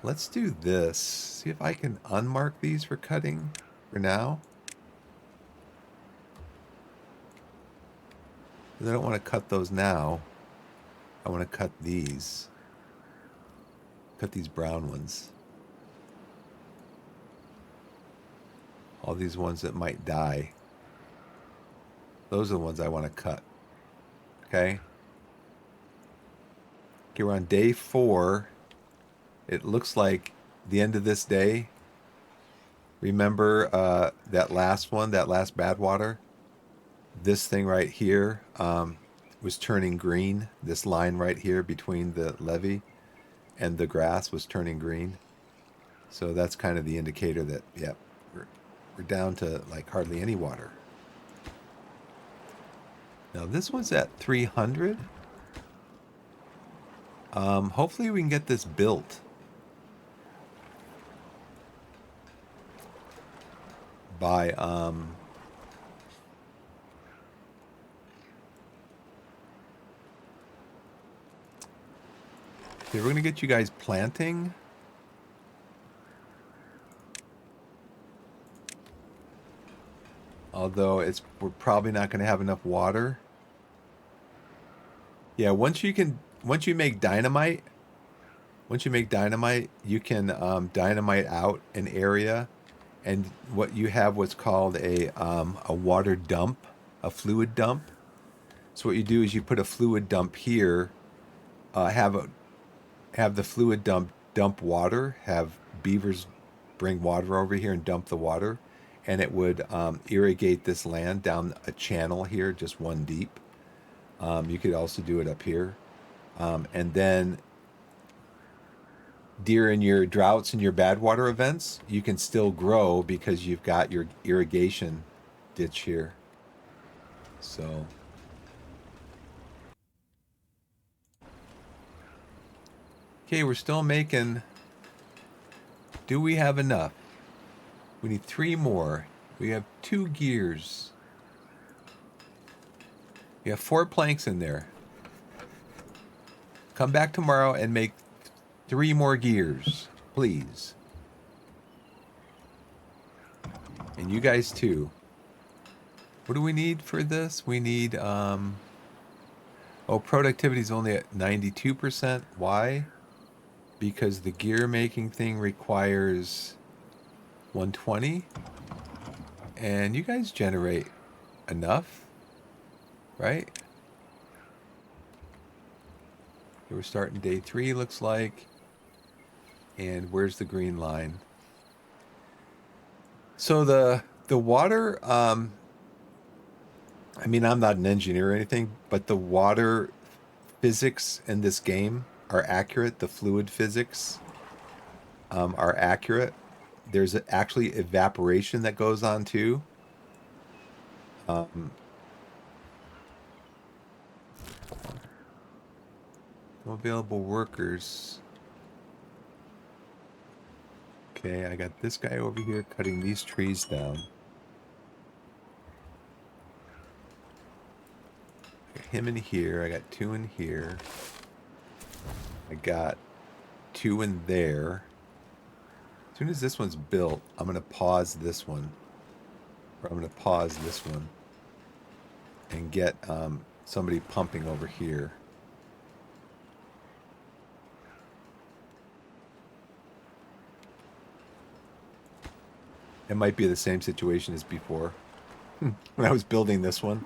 Let's do this. See if I can unmark these for cutting for now. Because I don't want to cut those now. I want to cut these. Cut these brown ones. All these ones that might die. Those are the ones I want to cut. Okay? Okay, we're on day 4. It looks like the end of this day. Remember that last one, that last bad water? This thing right here was turning green. This line right here between the levee and the grass was turning green. So that's kind of the indicator that, yeah, we're down to like hardly any water. Now this one's at 300. Hopefully we can get this built by okay, we're gonna get you guys planting. Although we're probably not gonna have enough water. Yeah, once you make dynamite, you can dynamite out an area, and what you have what's called a water dump, a fluid dump. So what you do is you put a fluid dump here, have the fluid dump water, have beavers bring water over here and dump the water, and it would irrigate this land down a channel here, just one deep. You could also do it up here. And then during your droughts and your bad water events, you can still grow because you've got your irrigation ditch here. So, okay, we're still making Do we have enough? We need 3 more. We have 2 gears. We have 4 planks in there. Come back tomorrow and make 3 more gears, please. And you guys too. What do we need for this? We need, oh, productivity is only at 92%. Why? Because the gear making thing requires 120. And you guys generate enough, right? We're starting day 3, looks like. And where's the green line? So the water, I mean, I'm not an engineer or anything, but the water physics in this game are accurate. The fluid physics are accurate. There's actually evaporation that goes on too. Available workers. Okay, I got this guy over here cutting these trees down. I got him in here. I got 2 in here. I got 2 in there. As soon as this one's built, I'm going to pause this one. Or I'm going to pause this one. And get somebody pumping over here. It might be the same situation as before. When I was building this one.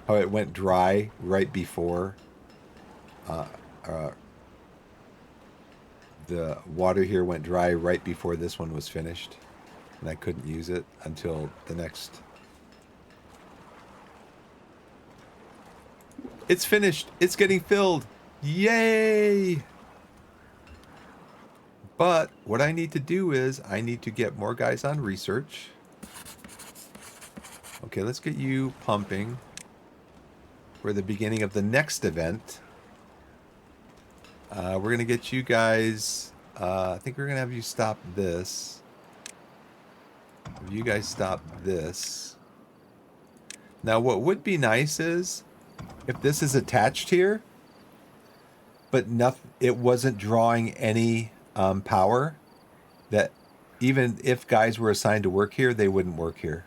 How it went dry right before the water here went dry right before this one was finished. And I couldn't use it until the next. It's finished. It's getting filled. Yay! But what I need to do is I need to get more guys on research. Okay, let's get you pumping for the beginning of the next event. We're going to get you guys... I think we're going to have you stop this. Have you guys stop this. Now, what would be nice is if this is attached here, but nothing, it wasn't drawing any power, that even if guys were assigned to work here, they wouldn't work here.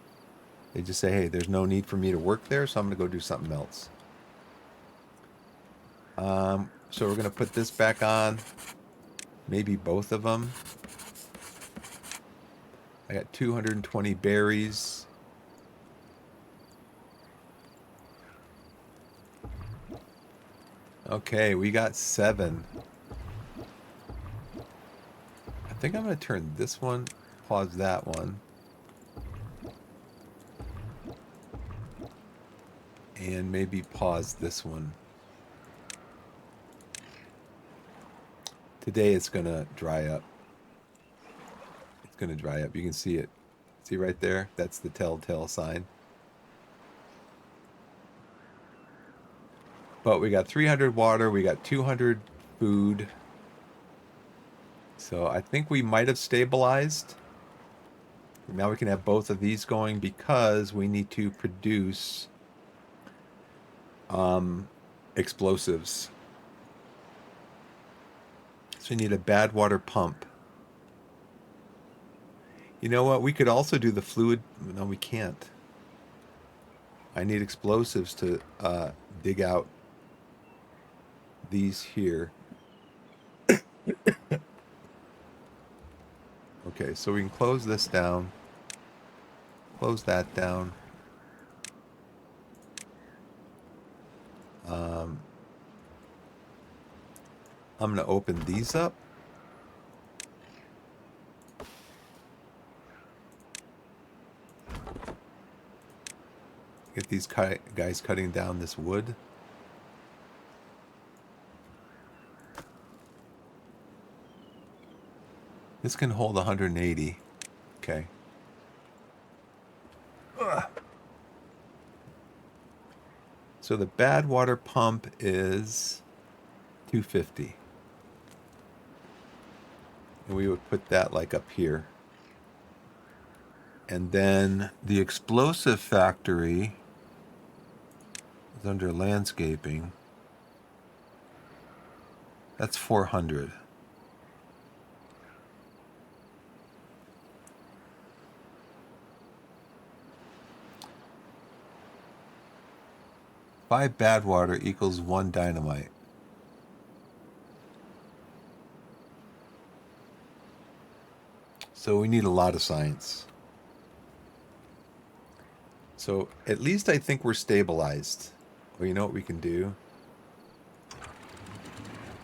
They just say, hey, there's no need for me to work there, so I'm going to go do something else. So we're going to put this back on. Maybe both of them. I got 220 berries. Okay, we got 7. I think I'm going to turn this one, pause that one. And maybe pause this one. Today it's going to dry up. It's going to dry up. You can see it. See right there? That's the telltale sign. But we got 300 water. We got 200 food. So I think we might have stabilized. Now we can have both of these going because we need to produce explosives. So we need a bad water pump. You know what? We could also do the fluid. No, we can't. I need explosives to dig out these here. Okay, so we can close this down. Close that down. I'm going to open these up. Get these guys cutting down this wood. This can hold 180. Okay. Ugh. So the bad water pump is 250. And we would put that like up here. And then the explosive factory is under landscaping. That's 400. Five bad water equals 1 dynamite. So we need a lot of science. So at least I think we're stabilized. Well, you know what we can do?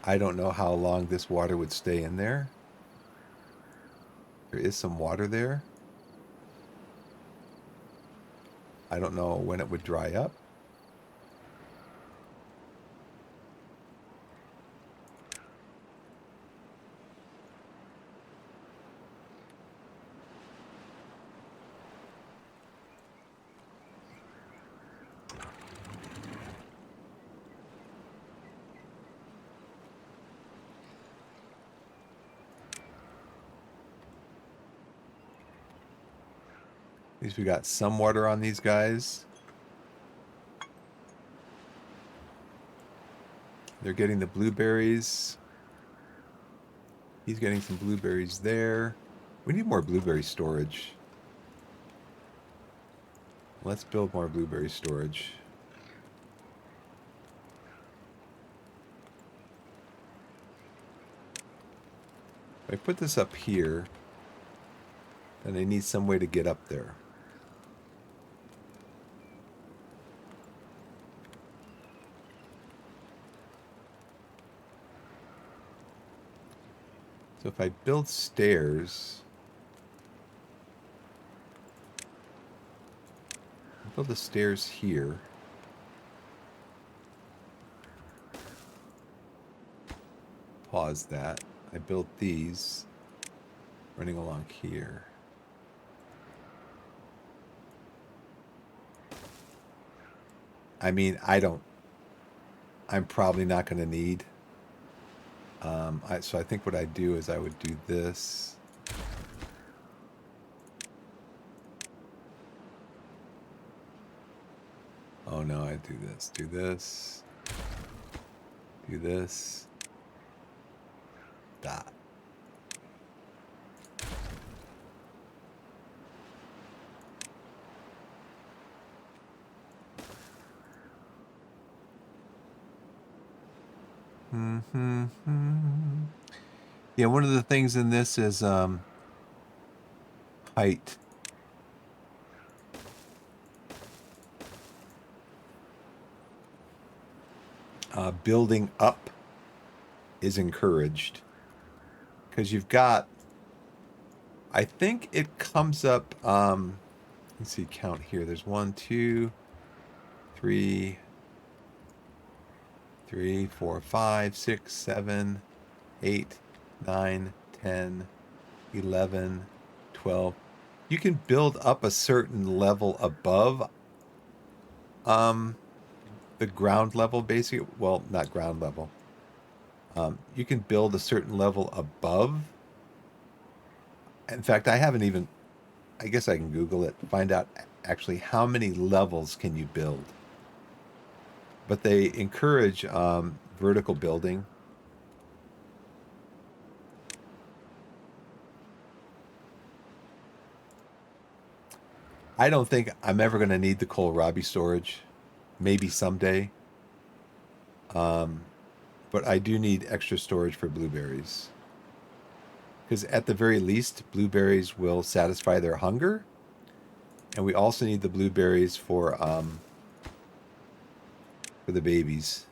I don't know how long this water would stay in there. There is some water there. I don't know when it would dry up. At least we got some water on these guys. They're getting the blueberries. He's getting some blueberries there. We need more blueberry storage. Let's build more blueberry storage. If I put this up here, then I need some way to get up there. So if I build stairs, I'll build the stairs here. Pause that. I built these running along here. I mean, I'm probably not going to need. So I think what I'd do is I would do this. Oh no, I do this, do this, do this, dot. Yeah, one of the things in this is height. Building up is encouraged because you've got, I think it comes up, let's see, count here. There's 1, 2, 3, 4, 5, 6, 7, 8, 9, 10, 11, 12. You can build up a certain level above the ground level, basically. Well, not ground level. You can build a certain level above. In fact, I haven't even, I guess I can Google it, find out actually how many levels can you build. But they encourage vertical building. I don't think I'm ever going to need the kohlrabi storage. Maybe someday. But I do need extra storage for blueberries. Because at the very least, blueberries will satisfy their hunger. And we also need the blueberries for the babies.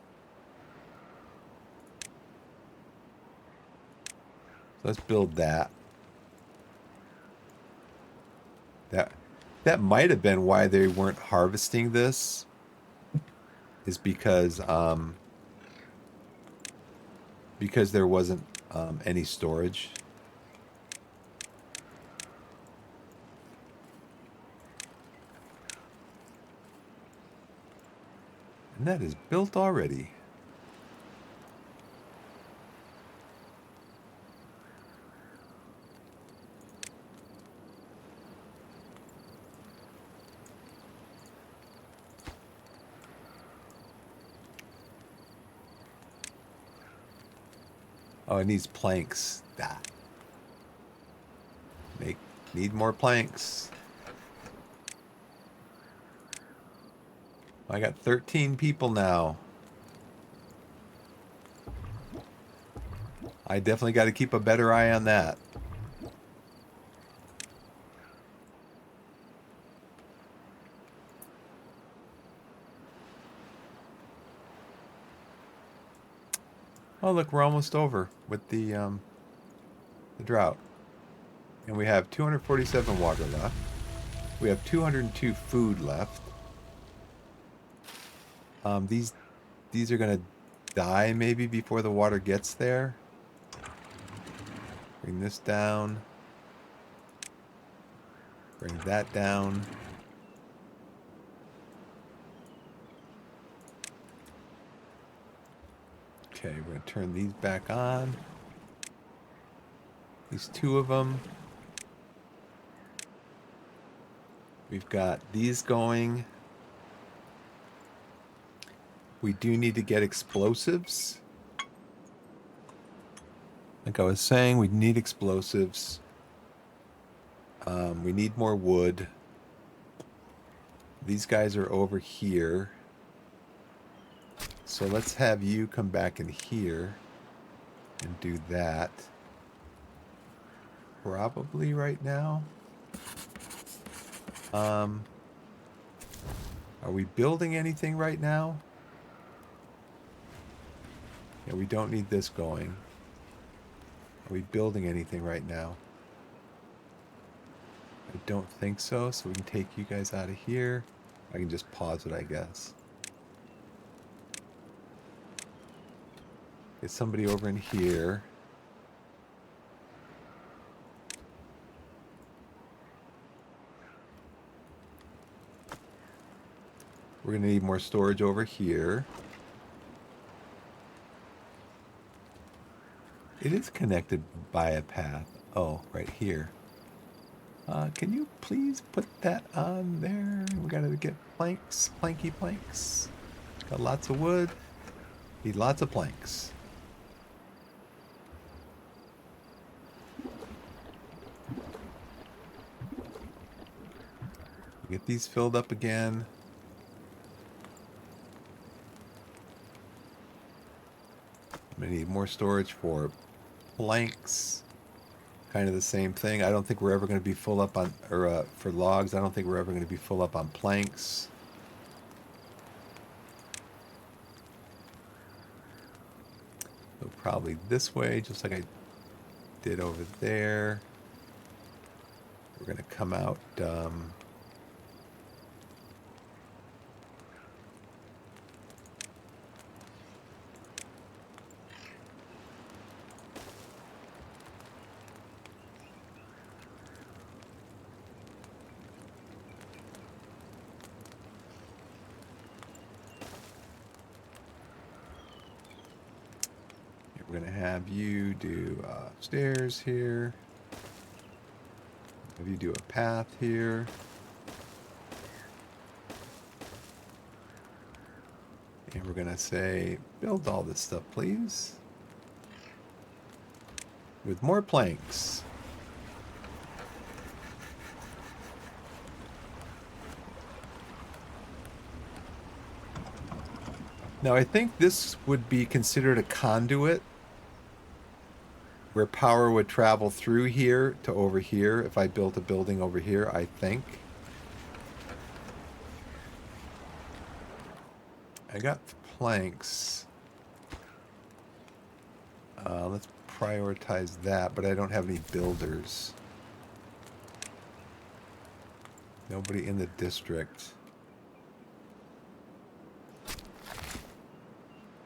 So let's build that. That might have been why they weren't harvesting this. Is because there wasn't any storage. And that is built already. Oh, it needs planks. Ah. Need more planks. I got 13 people now. I definitely got to keep a better eye on that. Oh, look, we're almost over with the drought. And we have 247 water left. We have 202 food left. These are gonna die maybe before the water gets there. Bring this down. Bring that down. Okay, we're gonna turn these back on. These two of them. We've got these going. We do need to get explosives. Like I was saying, we need explosives. We need more wood. These guys are over here. So let's have you come back in here and do that. Probably right now. Are we building anything right now? Yeah, we don't need this going. Are we building anything right now? I don't think so, so we can take you guys out of here. I can just pause it, I guess. Get somebody over in here. We're going to need more storage over here. It is connected by a path. Oh, right here. Can you please put that on there? We gotta get planks, planky planks. Got lots of wood. Need lots of planks. Get these filled up again. I'm gonna need more storage for planks. Kind of the same thing. I don't think we're ever going to be full up on, or for logs, I don't think we're ever going to be full up on planks. So probably this way, just like I did over there. We're going to come out. We're going to have you do stairs here. Have you do a path here. And we're going to say, build all this stuff, please. With more planks. Now, I think this would be considered a conduit where power would travel through here to over here if I built a building over here, I think. I got planks. Let's prioritize that, but I don't have any builders. Nobody in the district.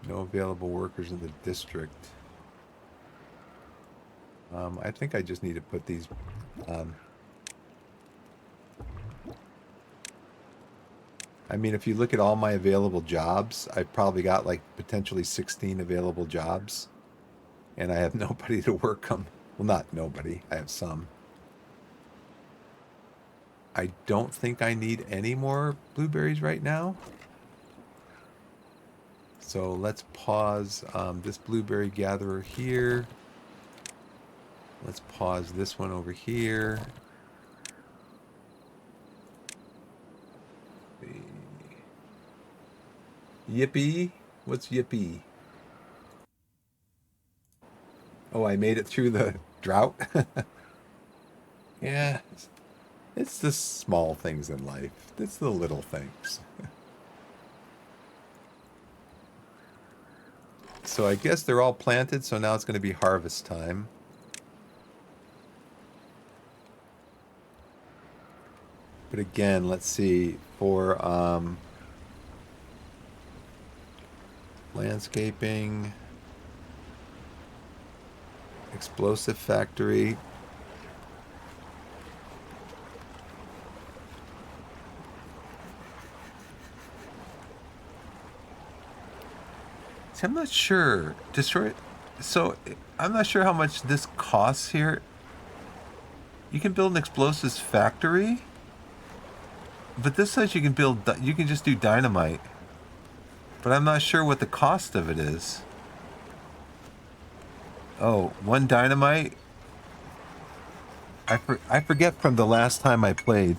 No available workers in the district. I think I just need to put these I mean, if you look at all my available jobs, I've probably got like potentially 16 available jobs. And I have nobody to work them. Well, not nobody. I have some. I don't think I need any more blueberries right now. So let's pause this blueberry gatherer here. Let's pause this one over here. Yippee! What's yippee? Oh, I made it through the drought. Yeah, it's the small things in life. It's the little things. So I guess they're all planted, so now it's going to be harvest time. But again, let's see, for landscaping, explosive factory. See, I'm not sure. Destroy. So I'm not sure how much this costs here. You can build an explosives factory, but this says you can build. You can just do dynamite. But I'm not sure what the cost of it is. Oh, one dynamite. I forget from the last time I played.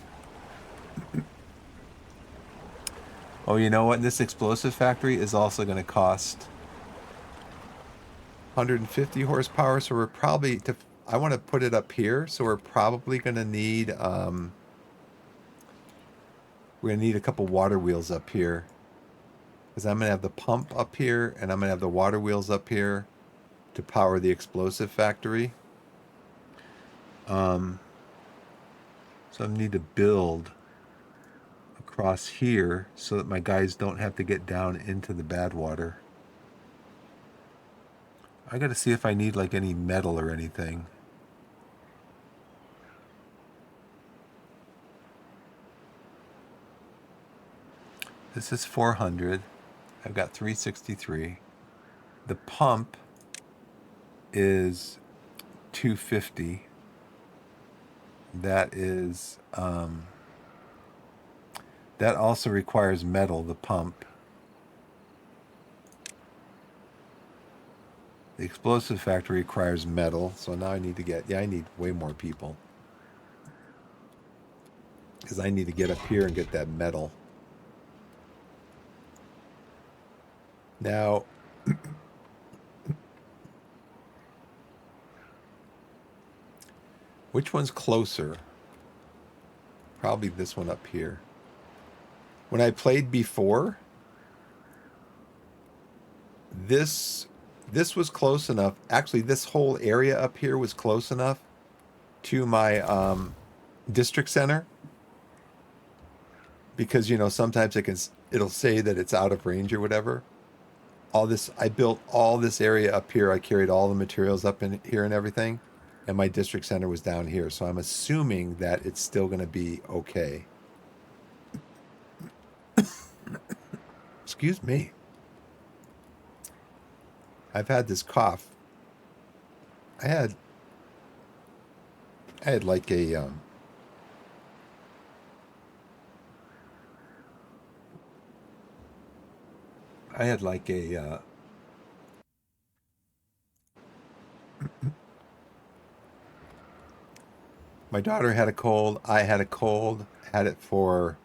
Oh, you know what? This explosive factory is also going to cost 150 horsepower. So we're probably to. I want to put it up here, so we're probably going to need. We're going to need a couple water wheels up here, because I'm going to have the pump up here, and I'm going to have the water wheels up here to power the explosive factory. So I need to build across here so that my guys don't have to get down into the bad water. I got to see if I need like any metal or anything. This is 400. I've got 363. The pump is 250. That is that also requires metal, the pump. The explosive factory requires metal, so now I need to get, I need way more people. Because I need to get up here and get that metal. Now, which one's closer? Probably this one up here. When I played before, this was close enough. Actually, this whole area up here was close enough to my district center, because sometimes it'll say that it's out of range or whatever. I built all this area up here. I carried all the materials up in here and everything, and my district center was down here. So I'm assuming that it's still going to be okay. Excuse me. I've had this cough. I had like a I had like a my daughter had a cold. I had a cold. Had it for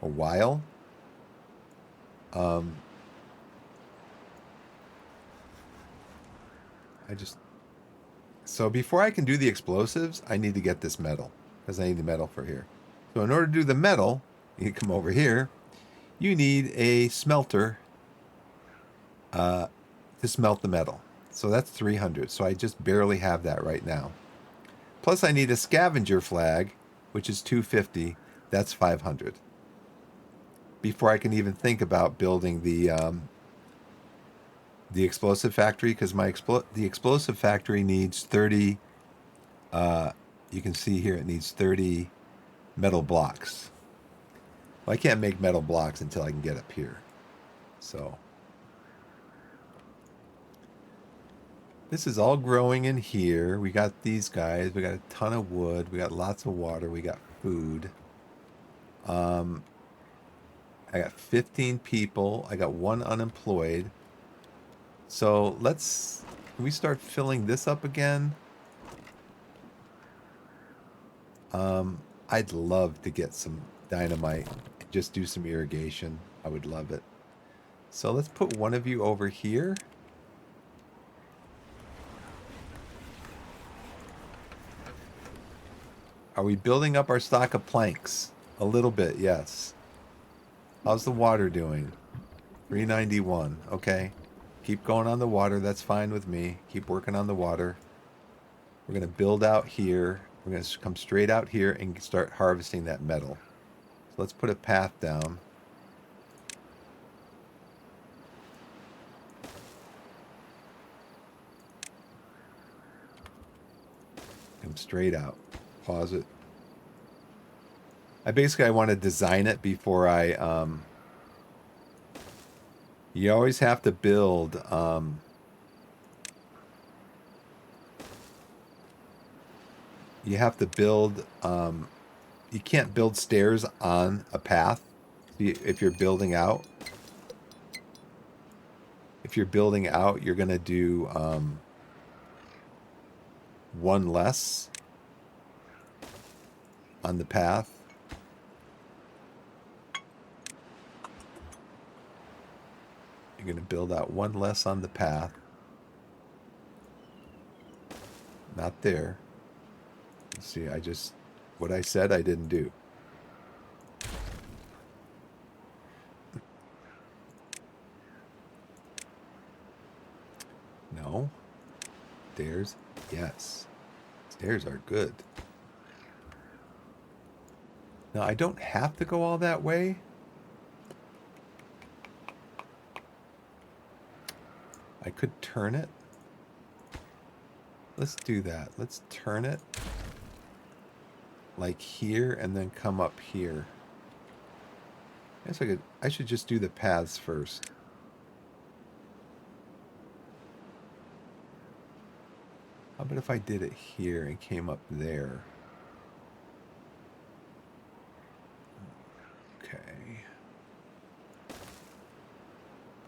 a while. I just So before I can do the explosives, I need to get this metal, because I need the metal for here. So in order to do the metal, you come over here. You need a smelter to smelt the metal. So that's 300. So I just barely have that right now. Plus I need a scavenger flag, which is 250. That's 500. Before I can even think about building the explosive factory, because the explosive factory needs 30. You can see here it needs 30 metal blocks. Well, I can't make metal blocks until I can get up here. So this is all growing in here. We got these guys. We got a ton of wood. We got lots of water. We got food. I I got 15 people. I got one unemployed. So can we start filling this up again? I'd love to get some dynamite and just do some irrigation. I would love it. So let's put one of you over here. Are we building up our stock of planks? A little bit, yes. How's the water doing? 391. Okay. Keep going on the water. That's fine with me. Keep working on the water. We're going to build out here. We're going to come straight out here and start harvesting that metal. So let's put a path down. Come straight out. Pause it. I want to design it before you always have to build, you have to build, you can't build stairs on a path if you're building out. If you're building out, you're going to do one less on the path. You're going to build out one less on the path. Not there. See, what I said I didn't do. No. Stairs, yes. Stairs are good. Now, I don't have to go all that way. I could turn it. Let's do that. Let's turn it like here and then come up here. I should just do the paths first. How about if I did it here and came up there? Okay.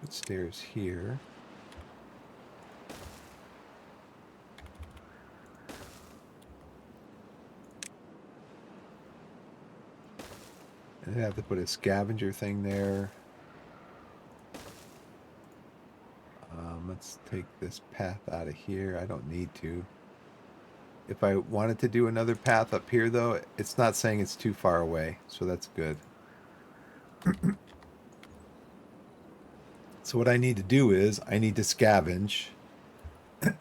Put stairs here. And then I have to put a scavenger thing there. Let's take this path out of here. I don't need to. If I wanted to do another path up here, though, it's not saying it's too far away, so that's good. So what I need to do is I need to scavenge. Then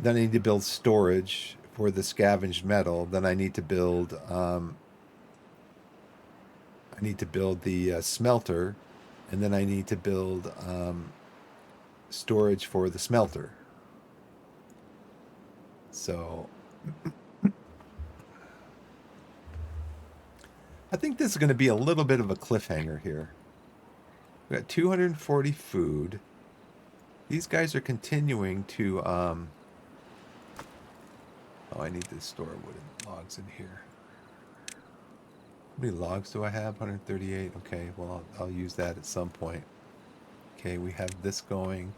I need to build storage for the scavenged metal. Then I need to build the smelter, and then I need to build storage for the smelter. So I think this is going to be a little bit of a cliffhanger here. We got 240 food. These guys are continuing to oh, I need to store wooden logs in here. How many logs do I have? 138. Okay, well, I'll use that at some point. Okay, we have this going.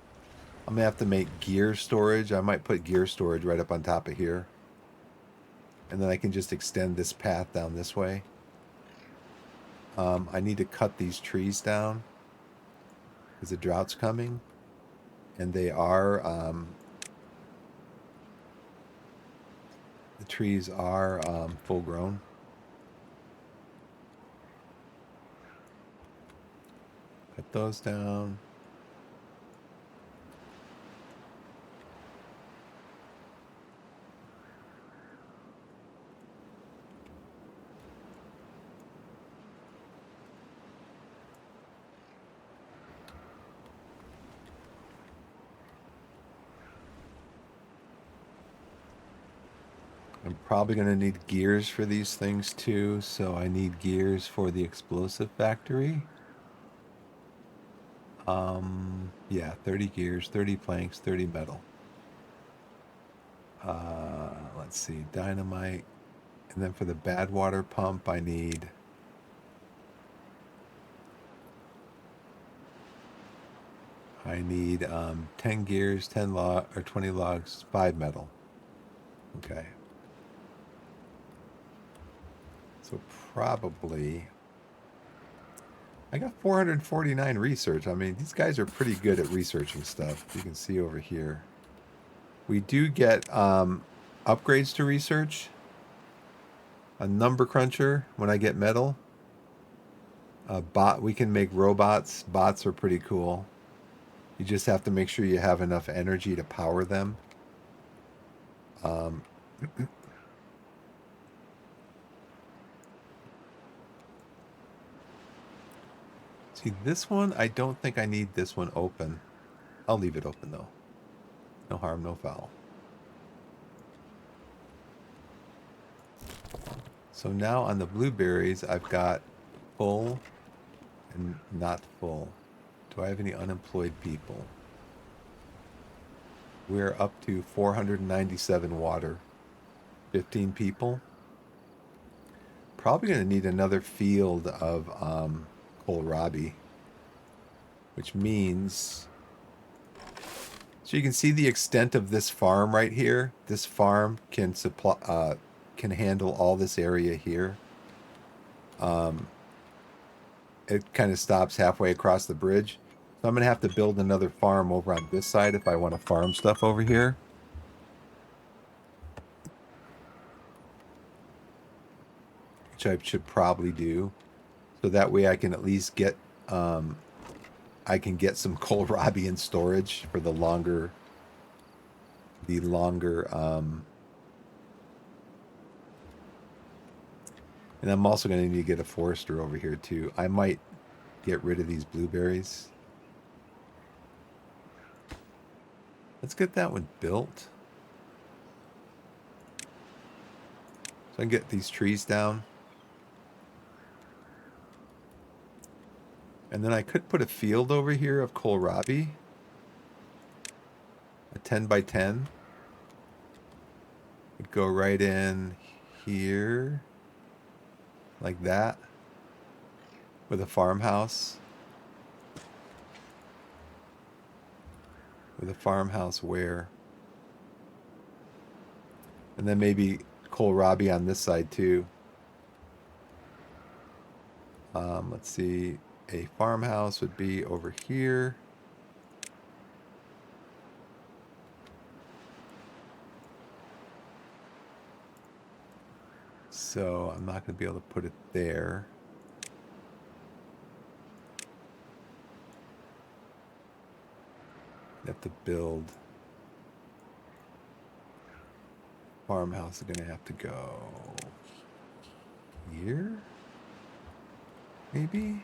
I'm gonna have to make gear storage. I might put gear storage right up on top of here. And then I can just extend this path down this way. I need to cut these trees down because the drought's coming. And they are, the trees are full grown. Cut those down. I'm probably going to need gears for these things too, so I need gears for the explosive factory. Yeah, 30 gears, 30 planks, 30 metal. Let's see, dynamite. And then for the bad water pump, I need I need 10 gears, 10 log or 20 logs, 5 metal. Okay. So probably I got 449 research. I mean, these guys are pretty good at researching stuff. You can see over here. We do get upgrades to research. A number cruncher when I get metal. A bot, we can make robots. Bots are pretty cool. You just have to make sure you have enough energy to power them. See, this one, I don't think I need this one open. I'll leave it open, though. No harm, no foul. So now on the blueberries, I've got full and not full. Do I have any unemployed people? We're up to 497 water. 15 people. Probably going to need another field of kohlrabi, which means... So you can see the extent of this farm right here. This farm can supply, can handle all this area here. It kind of stops halfway across the bridge. So I'm going to have to build another farm over on this side if I want to farm stuff over here. Which I should probably do. So that way I can at least get, I can get some kohlrabi in storage for the longer, and I'm also going to need to get a forester over here too. I might get rid of these blueberries. Let's get that one built. So I can get these trees down. And then I could put a field over here of kohlrabi. A 10 by 10. It'd go right in here. Like that. With a farmhouse. With a farmhouse where? And then maybe kohlrabi on this side too. Let's see. A farmhouse would be over here. So I'm not going to be able to put it there. I have to build. Farmhouse is going to have to go here. Maybe.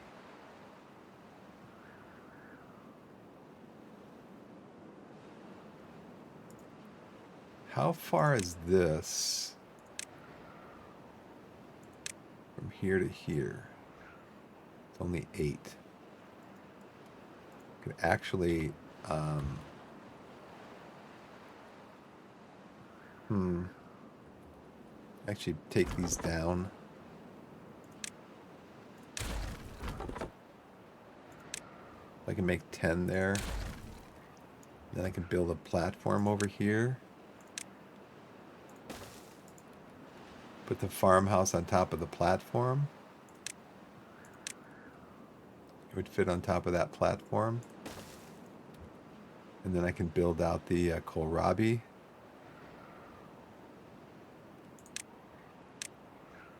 How far is this from here to here? It's only 8. Could actually, actually take these down. I can make 10 there. Then I can build a platform over here. Put the farmhouse on top of the platform. It would fit on top of that platform. And then I can build out the kohlrabi.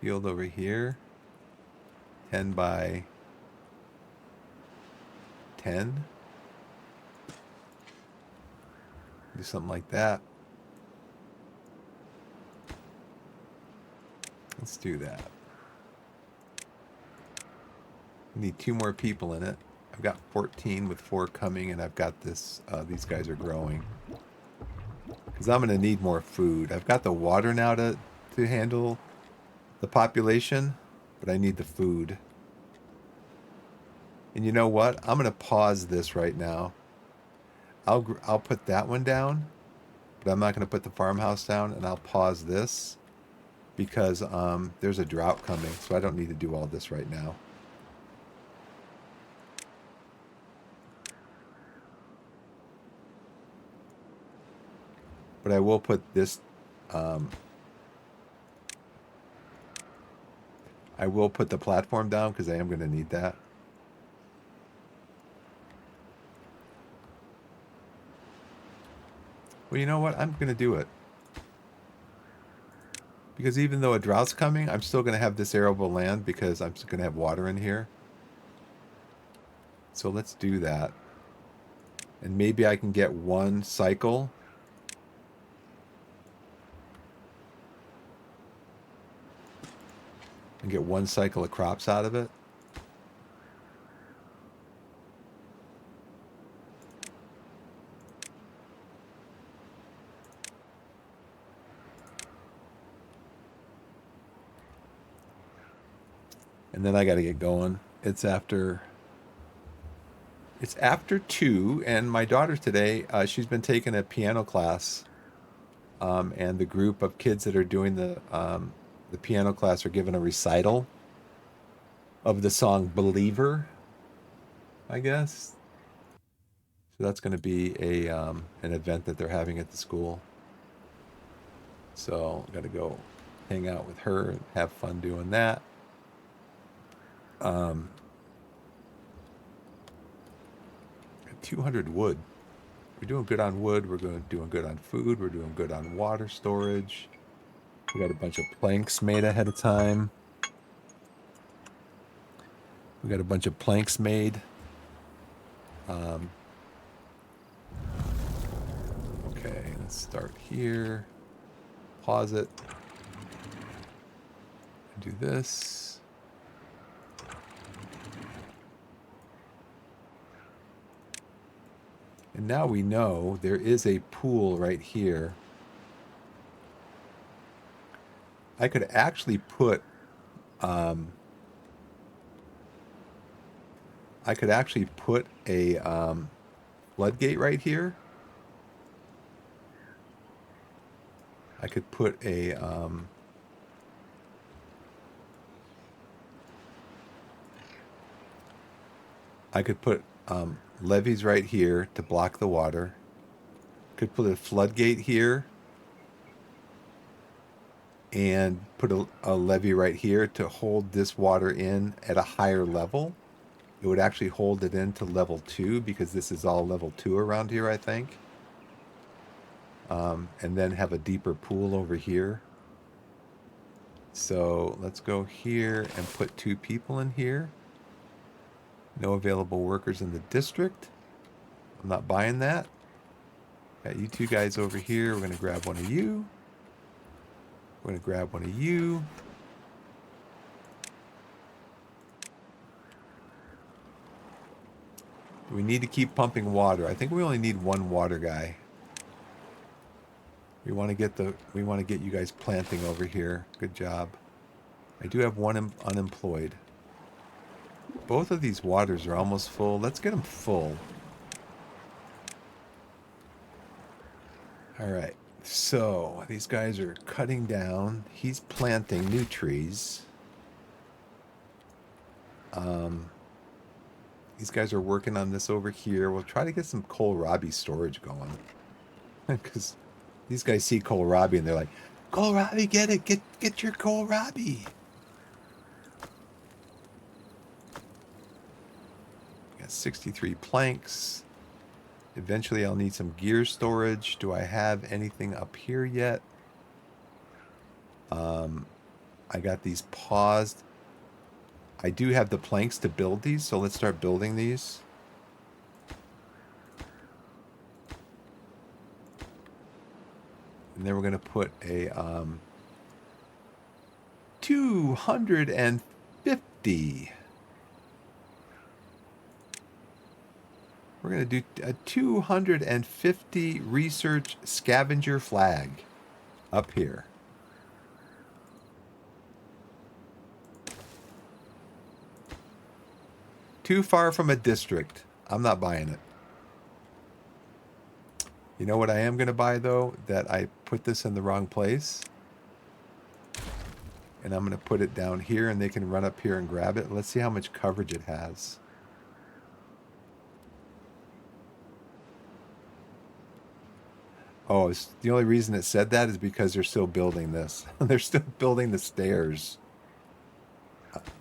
Field over here. 10 by 10. Do something like that. Let's do that. Need 2 more people in it. I've got 14 with 4 coming, and I've got this. These guys are growing. Because I'm going to need more food. I've got the water now to handle the population, but I need the food. And you know what? I'm going to pause this right now. I'll put that one down, but I'm not going to put the farmhouse down, and I'll pause this because there's a drought coming, so I don't need to do all this right now. But I will put this, I will put the platform down because I am going to need that. Well, you know what? I'm going to do it. Because even though a drought's coming, I'm still going to have this arable land because I'm going to have water in here. So let's do that. And maybe I can get one cycle. And get one cycle of crops out of it. And then I got to get going. It's after 2, and my daughter today, she's been taking a piano class, and the group of kids that are doing the piano class are giving a recital of the song "Believer," I guess. So that's going to be an event that they're having at the school. So I'm gonna go hang out with her and have fun doing that. Um, 200 wood. We're doing good on wood. We're doing good on food. We're doing good on water storage. We got a bunch of planks made ahead of time. We got a bunch of planks made. Okay, let's start here. Pause it. Do this. And now we know there is a pool right here. I could actually put a floodgate right here. I could put a levees right here to block the water. Could put a floodgate here and put a levee right here to hold this water in at a higher level. It would actually hold it into level 2 because this is all level 2 around here, I think. And then have a deeper pool over here. So let's go here and put 2 people in here. No available workers in the district. I'm not buying that. Got you 2 guys over here. We're going to grab one of you. We're going to grab one of you. We need to keep pumping water. I think we only need 1 water guy. We want to get you guys planting over here. Good job. I do have 1 unemployed. Both of these waters are almost full. Let's get them full. All right. So these guys are cutting down. He's planting new trees. These guys are working on this over here. We'll try to get some kohlrabi storage going. Because these guys see kohlrabi and they're like, kohlrabi, get it. Get your kohlrabi. Got 63 planks. Eventually I'll need some gear storage. Do I have anything up here yet? I got these paused. I do have the planks to build these, so let's start building these. And then we're going to put a 250. We're going to do a 250 research scavenger flag up here. Too far from a district. I'm not buying it. You know what I am going to buy, though? That I put this in the wrong place. And I'm going to put it down here, and they can run up here and grab it. Let's see how much coverage it has. Oh, it's, the only reason it said that is because they're still building this. They're still building the stairs.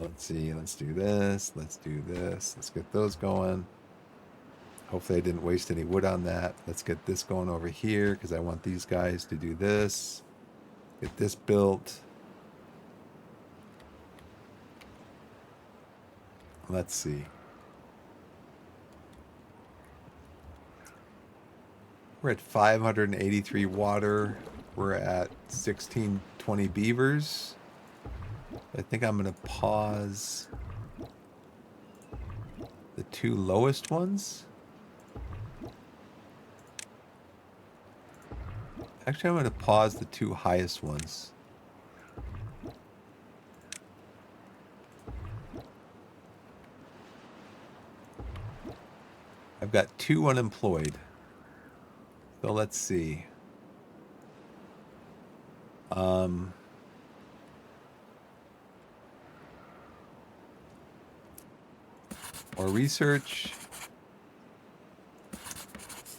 Let's see. Let's do this. Let's do this. Let's get those going. Hopefully I didn't waste any wood on that. Let's get this going over here because I want these guys to do this. Get this built. Let's see. We're at 583 water. We're at 1620 beavers. I think I'm going to pause the two lowest ones. Actually, I'm going to pause the two highest ones. I've got 2 unemployed. So let's see. More research.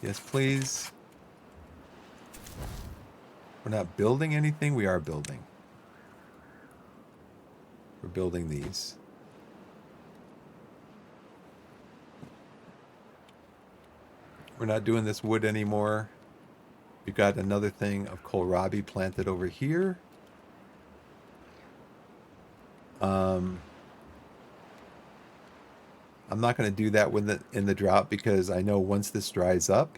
Yes, please. We're not building anything. We are building. We're building these. We're not doing this wood anymore. We've got another thing of kohlrabi planted over here. I'm not going to do that in the drought because I know once this dries up,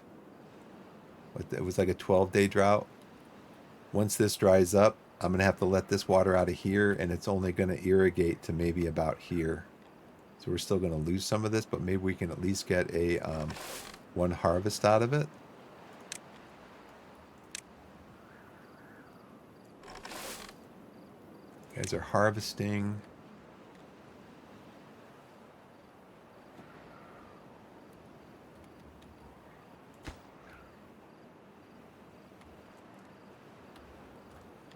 it was like a 12-day drought. Once this dries up, I'm going to have to let this water out of here, and it's only going to irrigate to maybe about here. So we're still going to lose some of this, but maybe we can at least get a one harvest out of it. You guys are harvesting.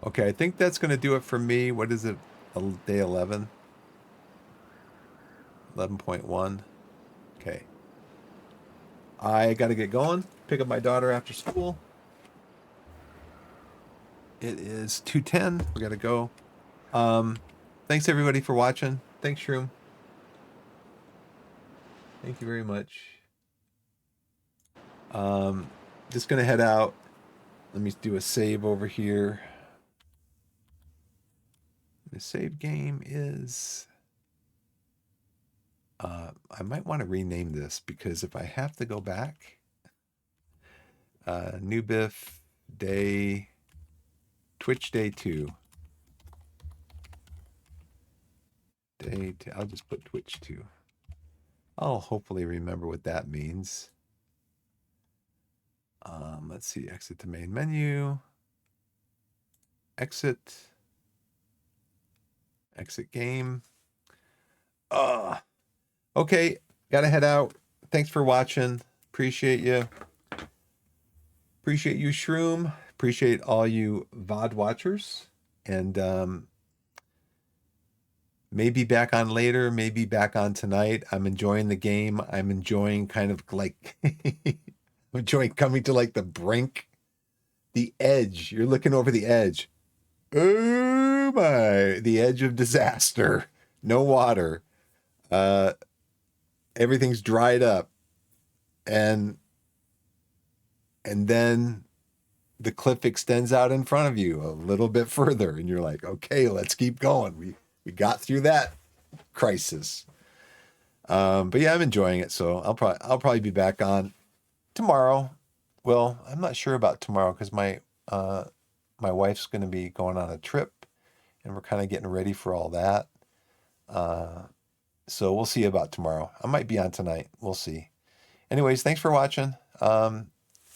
Okay, I think that's going to do it for me. What is it? Day 11? 11.1. Okay. I got to get going. Pick up my daughter after school. It is 2:10. We got to go. Thanks everybody for watching. Thanks, Shroom. Thank you very much. Just going to head out. Let me do a save over here. The save game is... I might want to rename this because if I have to go back... New Biff Day... Twitch Day 2. Day 2. I'll just put Twitch 2. I'll hopefully remember what that means. Let's see. Exit to main menu. Exit. Exit game. Okay. Gotta head out. Thanks for watching. Appreciate you. Appreciate you, Shroom. Appreciate all you VOD watchers. And maybe back on later, maybe back on tonight. I'm enjoying the game. I'm enjoying kind of like... I'm enjoying coming to like the brink. The edge. You're looking over the edge. Oh my. The edge of disaster. No water. Everything's dried up. And then the cliff extends out in front of you a little bit further. And you're like, okay, let's keep going. We got through that crisis. But yeah, I'm enjoying it. So I'll probably be back on tomorrow. Well, I'm not sure about tomorrow because my wife's going to be going on a trip, and we're kind of getting ready for all that. So we'll see about tomorrow. I might be on tonight. We'll see. Anyways, thanks for watching.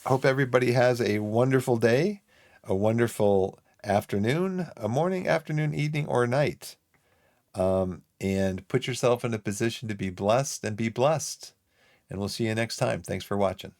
Hope everybody has a wonderful day, a wonderful afternoon, a morning, afternoon, evening, or night. And put yourself in a position to be blessed and be blessed. And we'll see you next time. Thanks for watching.